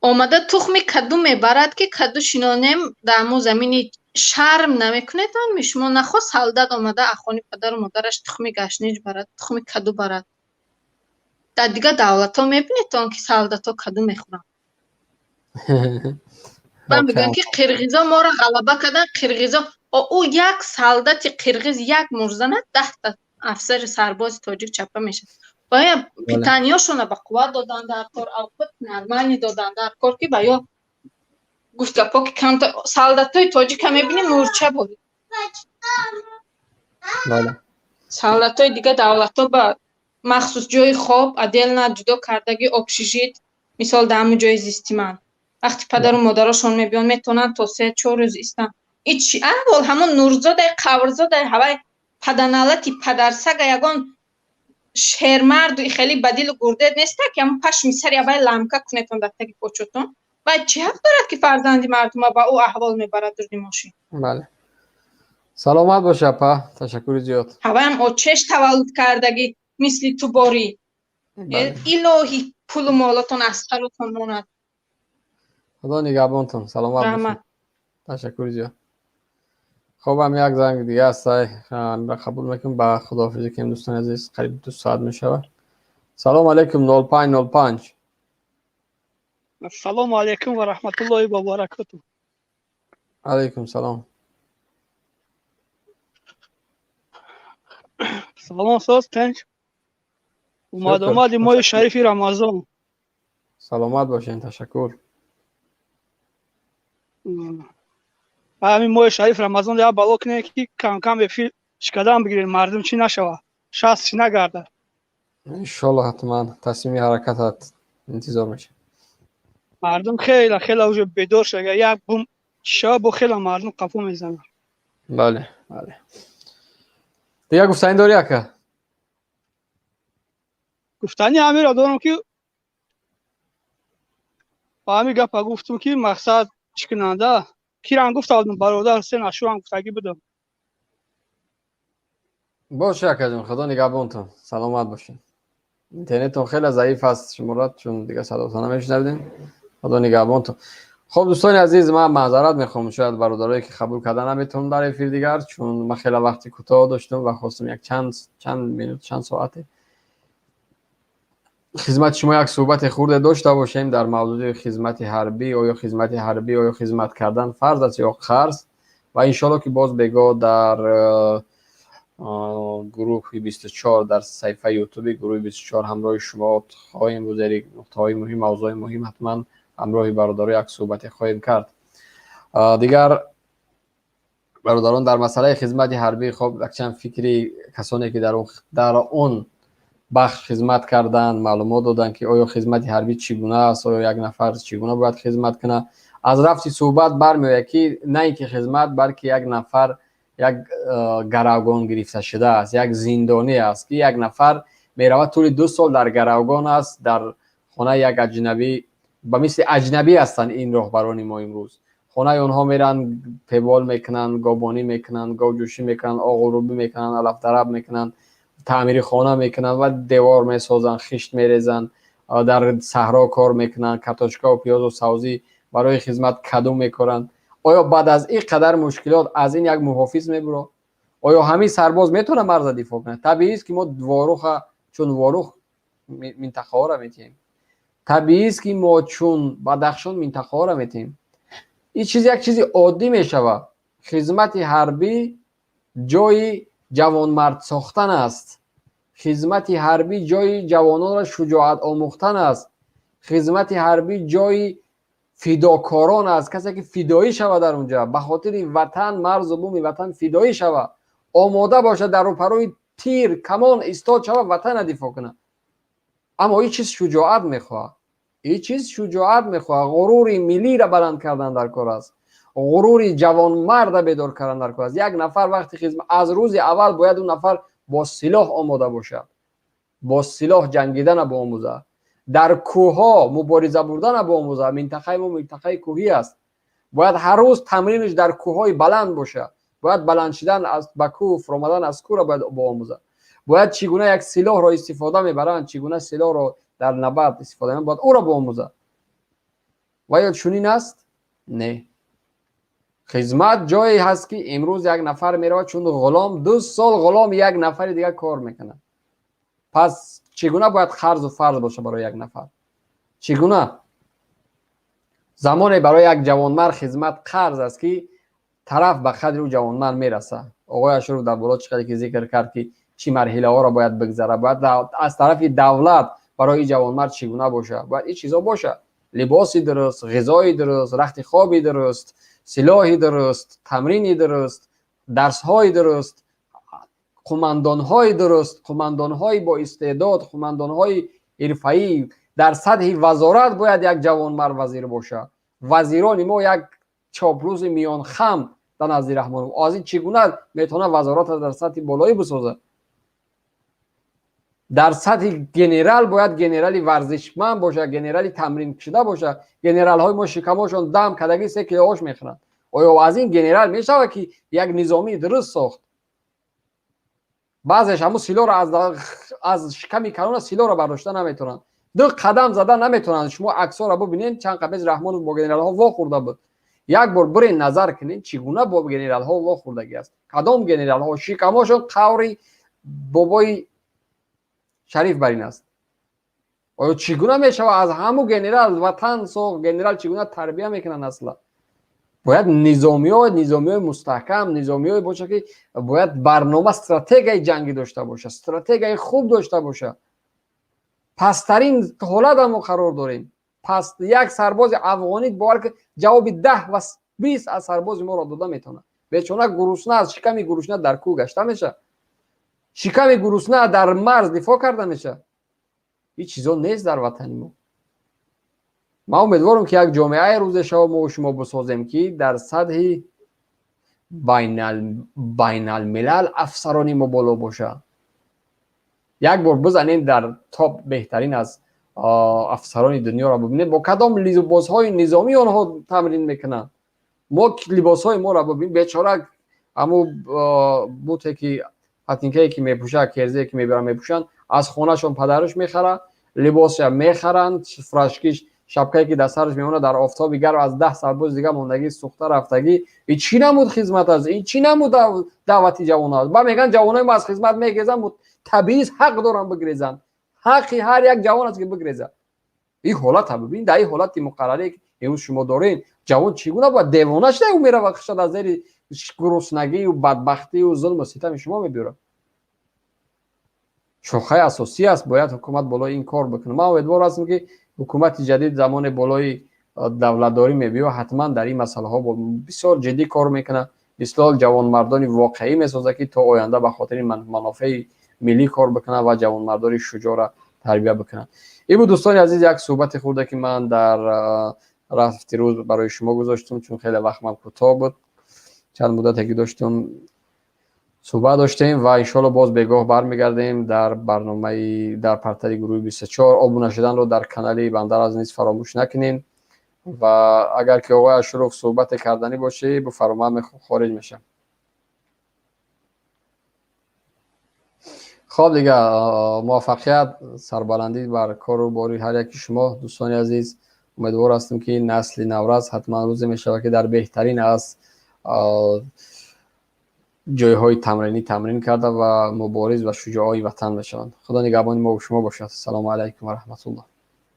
آمده تخم کدو میبرد که کدو شنانیم در مو زمینی شرم نمیکنه تا شما نخواست سالدت آمده اخوانی پدر و مادرش تخم گشنیج برد، تخم کدو برد. در دیگه دولت ها میبینید تا که سالدت ها کدو میخورن. من میگم که قرغیزا ما را غلبه کردن. قرغیزا او یک سالدت قرغیز یک مرزنه 10 تا افسر سرباز تاجیک چپه میشه. باید پیتانیاشون به قوت دادن در کار، اوقات نرمانی دادن در کار که باید گفت گپا که کم سالدت های تاجیک هم میبینیم مورچه بود. سالدت های دیگه دولت ها به مخصوص جای خواب عدل نه جدا کردگی اکسیژن مثال در همون جای زیستیمن وقتی پدر و مادرشون میبیان میتونن تا 3-4 روز ایستن. ایچی اول همون نورزاده قورزاده هوای پدنالتی پدرسگ یگان شهرمرد و خیلی بدیل و گرده نیسته که همون پشمی سری باید لمکه کنیتون در تکی پوچتون باید چی حق دارد که فرزندی مردم با او احوال میبرد در ماشین. بله سلامت باشه اپا، تشکر زیاد. هوای هم آچش تولد کردگی مثل تو باری الهی پول و مالاتون از خلوتون موند. خدا نگهبانتون. سلامت باشه. تشکر زیاد. خب هم یک زنگ دیگه است را قبول میکنم با خداحافظی که دوستان عزیز قریب 2 ساعت میشود. سلام علیکم 0505. السلام علیکم و رحمت الله و برکاته. علیکم سلام. سلام ساز تنج اومد ماه شریفی رمضان. سلامت باشین. تشکر. همین ماه شریف رمضان یا بالا کنه که کم کم به فیل شکدام بگیرین مردم چی نشوه شخص چی نگرده. انشالله حتما تصمیم حرکتت انتظار میشه. مردم خیلی خیلی اوج بیدار شده یک بوم شب و خیلی مردم قفو میزنن. بله بله. دیگه گفتنی داری اکا؟ گفتنی همین را دارم که با همین گپ گفتم که مقصد چکننده کی رنگ گفت آدم برادر حسین اشو هم گفتگی بدم. باشه اکا جون خدا نگهبانتون. سلامت باشین. اینترنتتون خیلی ضعیف است شمارات چون دیگه صداتون نمیشنویم. خدا نگهبانتون. خب دوستان عزیز من معذرت میخوام شاید برادرایی که قبول کردن نمیتونم در افیر دیگر چون من خیلی وقتی کوتاه داشتم و خواستم یک چند مینوت چند ساعته خدمت شما یک صحبت خورده داشته باشیم در موضوع خدمت حربی آیا خدمت حربی آیا خدمت کردن فرض است یا خرج و انشالله که باز بگا در گروه 24 در صفحه یوتیوب گروه 24 همراه شما خواهیم بود. در نقطه های مهم موضوع مهم حتما همراه برادرای یک صحبت خواهیم کرد. دیگر برادران در مسئله خدمت حربی خب چند فکری کسانی که در اون بخش خدمت کردن معلومات دادن که آیا خدمت حربی چگونه است، آیا یک نفر چگونه باید خدمت کنه. از رفتی صحبت برمیاد که نه اینکه خدمت بلکه یک نفر یک گروگان گرفته شده است، یک زندانی است که یک نفر میرود طول 2 سال در گروگان است در خانه یک اجنبی با مثل اجنبی هستن. این راهبران ما امروز خانه اونها میرن پیبال میکنن، گابانی میکنن، گاوجوشی میکنن، آغروبی میکنن، علف درب میکنن، تعمیر خانه میکنن و دیوار میسازن، خشت میریزن، در صحرا کار میکنن، کاتوشکا و پیاز و سبزی برای خدمت کدو میکنن. آیا بعد از این قدر مشکلات از این یک محافظ میبره؟ آیا همین سرباز میتونه مرز دفاع کنه؟ طبیعی است که ما واروخ چون واروخ منطقه ها را میتیم، طبیعی است که ما چون بدخشان منطقه ها را میتیم. این چیز یک چیزی عادی میشوه. خدمت حربی جای جوان مرد ساختن است. خدمت حربی جای جوانان را شجاعت آموختن است. خدمت حربی جای فداکاران است، کسی که فدایی شود در اونجا به خاطر وطن، مرز و بوم وطن فدایی شود، آماده باشه در روپروی تیر کمان استاد شود وطن دفاع کنه. اما این چیز شجاعت میخواه، این چیز شجاعت میخواه. غرور ملی را بلند کردن در کار است، غرور جوان مرد بیدار کردن در کار است. یک نفر وقتی خدمت از روز اول باید اون نفر با سلاح آماده باشه، با سلاح جنگیدن با آموزه، در کوه مبارزه بردن با آموزه. منطقه ما منطقه کوهی است، باید هر روز تمرینش در کوههای بلند باشه، باید بلند شدن از کوه، فرامدن از کوه را باید با آموزه، باید چگونه یک سلاح را استفاده میبرند، چگونه سلاح را در نبرد استفاده میبرند، باید او را با آموزه. و یا چنین است؟ نه. خدمت جایی هست که امروز یک نفر میره چون غلام 2 سال غلام یک نفر دیگه کار میکنه. پس چگونه باید خرج و فرض باشه برای یک نفر؟ چگونه؟ زمانی برای یک جوانمرد خدمت قرض است که طرف به قدر او جوانمرد میرسه. آقای اشرف در بالا چقدر که ذکر کرد که چی مرحله ها را باید بگذره، باید از طرف دولت برای جوانمرد چگونه باشه، باید این چیزا باشه: لباسی درست، غذای درست، رخت خوابی درست، سلاحی درست، تمرینی درست، درس‌های درست، قماندان‌های درست، قماندان‌های با استعداد، قماندان‌های حرفه‌ای. در سطح وزارت باید یک جوانمرد وزیر باشه. وزیران ما یک چاپلوس میان خم در نزد رحمان. از این چگونه میتونه وزارت در سطح بالایی بسازه؟ در سطح گنرال باید گنرالی ورزشمند باشه، گنرالی تمرین شده باشه. گنرال های ما شکماشون دم کدگی 3 کیلو آش میخورن. آیا از این گنرال میشه که یک نظامی درست ساخت؟ بعضیش همون سیلو را از شکمی کانون سیلو را برداشته نمیتونن، 2 قدم زدن نمیتونن. شما عکس‌ها را ببینید، چند قبل رحمان با گنرال ها وا خورده بود. یک بار برین نظر کنین چگونه با گنرال ها وا خوردگی است. کدام گنرال ها شکماشون قوری بابای شریف برین است. آیا چگونه میشه از همون گنرال وطن سو گنرال چگونه تربیت میکنن؟ اصلا باید نظامی مستحکم، نظامی باشه که باید برنامه، استراتژی جنگی داشته باشه، استراتژی خوب داشته باشه. پسترین حالت هم قرار داریم. پس یک سرباز افغانی باور که جواب 10 و 20 از سرباز ما را داده میتونه. بیچونه گروسنه از شکم گروسنه در کوه گشته میشه، شکم گروسنه در مرز دفاع کرده میشه. این چیزا نیست در وطن ما. ما امیدوارم که یک جامعه روز شب ما و شما بسازیم که در سطح بین الملل افسرانی ما بالا باشه. یک بار بزنیم در تاپ بهترین از افسران دنیا را ببینید با کدام لباس‌های نظامی آنها تمرین میکنن. ما لباس‌های ما را ببین، بیچاره همو بوته که حتینکه که میپوشه، کرزه که میبرن میپوشن، از خونهشون پدرش میخره، لباسش میخرن، فرشکیش شبکه‌ای که در سرش میمونه در آفتاب گرم از 10 سرباز دیگه موندگی سوخته رفتگی. این چی نمود خدمت از این چی نمود دعوتی جوانان؟ با میگن جوانای ما از خدمت میگذن، طبیعی حق دارن بگریزن، حقی هر یک جوان است که بگریزه. این حالت هم ببین، در این حالت مقرره که امروز شما دارین، جوان چگونه با دیوانش نه میره وقتش از زیر گرسنگی و بدبختی و ظلم و ستم شما میبره. شاخه اساسی است، باید حکومت بالای این کار بکنه. ما امیدوار هستیم که حکومت جدید زمان بالای دولتداری میبیه حتما در این مسئله ها بسیار جدی کار میکنه، اصلاح جوانمردان واقعی میسازه که تا آینده به خاطر منافع ملی کار بکنه و جوانمردان شجاع را تربیت بکنه. این بود دوستان عزیز یک صحبت خورده که من در رفت روز برای شما گذاشتم، چون خیلی وقت من کوتاه بود، چند مدت که داشتم صحبت داشتیم و انشالله باز بگاه برمیگردیم در برنامه در پرتری گروه 24. آبونه شدن رو در کانال بندر از نیز فراموش نکنین و اگر که آقای اشرف صحبت کردنی باشه بفرمایید خارج میشم. خب دیگه موفقیت، سربلندی بر کار و باری هر یکی شما دوستان عزیز. امیدوار هستم که نسل نوروز حتما روز میشه که در بهترین از جایهای تمرین کرده و مبارز و شجاعی وطن بشوند. خدا نگهبان ما و شما باشد. السلام علیکم و رحمت الله.